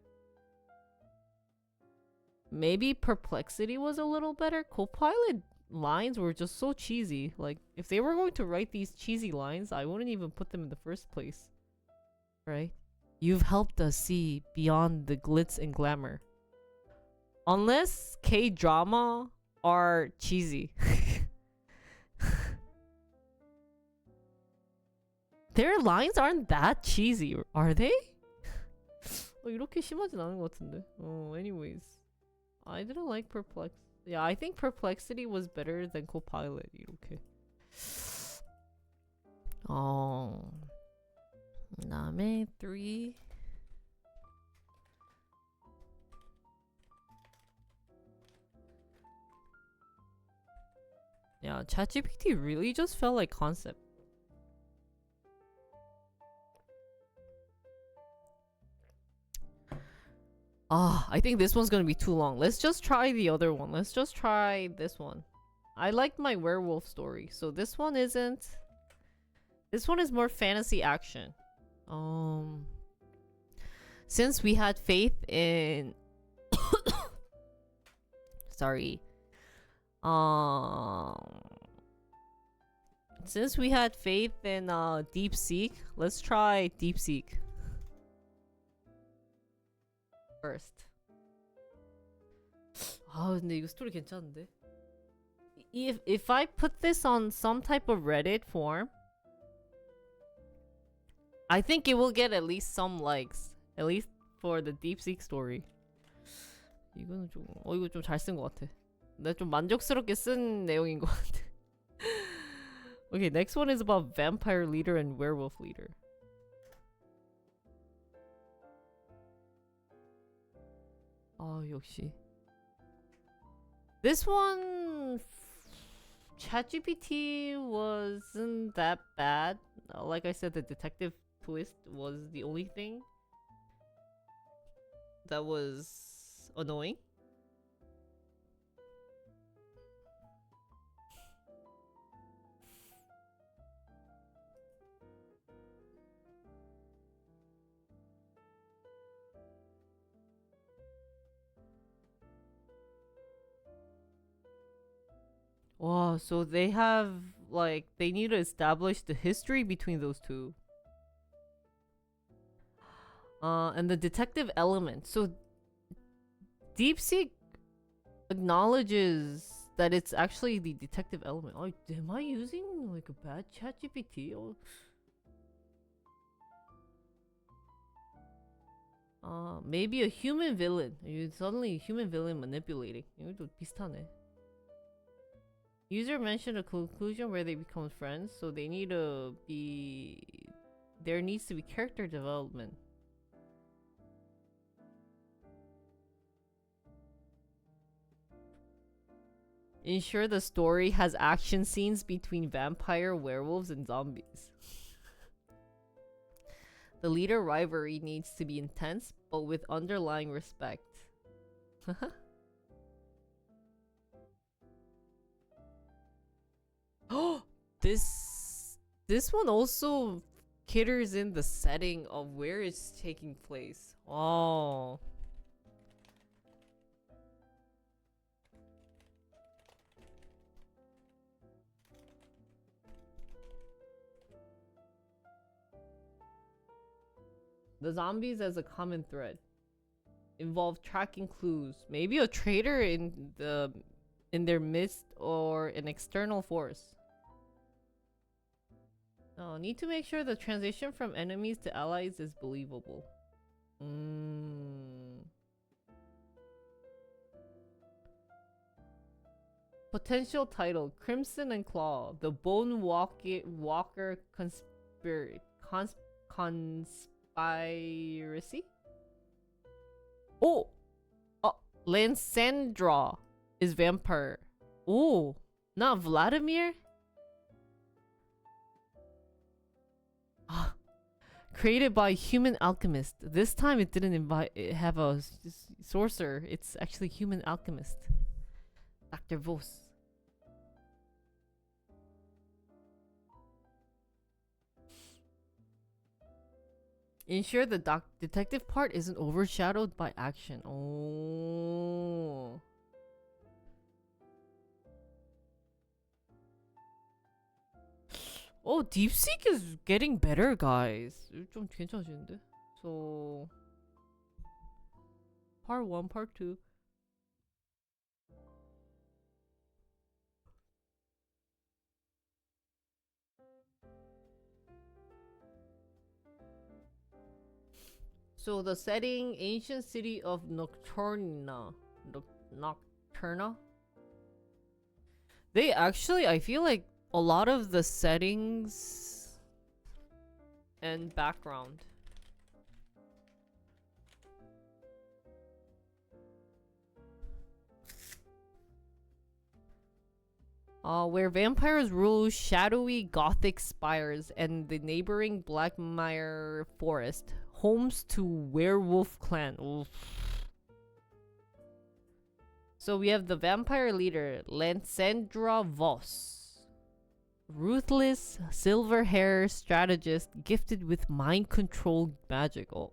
Speaker 1: Maybe Perplexity was a little better. Co-pilot lines were just so cheesy. Like, if they were going to write these cheesy lines, I wouldn't even put them in the first place. Right? You've helped us see beyond the glitz and glamour. Unless K-drama are cheesy. Their lines aren't that cheesy, are they? 이렇게 심하진 않은 것 같은데. Anyways. I didn't like Perplexity. Yeah, I think Perplexity was better than Copilot. 이렇게. 그다음에 3. Yeah, ChatGPT really just felt like concept. I think this one's gonna be too long. Let's just try the other one. Let's just try this one. I liked my werewolf story, so this one isn't. This one is more fantasy action. Since we had faith in sorry. Since we had faith in DeepSeek, let's try DeepSeek first. 근데 이거 스토리 괜찮은데? If I put this on some type of Reddit form, I think it will get at least some likes. At least for the DeepSeek story. 이거는 좀 이거 좀 잘 쓴 것 같아. 내가 좀 만족스럽게 쓴 내용인 것 같아. Okay, next one is about vampire leader and werewolf leader. 역시. This one, ChatGPT wasn't that bad. Like I said, the detective twist was the only thing that was annoying. Wow, so they have, like, they need to establish the history between those two. And the detective element. So, DeepSeek acknowledges that it's actually the detective element. Oh, am I using, like, a bad ChatGPT? Maybe a human villain. Suddenly a human villain manipulating. 이것도 비슷하네. User mentioned a conclusion where they become friends, so they need to be... There needs to be character development. Ensure the story has action scenes between vampire, werewolves, and zombies. The leader rivalry needs to be intense, but with underlying respect. Oh, this one also caters in the setting of where it's taking place. Oh. The zombies as a common thread involve tracking clues, maybe a traitor in their midst or an external force. Need to make sure the transition from enemies to allies is believable. Potential title: Crimson and Claw, the Bone Walker Conspiracy? Oh! Lansandra is vampire. Oh! Not Vladimir? Created by human alchemist. This time it didn't have a sorcerer. It's actually human alchemist. Dr. Vos. Ensure the detective part isn't overshadowed by action. Oh. Oh, DeepSeek is getting better, guys. 좀 괜찮아지는데? So, part 1, part 2. So the setting, ancient city of Nocturna. Nocturna? They actually, I feel like a lot of the settings and background where vampires rule shadowy gothic spires and the neighboring Blackmire forest, homes to werewolf clan. Oof. So we have the vampire leader, Lansandra Voss. Ruthless, silver hair strategist gifted with mind control magic. Oh.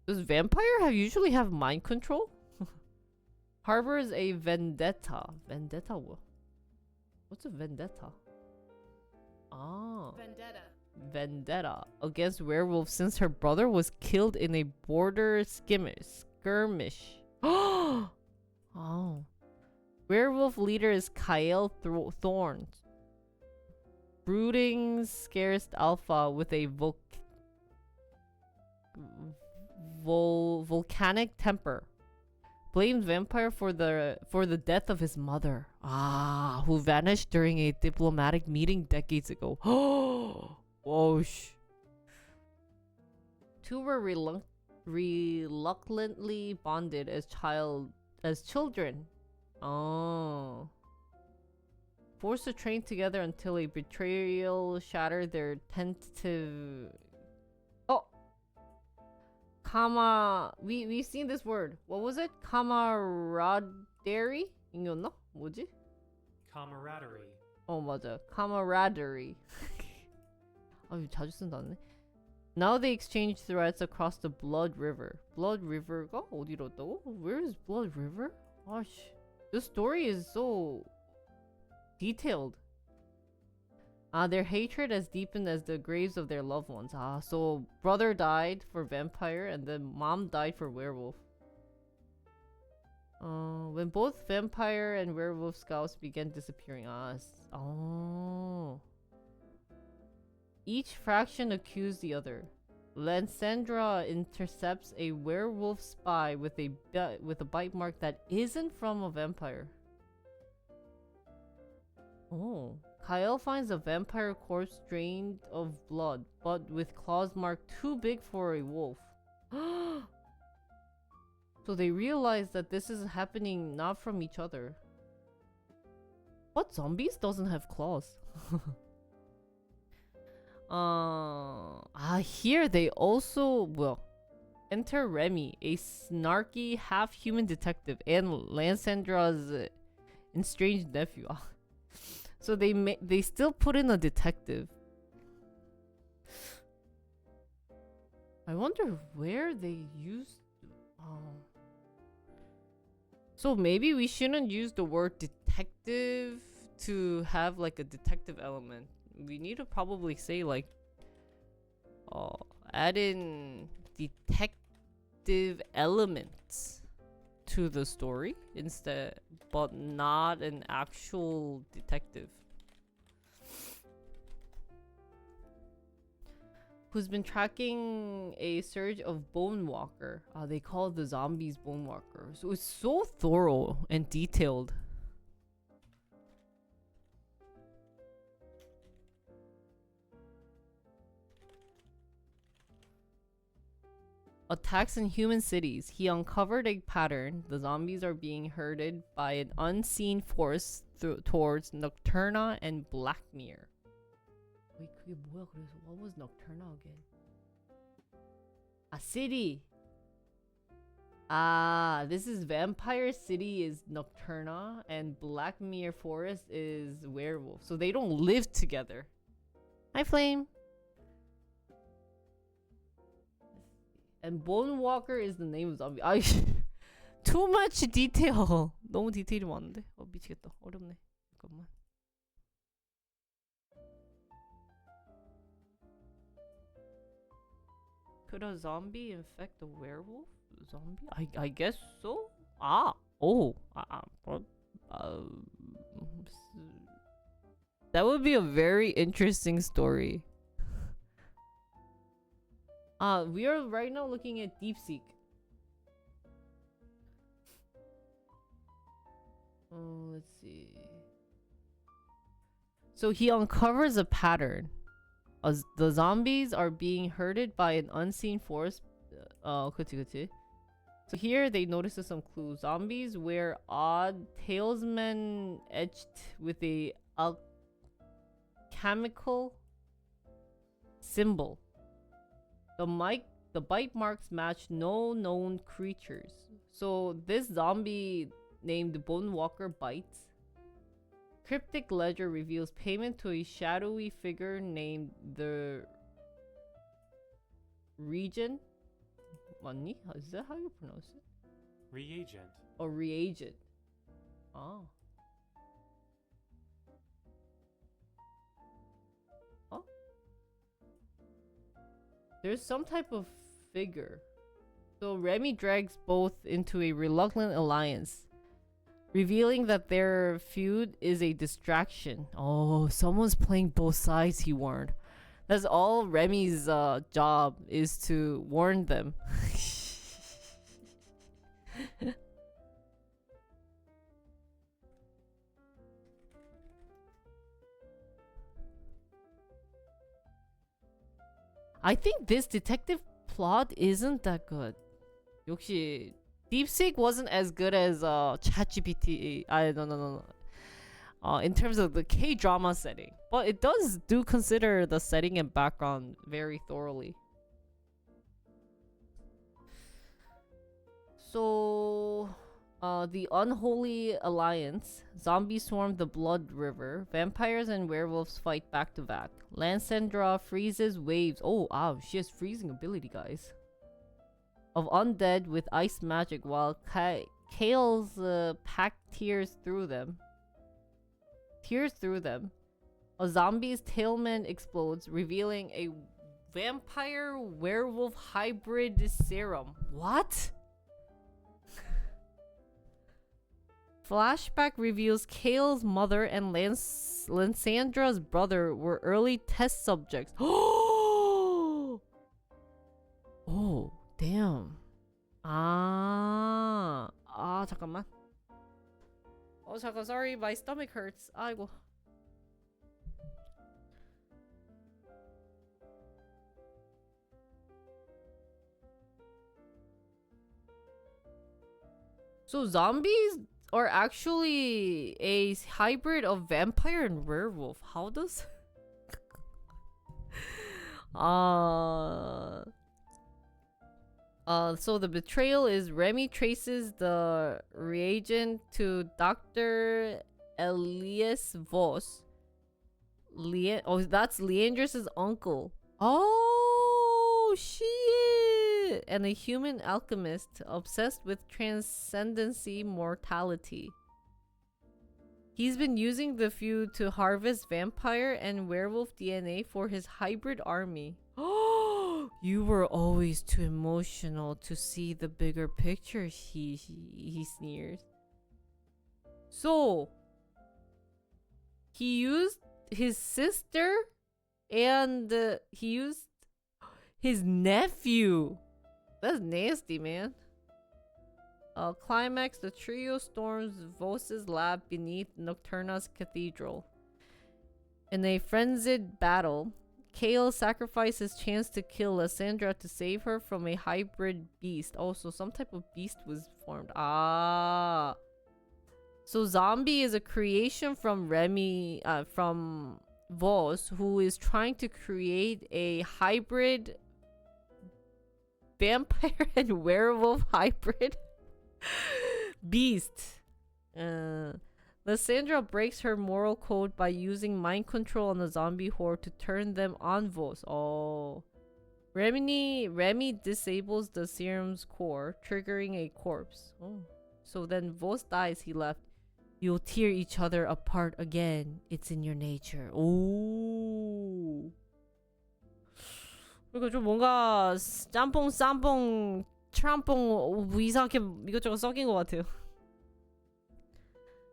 Speaker 1: Does vampire usually have mind control? Harbors a vendetta. Vendetta what? What's a vendetta? Ah. Vendetta against werewolves since her brother was killed in a border skirmish. Oh. Werewolf leader is Kyle Thorns. brooding, scarce alpha with a volcanic temper blames vampire for the death of his mother. Ah, who vanished during a diplomatic meeting decades ago. Oh, two were reluctantly bonded as children. Oh. Forced to train together until a betrayal shattered their tentative. Oh, we've seen this word. What was it? Camaraderie? 이겼나? 뭐지?
Speaker 9: Camaraderie.
Speaker 1: 맞아. Camaraderie. 이거 자주 쓴다네. Now they exchange threats across the Blood River. Blood River가 어디로 왔다고? Where is Blood River? This story is so detailed. Their hatred as deepened as the graves of their loved ones. So brother died for vampire and then mom died for werewolf. When both vampire and werewolf scouts began disappearing. Each faction accused the other. Lansandra intercepts a werewolf spy with a bite mark that isn't from a vampire. Kyle finds a vampire corpse drained of blood, but with claws marked too big for a wolf. So they realize that this is happening not from each other. But zombies doesn't have claws. Here they also enter Remy, a snarky half-human detective, and Lansandra's estranged nephew. So they still put in a detective. I wonder where they used. So maybe we shouldn't use the word detective to have like a detective element. We need to probably say like add in detective elements to the story instead, but not an actual detective who's been tracking a surge of bone walker. They call the zombies bone walker. So it's so thorough and detailed. Attacks in human cities. He uncovered a pattern. The zombies are being herded by an unseen force towards Nocturna and Blackmere. Wait, 그게 뭐야? 그래서 what was Nocturna again? City. This is Vampire City is Nocturna and Blackmere Forest is Werewolf. So they don't live together. Hi, Flame. And Bone Walker is the name of zombie. Too much detail. 너무 디테일이 많은데. 미치겠다. 어렵네. 잠깐만. Could a zombie infect a werewolf? Zombie? I guess so. That would be a very interesting story. We are right now looking at DeepSeek. Let's see. So he uncovers a pattern. As the zombies are being herded by an unseen force. 그치. So here they notice some clues. Zombies wear odd talisman etched with a alchemical symbol. The bite marks match no known creatures. So this zombie named Bone Walker bites. Cryptic ledger reveals payment to a shadowy figure named the Regent. 맞니? Is that how you pronounce it?
Speaker 9: Reagent.
Speaker 1: Or reagent. There's some type of figure. So Remy drags both into a reluctant alliance. revealing that their feud is a distraction. Oh, someone's playing both sides, he warned. That's all Remy's job is, to warn them. I think this detective plot isn't that good. 역시 DeepSeek wasn't as good as ChatGPT. No. In terms of the K-drama setting, but it does consider the setting and background very thoroughly. So, the Unholy Alliance. Zombies swarm the Blood River. Vampires and werewolves fight back to back. Lansandra freezes waves. Oh, wow, she has freezing ability, guys. Of undead with ice magic, while Kale's pack tears through them. A zombie's tailman explodes, revealing a vampire werewolf hybrid serum. What? Flashback reveals Kale's mother and Lansandra's brother were early test subjects. Oh, damn. 잠깐만. 잠깐, sorry, my stomach hurts. 아이고. So zombies are actually a hybrid of vampire and werewolf. How does... So the betrayal is Remy traces the reagent to Dr. Elias Voss. That's Leandros' uncle. Oh, shit! And a human alchemist obsessed with transcendency mortality. He's been using the feud to harvest vampire and werewolf DNA for his hybrid army. Oh, you were always too emotional to see the bigger picture, he sneers. So, he used his sister and he used his nephew. That's nasty, man. Climax, the trio storms Voss's lab beneath Nocturna's cathedral. In a frenzied battle, Kale sacrificed his chance to kill Lysandra to save her from a hybrid beast. Oh, so some type of beast was formed. So zombie is a creation from Remy, from Voss, who is trying to create a hybrid vampire and werewolf hybrid beast. Lysandra breaks her moral code by using mind control on the zombie horde to turn them on Voss. Oh. Remy disables the serum's core, triggering a corpse. Oh. So then Voss dies, he left. You'll tear each other apart again. It's in your nature. 오. 그리고 좀 뭔가 짬뽕 트람뽕 이상하게 이것저것 섞인 것 같아요.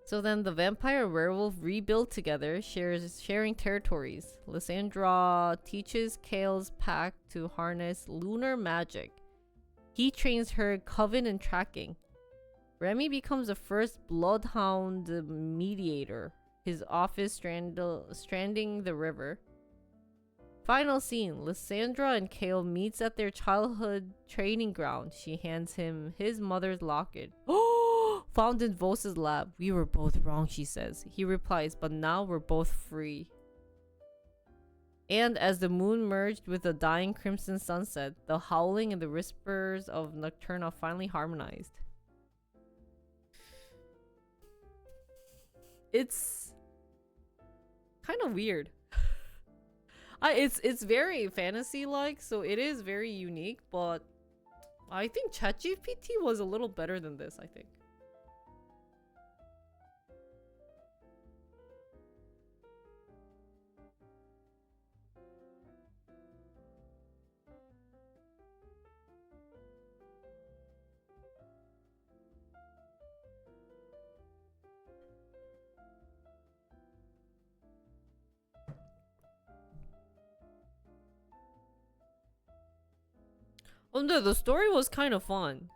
Speaker 1: So then the vampire werewolf rebuild together, sharing territories. Lysandra teaches Kale's pack to harness lunar magic. He trains her coven and tracking. Remy becomes the first bloodhound mediator, his office stranding the river. Final scene, Lysandra and Kale meets at their childhood training ground. She hands him his mother's locket. Found in Voss's lab. We were both wrong, she says. He replies, but now we're both free. And as the moon merged with the dying crimson sunset, the howling and the whispers of Nocturna finally harmonized. It's kind of weird. It's very fantasy-like, so it is very unique, but I think ChatGPT was a little better than this, I think. 근데 the story was kind of fun.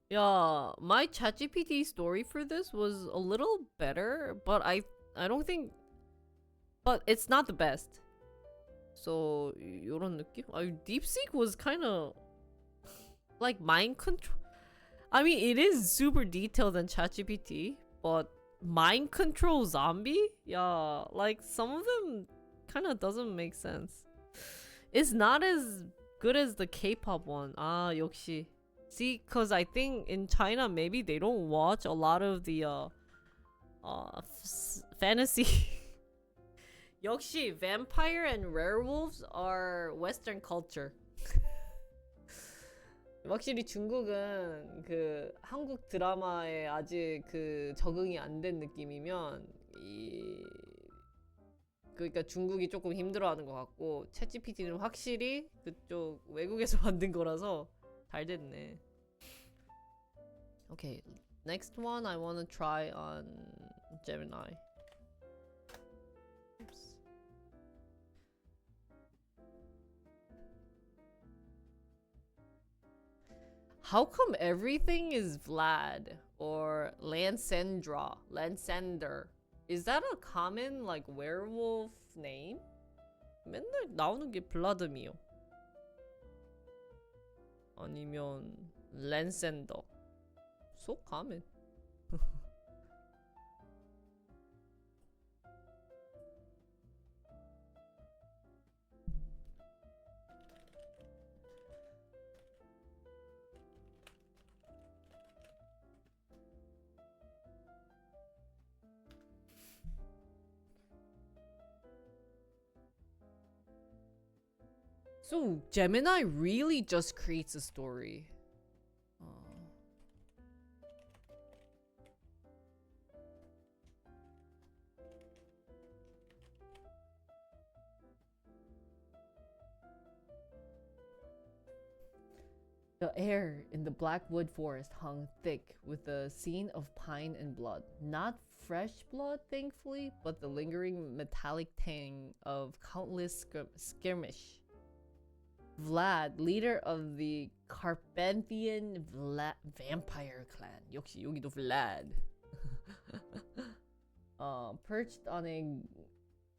Speaker 1: Yeah, my ChatGPT story for this was a little better, but I don't think, but it's not the best. So 이런 느낌? DeepSeek was kind of like mind control. I mean, it is super detailed than ChatGPT, but mind control zombie? Yeah, like some of them kind of doesn't make sense. It's not as good as the K-pop one. 아, 역시. See, cause I think in China maybe they don't watch a lot of the fantasy. 역시 vampire and werewolves are Western culture. 확실히 중국은 그 한국 드라마에 아직 그 적응이 안 된 느낌이면 그러니까 중국이 조금 힘들어하는 것 같고 챗GPT는 확실히 그쪽 외국에서 만든 거라서 잘 됐네. Okay, next one I want to try on Gemini. Oops. How come everything is Vlad or Lansandra? Lansander. Is that a common like werewolf name? 맨날 나오는 게 블라드미요. 아니면 랜센더. So common. So Gemini really just creates a story. The air in the Blackwood forest hung thick with the scent of pine and blood. Not fresh blood, thankfully, but the lingering metallic tang of countless skirmish. Vlad, leader of the Carpathian vampire clan. 역시 여기도 Vlad. Perched on a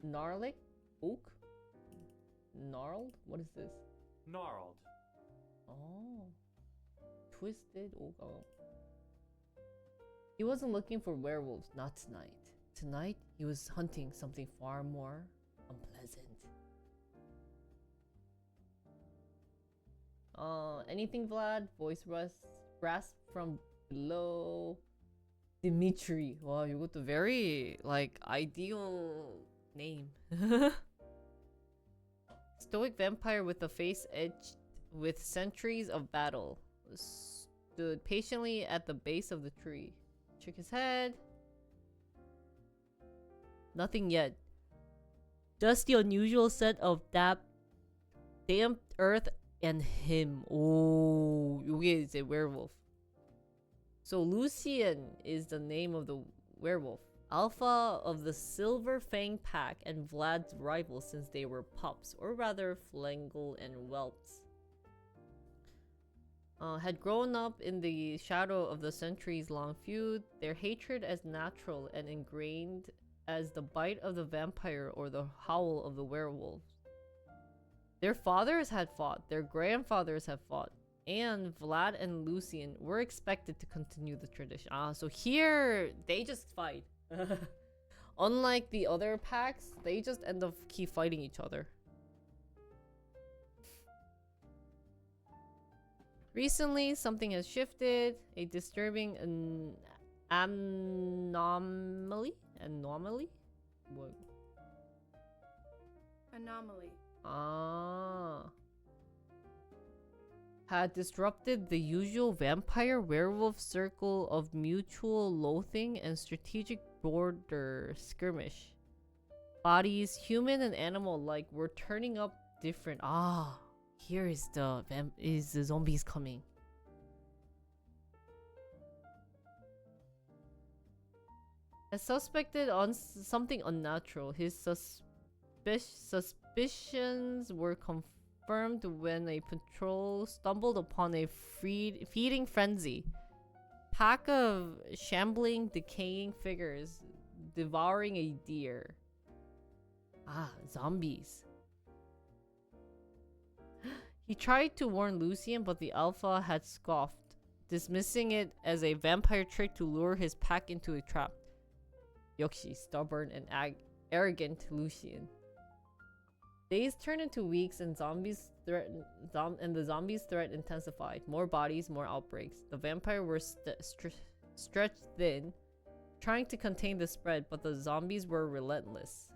Speaker 1: gnarled oak. Gnarled? What is this?
Speaker 9: Gnarled.
Speaker 1: Oh, twisted oak. Oh. He wasn't looking for werewolves, not tonight. Tonight, he was hunting something far more unpleasant. Anything, Vlad? Voice rasp from below. Dimitri. Wow, 이것도 very like ideal name. Stoic vampire with a face edged with centuries of battle stood patiently at the base of the tree. Shook his head. Nothing yet. Just the unusual scent of damp earth and him. Oh, 요게 이제 werewolf. So Lucian is the name of the werewolf. Alpha of the Silver Fang pack and Vlad's rival since they were pups, or rather Flangle and whelps. Had grown up in the shadow of the centuries-long feud, their hatred as natural and ingrained as the bite of the vampire or the howl of the werewolf. Their fathers had fought, their grandfathers had fought, and Vlad and Lucian were expected to continue the tradition. So here, they just fight. Unlike the other packs, they just end up keep fighting each other. Recently, something has shifted. A disturbing anomaly? What?
Speaker 10: Anomaly.
Speaker 1: Had disrupted the usual vampire-werewolf circle of mutual loathing and strategic border skirmish. Bodies, human and animal alike, were turning up different. Here is the zombies coming. As suspected on something unnatural, his suspicions were confirmed when a patrol stumbled upon a feeding frenzy. Pack of shambling, decaying figures devouring a deer. Ah, zombies. He tried to warn Lucien, but the alpha had scoffed, dismissing it as a vampire trick to lure his pack into a trap. 역시 stubborn and arrogant Lucien. Days turned into weeks, and the zombies' threat intensified. More bodies, more outbreaks. The vampire were stretched thin, trying to contain the spread, but the zombies were relentless,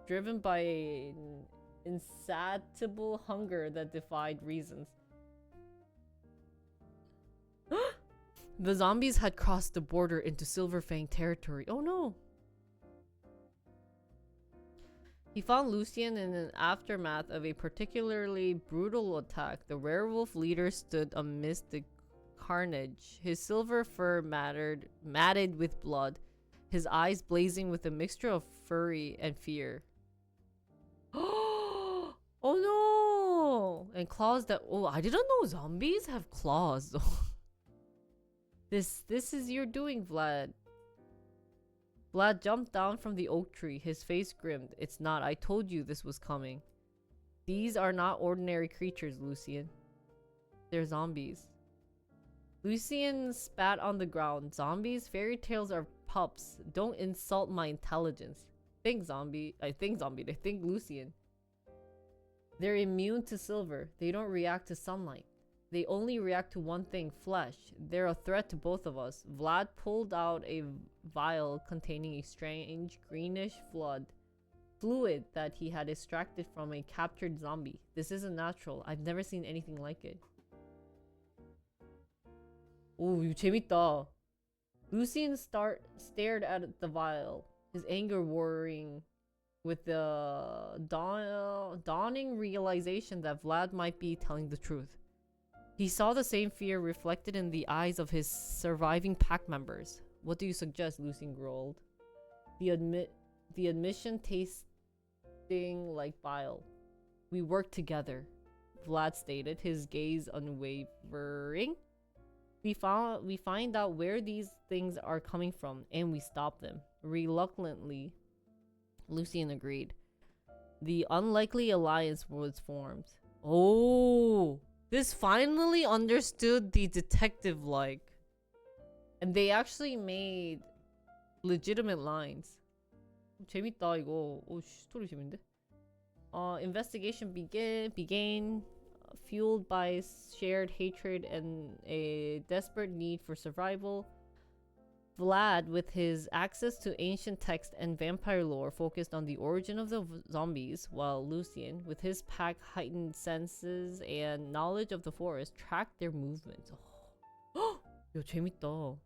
Speaker 1: driven by an insatiable hunger that defied reasons. The zombies had crossed the border into Silverfang territory. Oh no! He found Lucien in an aftermath of a particularly brutal attack. The werewolf leader stood amidst the carnage, his silver fur matted with blood, his eyes blazing with a mixture of fury and fear. Oh no! And claws that— oh, I didn't know zombies have claws. This is your doing, Vlad. Vlad jumped down from the oak tree, his face grimmed. It's not. I told you this was coming. These are not ordinary creatures, Lucien. They're zombies. Lucien spat on the ground. Zombies? Fairy tales are pups. Don't insult my intelligence. Think zombie. They think Lucien. They're immune to silver. They don't react to sunlight. They only react to one thing, flesh. They're a threat to both of us. Vlad pulled out a vial containing a strange greenish fluid that he had extracted from a captured zombie. This isn't natural. I've never seen anything like it. Oh, 이거 재밌다. Lucien stared at the vial, his anger warring with the dawning realization that Vlad might be telling the truth. He saw the same fear reflected in the eyes of his surviving pack members. What do you suggest? Lucien growled. The admission tasting like bile. We work together, Vlad stated, his gaze unwavering. We find out where these things are coming from, and we stop them. Reluctantly, Lucien agreed. The unlikely alliance was formed. Oh! This finally understood the detective-like. And they actually made legitimate lines. 재밌다 이거. 오, 스토리 재밌는데? Investigation began fueled by shared hatred and a desperate need for survival. Vlad, with his access to ancient text and vampire lore, focused on the origin of the zombies, while Lucien, with his pack heightened senses and knowledge of the forest, tracked their movements. Oh, 야, 재밌다.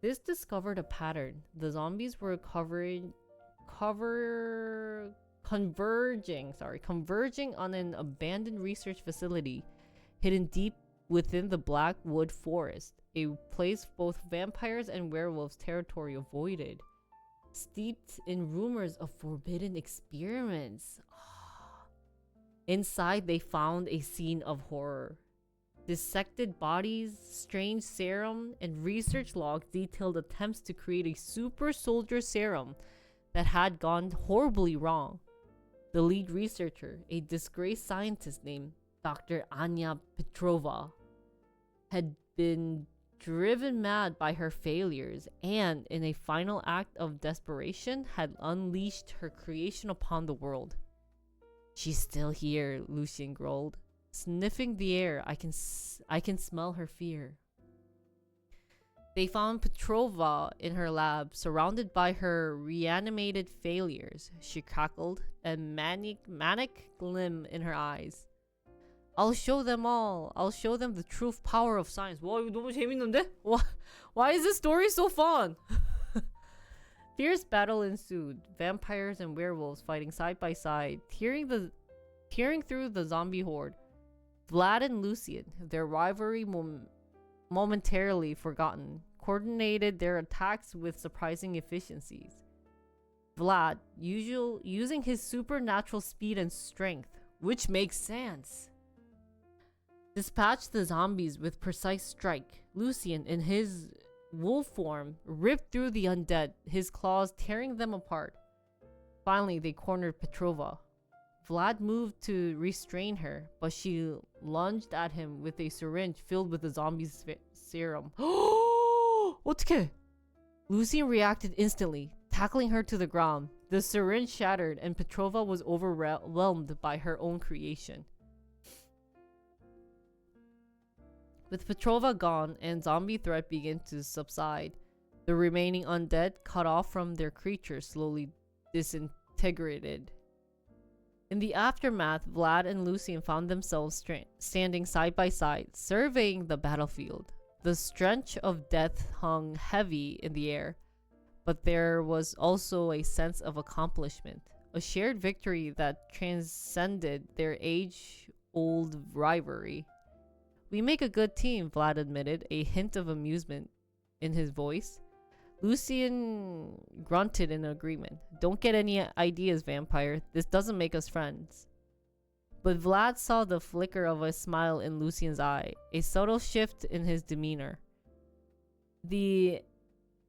Speaker 1: This discovered a pattern. The zombies were converging on an abandoned research facility hidden deep within the Blackwood Forest, a place both vampires and werewolves territory avoided, steeped in rumors of forbidden experiments. Inside, they found a scene of horror. Dissected bodies, strange serum, and research logs detailed attempts to create a super soldier serum that had gone horribly wrong. The lead researcher, a disgraced scientist named Dr. Anya Petrova, had been driven mad by her failures and, in a final act of desperation, had unleashed her creation upon the world. She's still here, Lucien growled. Sniffing the air, I can smell her fear. They found Petrova in her lab, surrounded by her reanimated failures. She cackled, a manic gleam in her eyes. I'll show them all. I'll show them the true power of science. 와, 이거 너무 재밌는데? Why is this story so fun? Fierce battle ensued. Vampires and werewolves fighting side by side, tearing through the zombie horde. Vlad and Lucien, their rivalry momentarily forgotten, coordinated their attacks with surprising efficiencies. Vlad, using his supernatural speed and strength, which makes sense. Dispatch the zombies with precise strike. Lucian, in his wolf form, ripped through the undead, his claws tearing them apart. Finally, they cornered Petrova. Vlad moved to restrain her, but she lunged at him with a syringe filled with the zombie's serum. 어떡해! Lucian reacted instantly, tackling her to the ground. The syringe shattered, and Petrova was overwhelmed by her own creation. With Petrova gone and zombie threat began to subside, the remaining undead, cut off from their creatures, slowly disintegrated. In the aftermath, Vlad and Lucian found themselves standing side by side, surveying the battlefield. The stench of death hung heavy in the air, but there was also a sense of accomplishment, a shared victory that transcended their age-old rivalry. "We make a good team," Vlad admitted, a hint of amusement in his voice. Lucian grunted in agreement. "Don't get any ideas, vampire. This doesn't make us friends." But Vlad saw the flicker of a smile in Lucian's eye, a subtle shift in his demeanor. The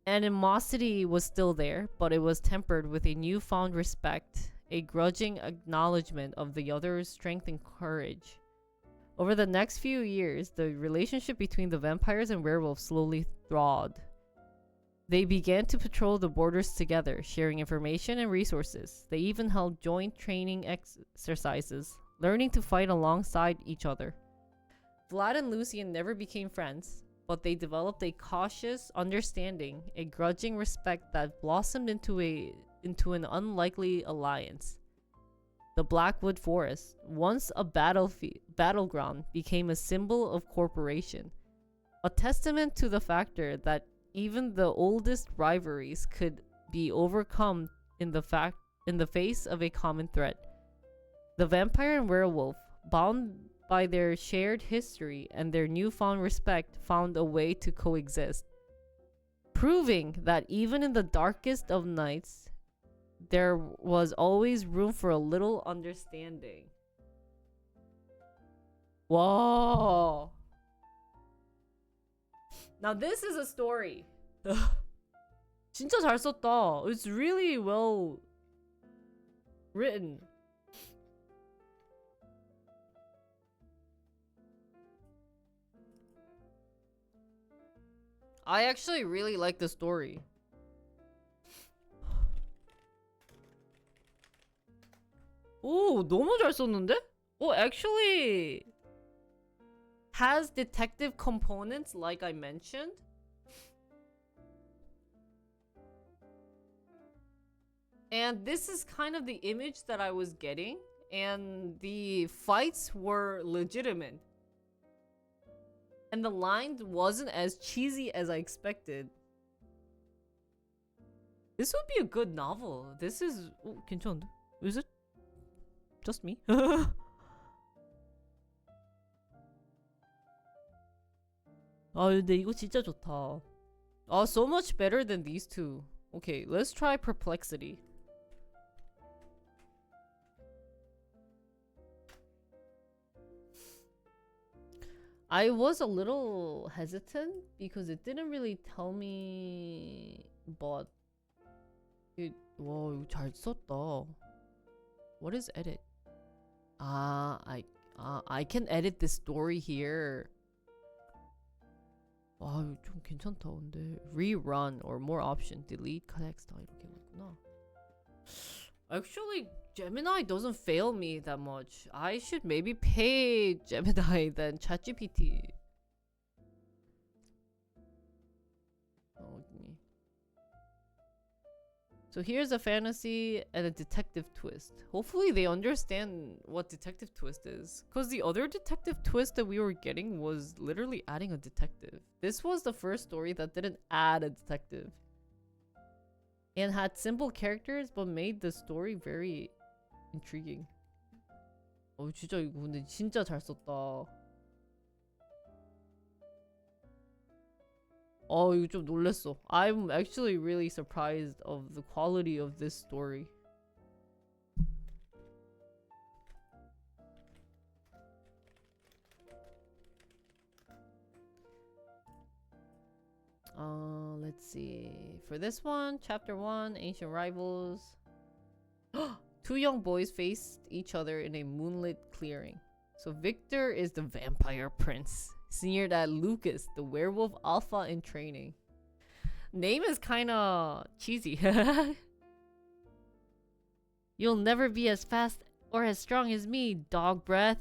Speaker 1: animosity was still there, but it was tempered with a newfound respect, a grudging acknowledgement of the other's strength and courage. Over the next few years, the relationship between the vampires and werewolves slowly thawed. They began to patrol the borders together, sharing information and resources. They even held joint training exercises, learning to fight alongside each other. Vlad and Lucian never became friends, but they developed a cautious understanding, a grudging respect that blossomed into an unlikely alliance. The Blackwood Forest, once a battleground, became a symbol of corporation, a testament to the factor that even the oldest rivalries could be overcome in the face of a common threat. The vampire and werewolf, bound by their shared history and their newfound respect, found a way to coexist, proving that even in the darkest of nights, there was always room for a little understanding. Whoa! Now this is a story. 진짜 잘 썼다. It's really well written. I actually really like the story. 오, 너무 잘 썼는데? Actually has detective components like I mentioned. And this is kind of the image that I was getting, and the fights were legitimate. And the line wasn't as cheesy as I expected. This would be a good novel. This is 괜찮은데? Is it just me? 근데 이거 진짜 좋다. So much better than these two. Okay, let's try Perplexity. I was a little hesitant because it didn't really tell me, but 와, 이거 잘 썼다. What is edit? I can edit this story here. 와, 이거 좀 괜찮다. 근데 rerun or more option, delete text 이렇게 있구나. Actually, Gemini doesn't fail me that much. I should maybe pay Gemini than ChatGPT. So here's a fantasy and a detective twist. Hopefully they understand what detective twist is. Because the other detective twist that we were getting was literally adding a detective. This was the first story that didn't add a detective. And had simple characters but made the story very intriguing. 진짜 이거 근데 진짜 잘 썼다. 이거 좀 놀랬어. I'm actually really surprised of the quality of this story. Let's see. For this one, chapter 1, Ancient Rivals. Two young boys faced each other in a moonlit clearing. So Victor is the vampire prince, senior at Lucas, the werewolf alpha in training. Name is kinda cheesy. You'll never be as fast or as strong as me, dog breath.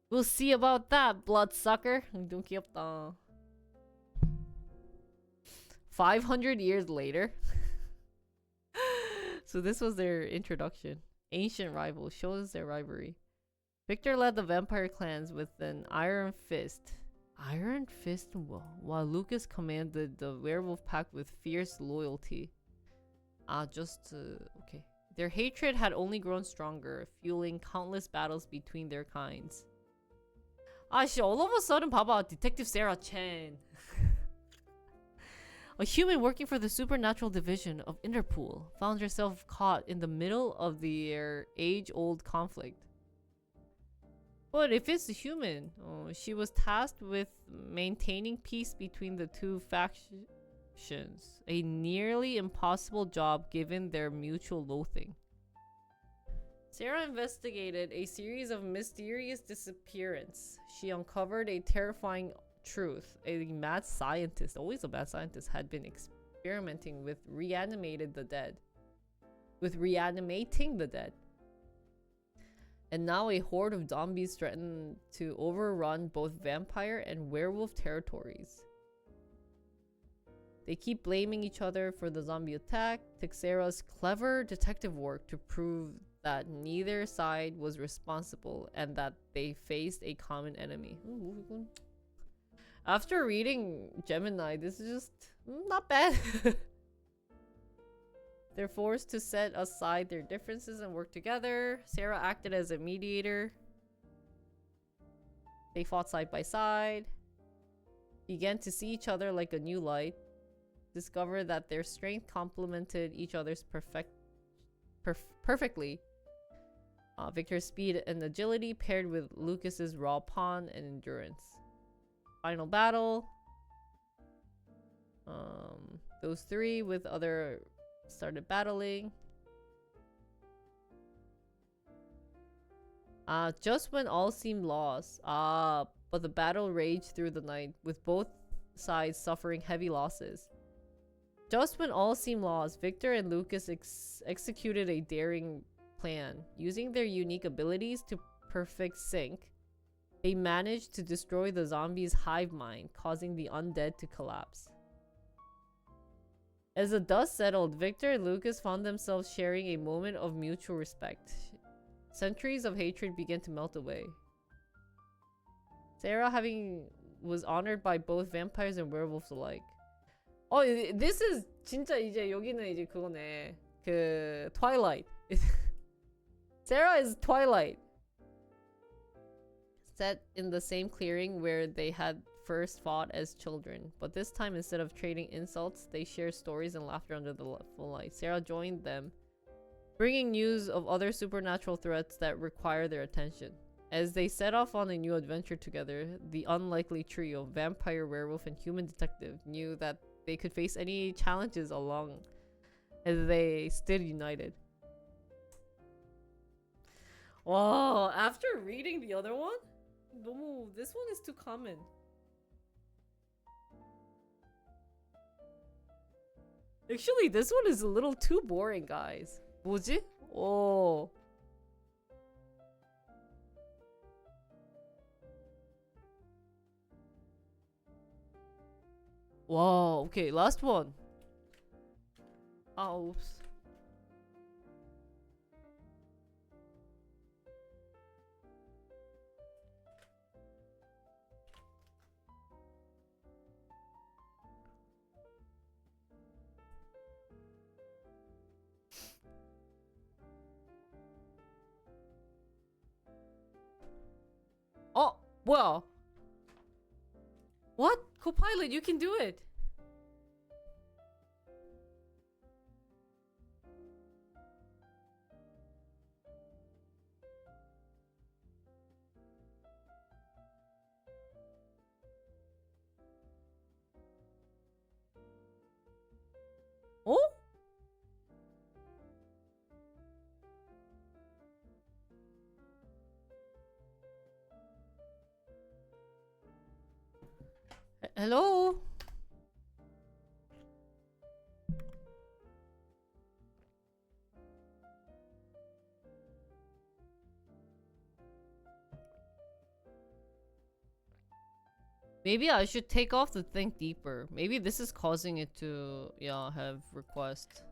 Speaker 1: We'll see about that, bloodsucker. 너무 귀엽다. 500 years later. So this was their introduction. Ancient rival shows their rivalry. Victor led the vampire clans with an iron fist. Iron fist? While Lucas commanded the werewolf pack with fierce loyalty. Okay. Their hatred had only grown stronger, fueling countless battles between their kinds. All of a sudden 봐봐, Detective Sarah Chen. A human working for the supernatural division of Interpol found herself caught in the middle of their age-old conflict. But if it's a human, she was tasked with maintaining peace between the two factions. A nearly impossible job given their mutual loathing. Sarah investigated a series of mysterious disappearances. She uncovered a terrifying truth. A mad scientist, always a mad scientist, had been experimenting with reanimating the dead. And now a horde of zombies threaten to overrun both vampire and werewolf territories. They keep blaming each other for the zombie attack. Sarah's clever detective work to prove that neither side was responsible and that they faced a common enemy. After reading Gemini, this is just not bad. They're forced to set aside their differences and work together. Sarah acted as a mediator. They fought side by side. Began to see each other like a new light. Discovered that their strength complemented each other's perfectly. Victor's speed and agility paired with Lucas's raw pawn and endurance. Final battle. Those three with other started battling. Just when all seemed lost. But the battle raged through the night, with both sides suffering heavy losses. Just when all seemed lost, Victor and Lucas executed a daring plan. Using their unique abilities to perfect sync, they managed to destroy the zombies' hive mind, causing the undead to collapse. As the dust settled, Victor and Lucas found themselves sharing a moment of mutual respect. Centuries of hatred began to melt away. Sarah was honored by both vampires and werewolves alike. This is 진짜 이제 여기는 이제 그거네. Twilight. Sarah is Twilight. Set in the same clearing where they had first fought as children, but this time instead of trading insults, they shared stories and laughter under the full light. Sarah joined them, bringing news of other supernatural threats that require their attention. As they set off on a new adventure together, the unlikely trio, vampire, werewolf, and human detective, knew that they could face any challenges along as they stood united. Wow, after reading the other one, this one is too common. Actually, this one is a little too boring, guys. 뭐지? Oh. Wow, okay, last one. Oops. 뭐야? What? Copilot, you can do it. Hello? Maybe I should take off the think deeper. Maybe this is causing it to, yeah, have request.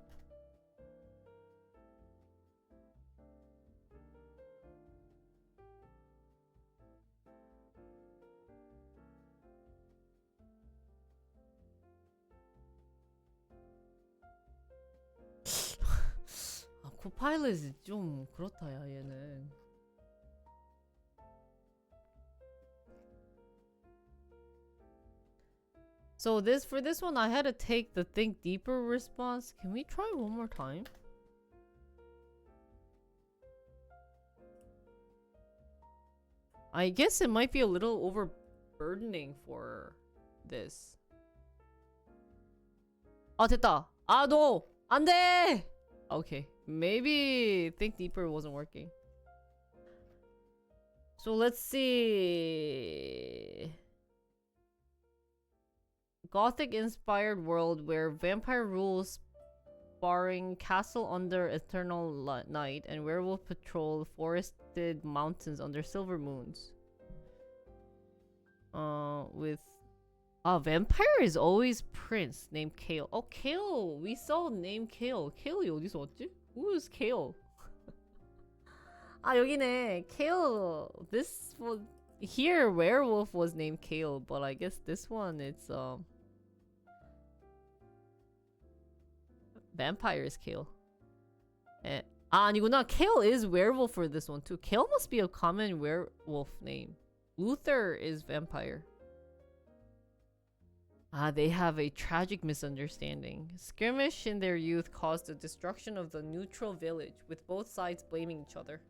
Speaker 1: 아, 코파일럿이 좀 그렇다, 야, 얘는. So for this one, I had to take the think deeper response. Can we try one more time? I guess it might be a little overburdening for this. 아, 됐다. 아, no! 안 돼! Okay, maybe think deeper wasn't working. So let's see. Gothic-inspired world where vampire rules barring castle under eternal night and werewolf patrol forested mountains under silver moons. With vampire is always prince named Kale. Oh, Kale! We saw name Kale. Kale이 어디서 왔지? Who's Kale? 아, 여기네. Kale. This was here. Werewolf was named Kale, but I guess this one it's vampire is Kale. 아니구나. Kale is werewolf for this one too. Kale must be a common werewolf name. Luther is vampire. They have a tragic misunderstanding. Skirmish in their youth caused the destruction of the neutral village, with both sides blaming each other.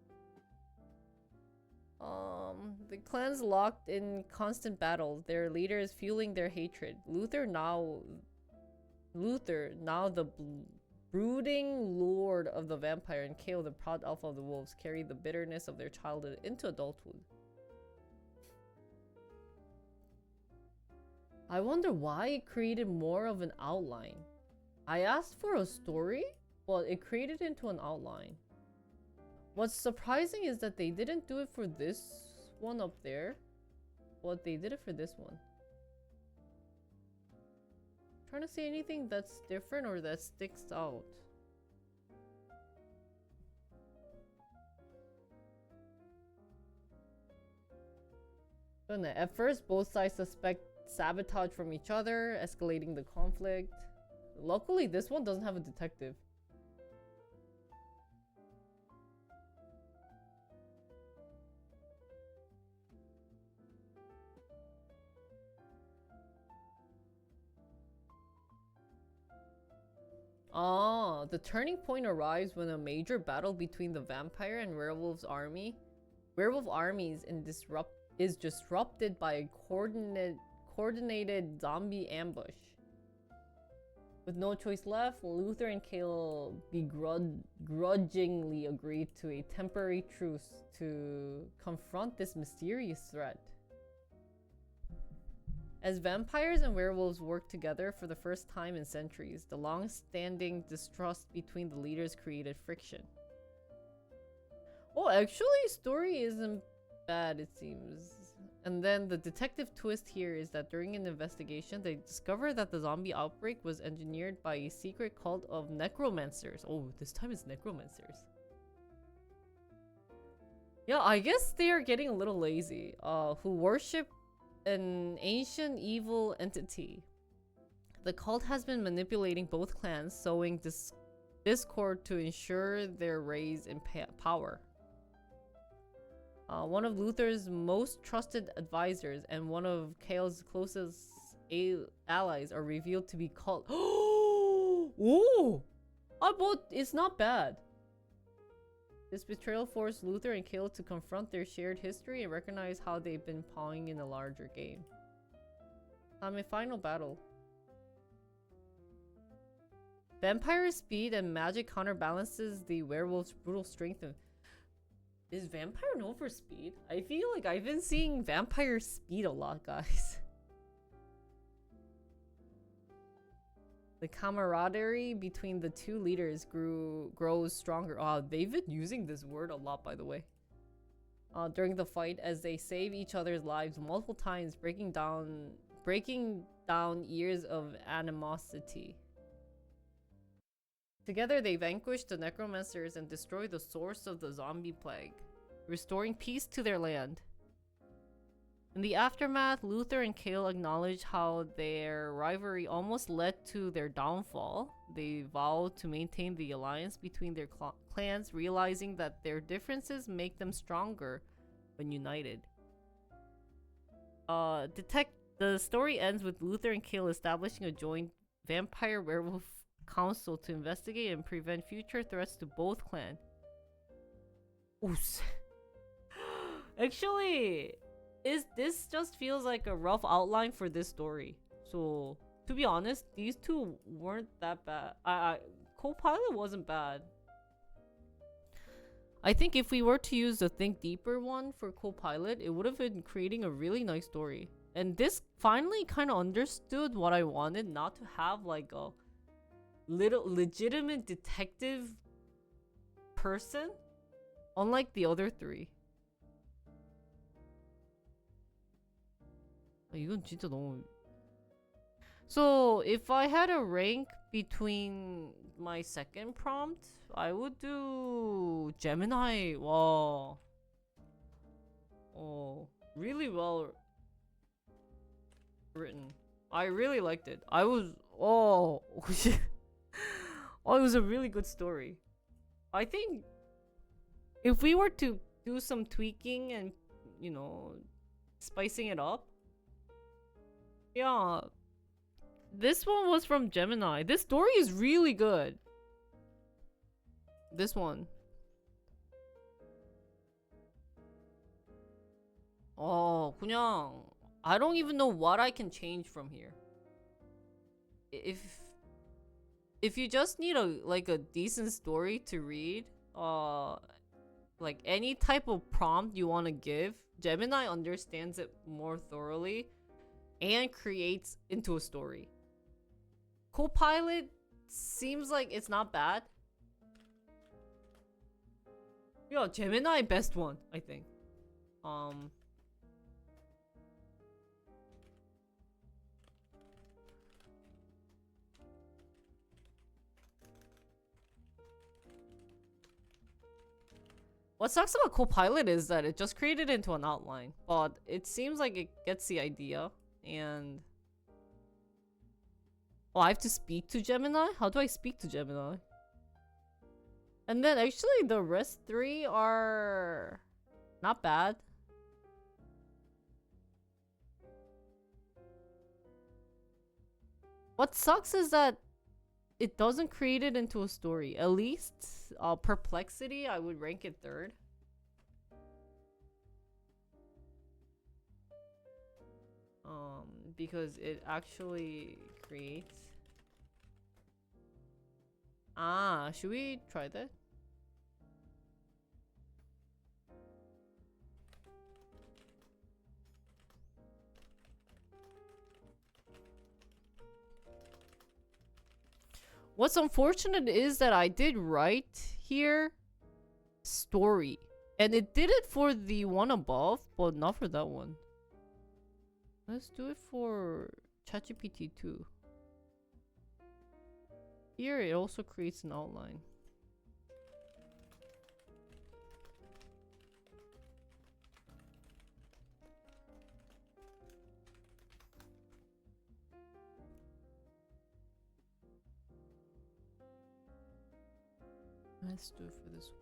Speaker 1: The clans locked in constant battle, their leaders fueling their hatred. Luther, now the brooding lord of the vampire, and Kale, the proud alpha of the wolves, carry the bitterness of their childhood into adulthood. I wonder why it created more of an outline. I asked for a story, but it created into an outline. What's surprising is that they didn't do it for this one up there, but they did it for this one. Trying to see anything that's different or that sticks out. At first, both sides suspect sabotage from each other, escalating the conflict. Luckily, this one doesn't have a detective. The turning point arrives when a major battle between the vampire and werewolf armies is disrupted by a coordinated zombie ambush. With no choice left, Luther and Kale begrudgingly agreed to a temporary truce to confront this mysterious threat. As vampires and werewolves work together for the first time in centuries, the long-standing distrust between the leaders created friction. Oh, actually, story isn't bad, it seems. And then the detective twist here is that during an investigation, they discover that the zombie outbreak was engineered by a secret cult of necromancers. Oh, this time it's necromancers. Yeah, I guess they are getting a little lazy. Who worship an ancient evil entity. The cult has been manipulating both clans, sowing discord to ensure their rise in power. One of Luther's most trusted advisors and one of Kale's closest allies are revealed to be cult. Oh! But it's not bad. This betrayal forced Luther and Kale to confront their shared history and recognize how they've been pawing in a larger game. A final battle. Vampire speed and magic counterbalances the werewolf's brutal strength. Is vampire known for speed? I feel like I've been seeing vampire speed a lot, guys. The camaraderie between the two leaders grows stronger. They've been using this word a lot, by the way. During the fight, as they save each other's lives multiple times, breaking down years of animosity. Together, they vanquish the necromancers and destroy the source of the zombie plague, restoring peace to their land. In the aftermath, Luther and Kale acknowledge how their rivalry almost led to their downfall. They vow to maintain the alliance between their clans, realizing that their differences make them stronger when united. The story ends with Luther and Kale establishing a joint vampire werewolf council to investigate and prevent future threats to both clans. Oos. Actually, this just feels like a rough outline for this story. So, to be honest, these two weren't that bad. Co-pilot wasn't bad. I think if we were to use the Think Deeper one for co-pilot, it would have been creating a really nice story. And this finally kind of understood what I wanted, not to have like a little legitimate detective person, unlike the other three. 이건 진짜 너무... So, if I had a rank between my second prompt, I would do Gemini. Wow. Oh, really well written. I really liked it. I was... Oh, oh, it was a really good story. I think if we were to do some tweaking and, you know, spicing it up, yeah, this one was from Gemini. This story is really good. This one. Oh, 그냥 I don't even know what I can change from here. If you just need a decent story to read, like any type of prompt you want to give, Gemini understands it more thoroughly and creates into a story. Copilot seems like it's not bad. Yeah, Gemini best one, I think. What sucks about Copilot is that it just created into an outline, but it seems like it gets the idea. And oh, I have to speak to Gemini? How do I speak to Gemini? And then actually the rest three are not bad. What sucks is that it doesn't create it into a story. At least Perplexity, I would rank it third. Because it actually creates... should we try that? What's unfortunate is that I did write here story, and it did it for the one above, but not for that one. Let's do it for ChatGPT 2. Here it also creates an outline. Let's do it for this one.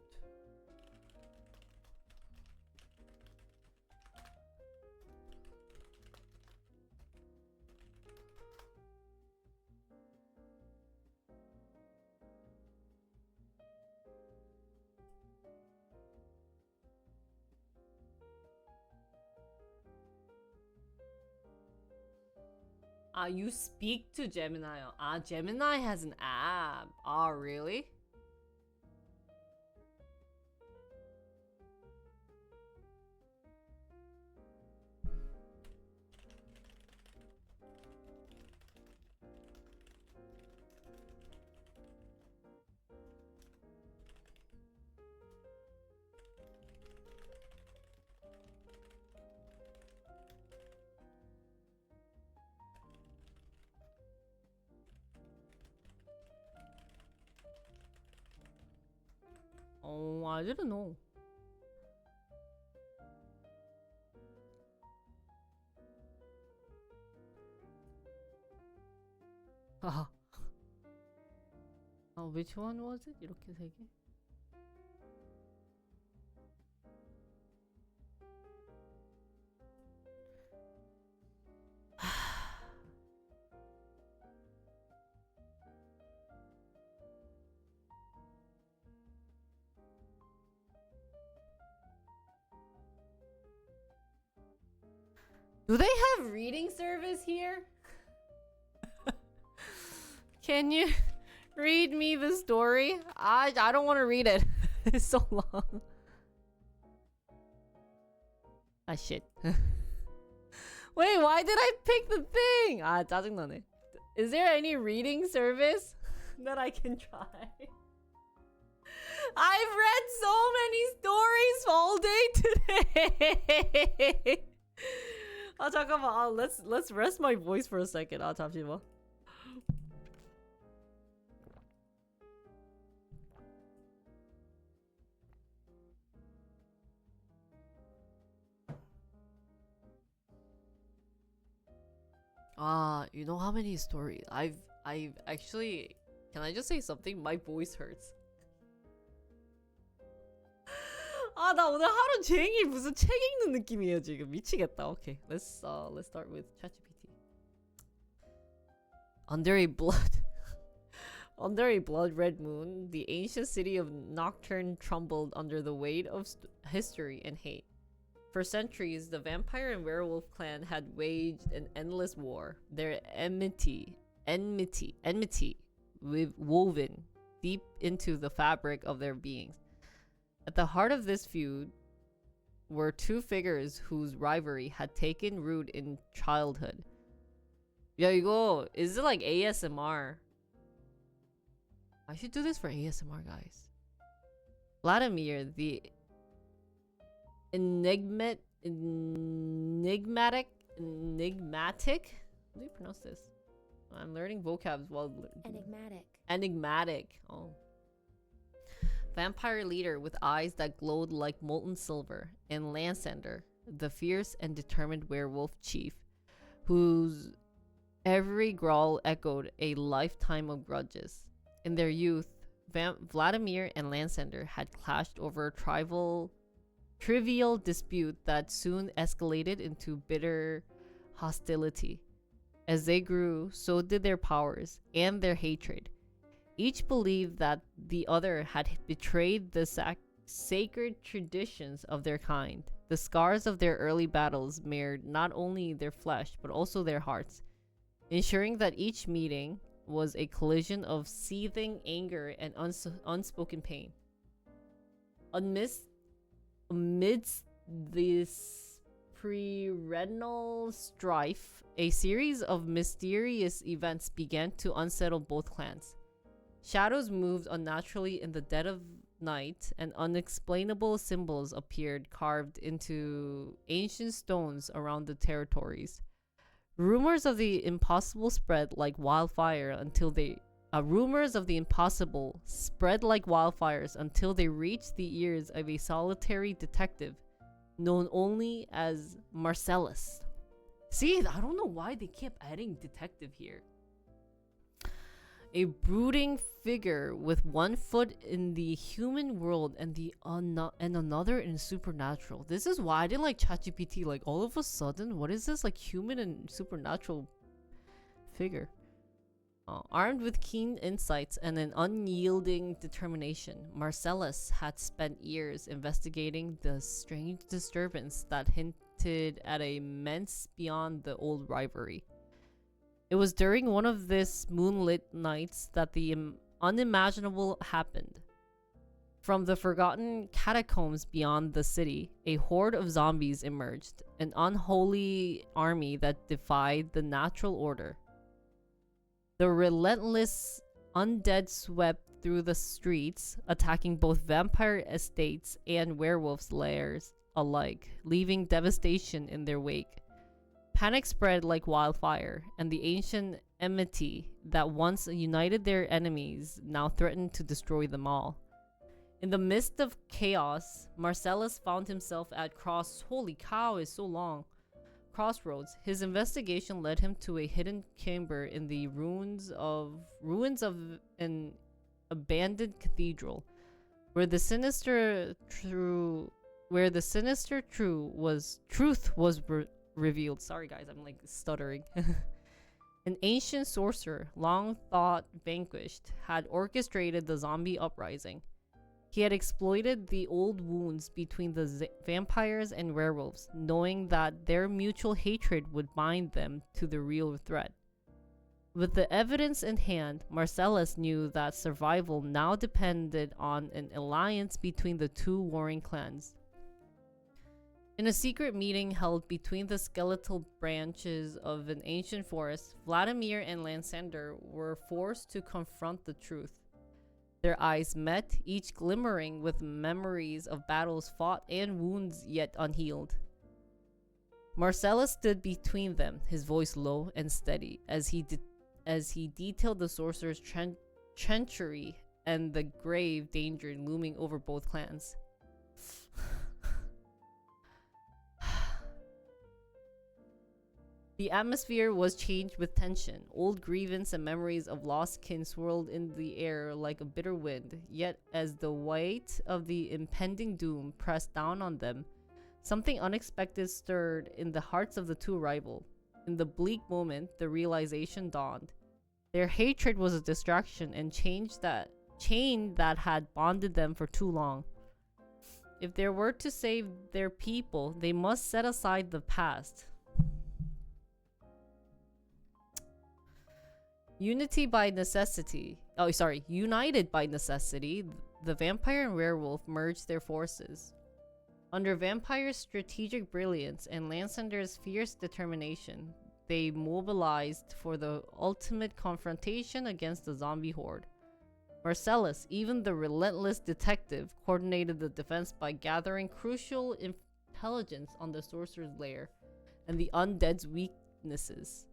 Speaker 1: You speak to Gemini. Gemini has an app. Really? Oh, I didn't know. 하하. Which one was it? 이렇게 세 개? Do they have reading service here? Can you read me the story? I don't want to read it. It's so long. Ah shit. Wait, why did I pick the thing? Ah, 짜증나네. Is there any reading service that I can try? I've read so many stories all day today. 아 잠깐만. let's rest my voice for a second. 아 잠시만. You know how many stories I've actually, can I just say something? My voice hurts. 나 오늘 하루 종일 무슨 책 읽는 느낌이에요 지금. 미치겠다. Okay, let's start with ChatGPT. Under a blood red moon, the ancient city of Nocturne trembled under the weight of history and hate. For centuries, the vampire and werewolf clan had waged an endless war, their enmity woven deep into the fabric of their beings. At the heart of this feud were two figures whose rivalry had taken root in childhood. Yeah, is it like ASMR? I should do this for ASMR, guys. Vladimir, the enigmatic. How do you pronounce this? I'm learning vocabs while enigmatic. Oh. Vampire leader with eyes that glowed like molten silver, and Lysander, the fierce and determined werewolf chief, whose every growl echoed a lifetime of grudges. In their youth, Vladimir and Lysander had clashed over a trivial dispute that soon escalated into bitter hostility. As they grew, so did their powers and their hatred. Each believed that the other had betrayed the sacred traditions of their kind. The scars of their early battles marred not only their flesh, but also their hearts, ensuring that each meeting was a collision of seething anger and unspoken pain. Amidst this perennial strife, a series of mysterious events began to unsettle both clans. Shadows moved unnaturally in the dead of night, and unexplainable symbols appeared carved into ancient stones around the territories. Rumors of the impossible spread like wildfires until they reached the ears of a solitary detective known only as Marcellus. See, I don't know why they kept adding detective here. A brooding figure with one foot in the human world and another in supernatural. This is why I didn't like ChatGPT. Like, all of a sudden, what is this, like, human and supernatural figure? Armed with keen insights and an unyielding determination, Marcellus had spent years investigating the strange disturbance that hinted at a menace beyond the old rivalry. It was during one of these moonlit nights that the unimaginable happened. From the forgotten catacombs beyond the city, a horde of zombies emerged, an unholy army that defied the natural order. The relentless undead swept through the streets, attacking both vampire estates and werewolves' lairs alike, leaving devastation in their wake. Panic spread like wildfire, and the ancient enmity that once united their enemies now threatened to destroy them all. In the midst of chaos, Marcellus found himself at holy cow, is so long. Crossroads. His investigation led him to a hidden chamber in the ruins of an abandoned cathedral, where the sinister truth was revealed. Sorry guys, I'm like stuttering. An ancient sorcerer, long thought vanquished, had orchestrated the zombie uprising. He had exploited the old wounds between the vampires and werewolves, knowing that their mutual hatred would bind them to the real threat. With the evidence in hand, Marcellus knew that survival now depended on an alliance between the two warring clans. In a secret meeting held between the skeletal branches of an ancient forest, Vladimir and Lysander were forced to confront the truth. Their eyes met, each glimmering with memories of battles fought and wounds yet unhealed. Marcellus stood between them, his voice low and steady, as he detailed the sorcerer's treachery and the grave danger looming over both clans. The atmosphere was changed with tension. Old grievance and memories of lost kin swirled in the air like a bitter wind. Yet, as the weight of the impending doom pressed down on them, something unexpected stirred in the hearts of the two rivals. In the bleak moment, the realization dawned. Their hatred was a distraction and chain that had bonded them for too long. If they were to save their people, they must set aside the past. United by necessity, the vampire and werewolf merged their forces. Under Vampire's strategic brilliance and Lysander's fierce determination, they mobilized for the ultimate confrontation against the zombie horde. Marcellus, even the relentless detective, coordinated the defense by gathering crucial intelligence on the sorcerer's lair and the undead's weaknesses.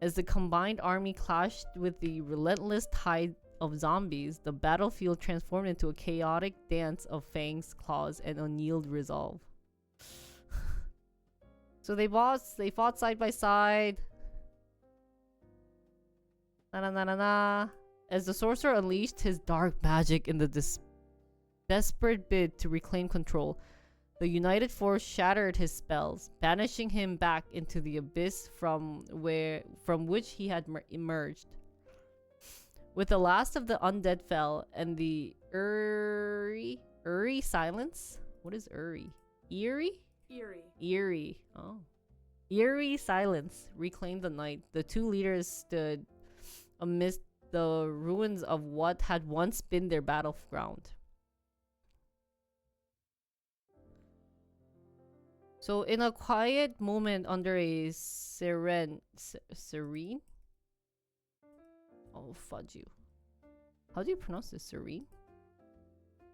Speaker 1: As the combined army clashed with the relentless tide of zombies, the battlefield transformed into a chaotic dance of fangs, claws, and unyielding resolve. So they fought side by side. As the sorcerer unleashed his dark magic in the desperate bid to reclaim control, the united force shattered his spells, banishing him back into the abyss from which he had emerged. With the last of the undead fell and the eerie silence. What is eerie? Eerie. Oh. Eerie silence reclaimed the night. The two leaders stood amidst the ruins of what had once been their battleground. So in a quiet moment under a serene? Oh, fudge you. How do you pronounce this? Serene?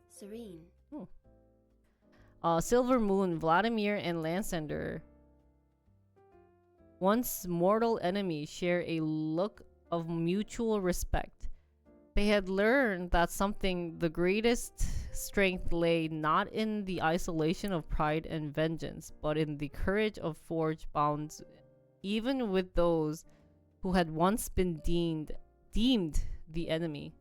Speaker 8: Serene.
Speaker 1: Silver Moon, Vladimir and Lysander, once mortal enemies, share a look of mutual respect. They had learned that the greatest strength lay not in the isolation of pride and vengeance, but in the courage of forge bonds, even with those who had once been deemed the enemy.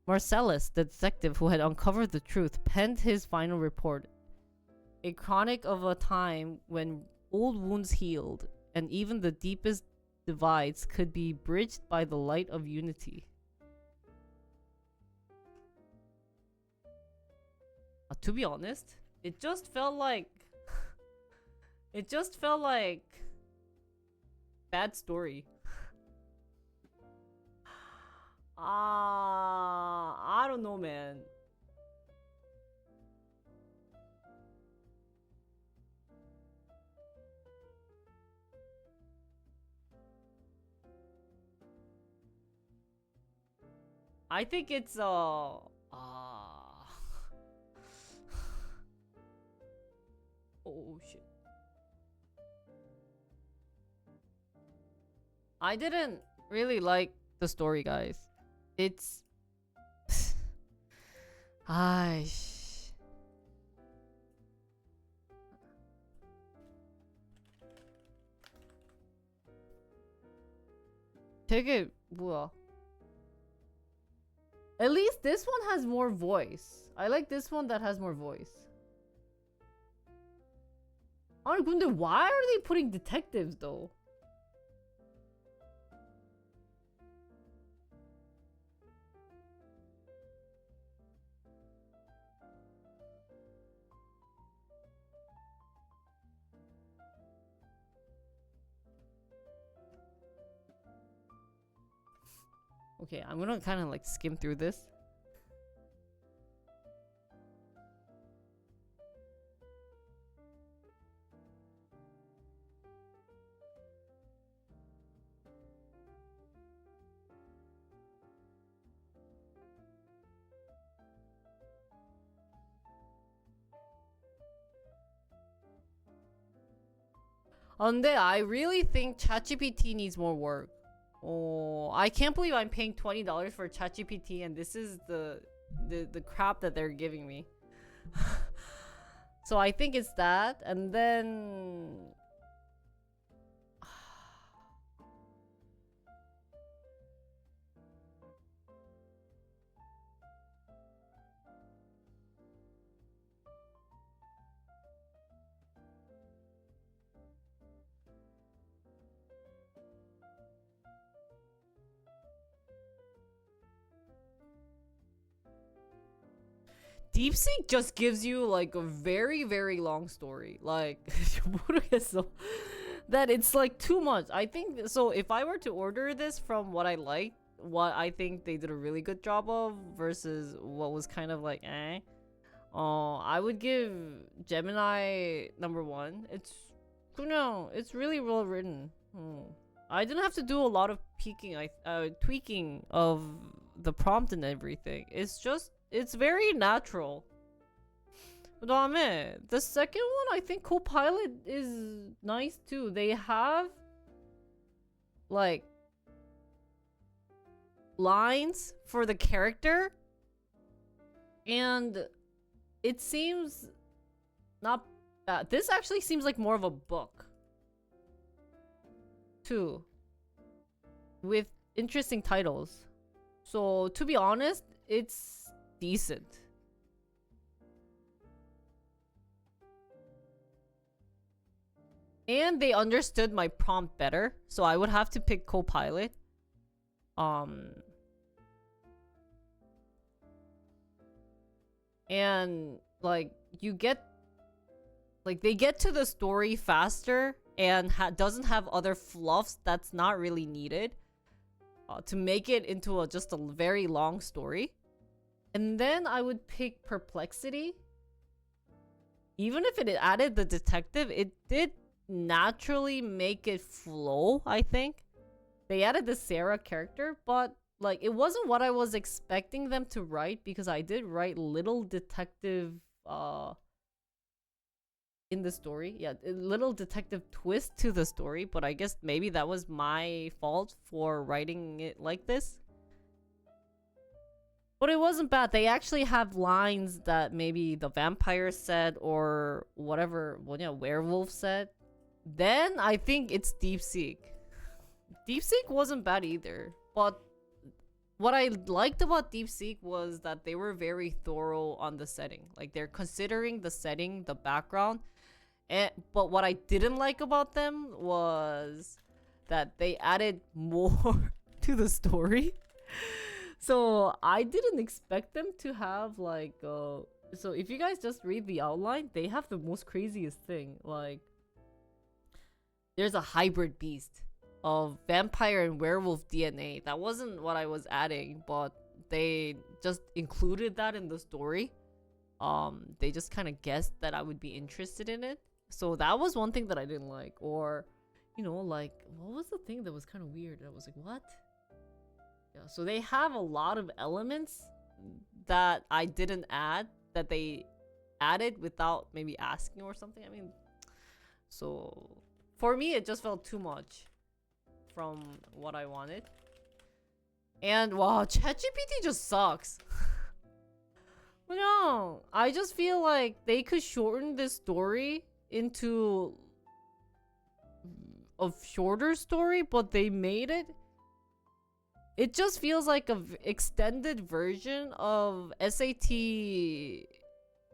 Speaker 1: Marcellus, the detective who had uncovered the truth, penned his final report, a chronic of a time when old wounds healed, and even the deepest divides could be bridged by the light of unity. To be honest, it just felt like bad story. I don't know, man. I think it's oh shit. I didn't really like the story, guys. It's 아이씨. 되게 뭐야? At least this one has more voice. I like this one that has more voice. 아니 근데 why are they putting detectives though? Okay, I'm gonna kind of like skim through this. 근데 I really think ChatGPT needs more work. Oh, I can't believe I'm paying $20 for ChatGPT and this is the crap that they're giving me. So I think it's that, and then DeepSeek just gives you like a very, very long story. Like, 모르겠어. That it's like too much. I think so. If I were to order this from what I like, what I think they did a really good job of versus what was kind of like I would give Gemini #1. It's it's really well written. I didn't have to do a lot of tweaking of the prompt and everything. It's very natural. 그다음에 the second one, I think Copilot is nice too. They have like lines for the character and it seems not bad. This actually seems like more of a book too, with interesting titles. So to be honest, it's decent. And they understood my prompt better, so I would have to pick Copilot. And like you get like they get to the story faster and doesn't have other fluffs that's not really needed to make it into just a very long story. And then I would pick Perplexity. Even if it added the detective, it did naturally make it flow, I think. They added the Sarah character, but like it wasn't what I was expecting them to write, because I did write little detective in the story. Yeah, a little detective twist to the story, but I guess maybe that was my fault for writing it like this. But it wasn't bad. They actually have lines that maybe the vampire said or whatever, werewolf said. Then I think it's DeepSeek. DeepSeek wasn't bad either. But what I liked about DeepSeek was that they were very thorough on the setting. Like they're considering the setting, the background. But what I didn't like about them was that they added more to the story. So I didn't expect them to have like so if you guys just read the outline, they have the most craziest thing. Like there's a hybrid beast of vampire and werewolf DNA. That wasn't what I was adding, but they just included that in the story. They just kind of guessed that I would be interested in it. So that was one thing that I didn't like. Or, like what was the thing that was kind of weird? I was like, what? Yeah, so they have a lot of elements that I didn't add, that they added without maybe asking or something. I mean, so for me, it just felt too much from what I wanted. And wow, ChatGPT just sucks. No, I just feel like they could shorten this story into a shorter story, but they made it. It just feels like a extended version of SAT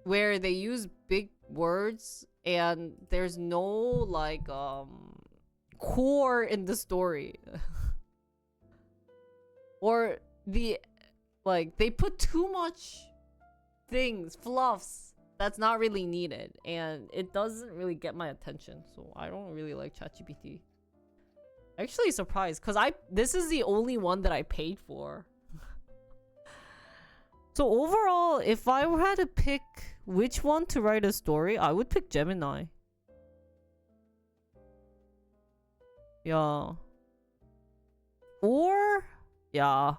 Speaker 1: where they use big words and there's no like core in the story. Or the like they put too much things, fluffs that's not really needed, and it doesn't really get my attention. So I don't really like ChatGPT. Actually surprised because this is the only one that I paid for. So overall, if I had to pick which one to write a story, I would pick Gemini. Yeah. Or yeah.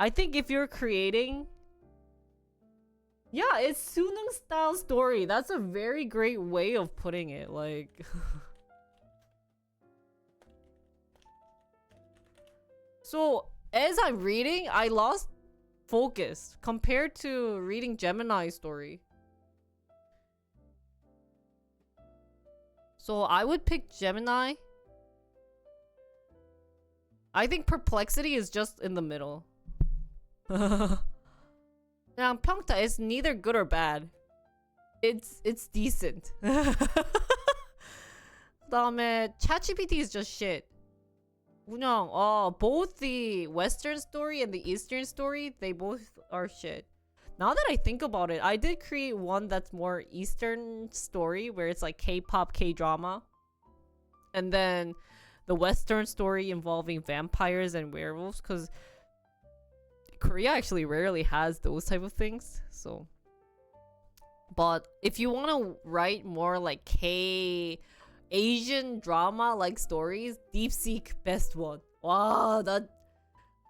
Speaker 1: I think if you're creating, yeah, it's Sunung style story. That's a very great way of putting it. Like so as I'm reading, I lost focus compared to reading Gemini's story. So I would pick Gemini. I think Perplexity is just in the middle. 그냥 평타. It's neither good or bad. It's decent. 그다음에 ChatGPT is just shit. 운영, both the Western story and the Eastern story, they both are shit. Now that I think about it, I did create one that's more Eastern story where it's like K-pop, K-drama. And then the Western story involving vampires and werewolves, because Korea actually rarely has those type of things. So, but if you want to write more like Asian drama like stories, DeepSeek best one. Wow, that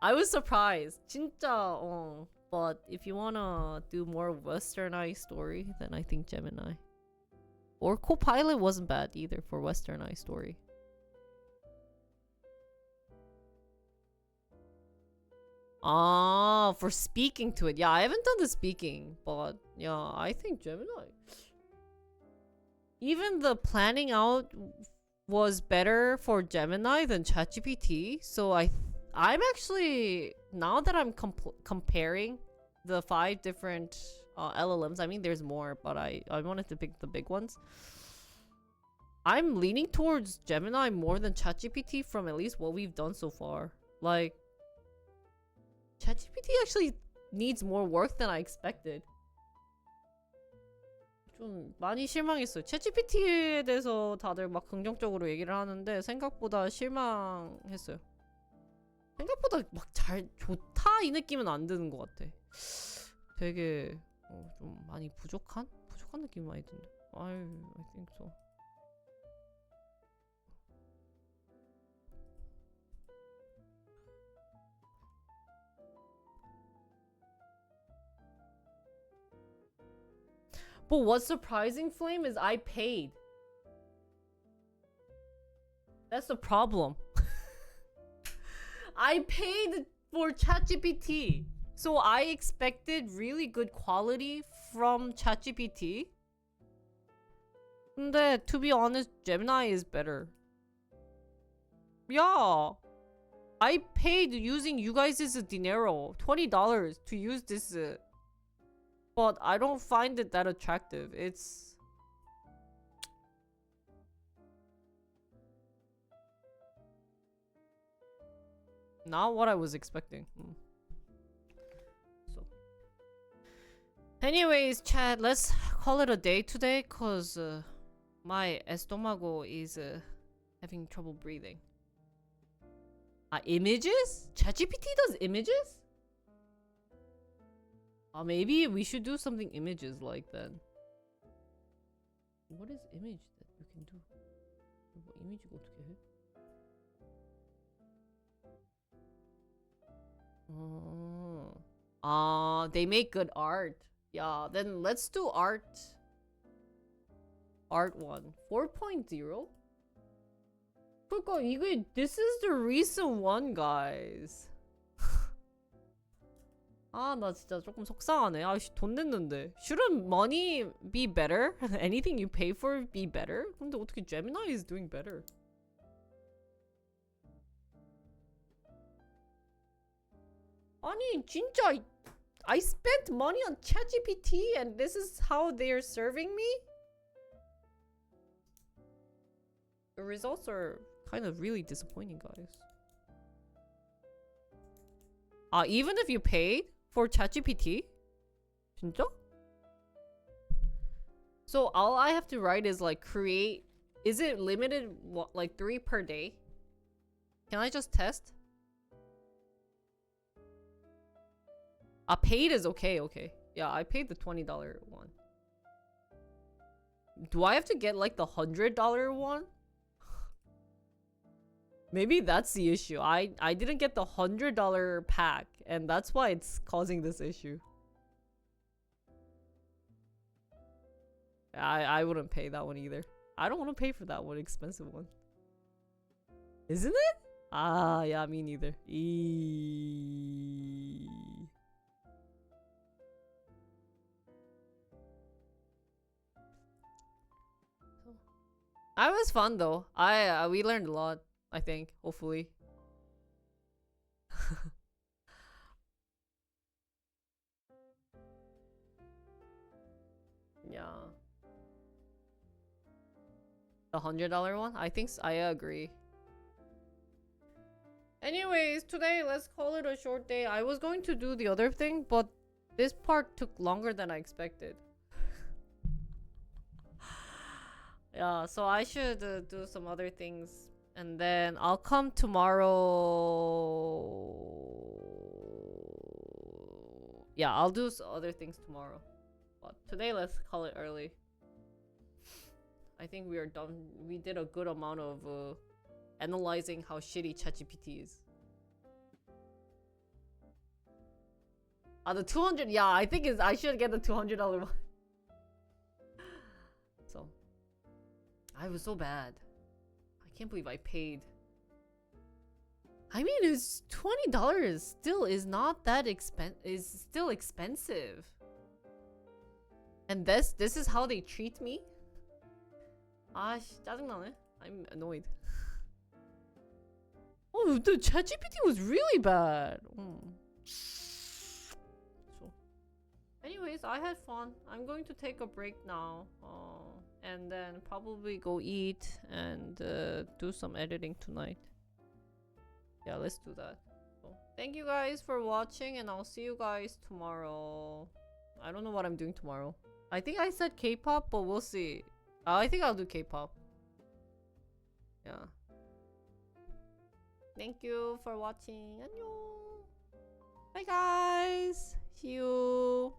Speaker 1: I was surprised. 진짜. But if you wanna do more westernized story, then I think Gemini. Or Copilot wasn't bad either for westernized story. For speaking to it. Yeah, I haven't done the speaking, but yeah, I think Gemini. Even the planning out was better for Gemini than ChatGPT. So I'm actually, now that I'm comparing the 5 different LLMs, I mean there's more, but I wanted to pick the big ones. I'm leaning towards Gemini more than ChatGPT from at least what we've done so far. Like, ChatGPT actually needs more work than I expected. 좀 많이 실망했어요. 챗GPT에 대해서 다들 막 긍정적으로 얘기를 하는데 생각보다 실망했어요. 생각보다 막 잘 좋다 이 느낌은 안 드는 것 같아. 되게 좀 많이 부족한 느낌이 많이 든다. I think so. But what's surprising, Flame, is I paid. That's the problem. I paid for ChatGPT. So I expected really good quality from ChatGPT. 근데, to be honest, Gemini is better. Yeah. I paid using you guys' dinero, $20 to use this. But I don't find it that attractive. It's not what I was expecting. So, anyways, chat, let's call it a day today, cause my estomago is having trouble breathing. Images? ChatGPT does images? Maybe we should do something images like that. What is image that you can do? 뭐 이미지가 어떻게 해? They make good art. Yeah, then let's do art. Art 1. 4.0? 그러니까 이게 this is the recent one, guys. 아, 나 진짜 조금 속상하네. 아, 돈 냈는데. Shouldn't money be better? Anything you pay for be better? 근데 어떻게 Gemini is doing better? 아니, 진짜 I spent money on ChatGPT and this is how they're serving me? The results are kind of really disappointing, guys. Even if you paid for ChatGPT? 진짜? So all I have to write is like create. Is it limited what, like 3 per day? Can I just test? Paid is okay, okay. Yeah, I paid the $20 one. Do I have to get like the $100 one? Maybe that's the issue. I didn't get the $100 pack, and that's why it's causing this issue. I wouldn't pay that one either. I don't want to pay for that one expensive one. Isn't it? Yeah, me neither. I was fun though. We learned a lot, I think, hopefully. Yeah. The $100 one? I think I agree. Anyways, today let's call it a short day. I was going to do the other thing, but this part took longer than I expected. Yeah, so I should do some other things, and then I'll come tomorrow. Yeah, I'll do other things tomorrow. But today, let's call it early. I think we are done. We did a good amount of analyzing how shitty ChatGPT is. The 200. Yeah, I think I should get the $200 one. So. I was so bad. I can't believe I paid. I mean, it's $20 still is not that is still expensive. And this is how they treat me? 짜증나네. I'm annoyed. Oh, the ChatGPT was really bad. So, anyways, I had fun. I'm going to take a break now. And then probably go eat and do some editing tonight. Yeah, let's do that. So, thank you guys for watching, and I'll see you guys tomorrow. I don't know what I'm doing tomorrow. I think I said K-pop, but we'll see. I think I'll do K-pop. Yeah. Thank you for watching. 안녕. Bye guys. See you.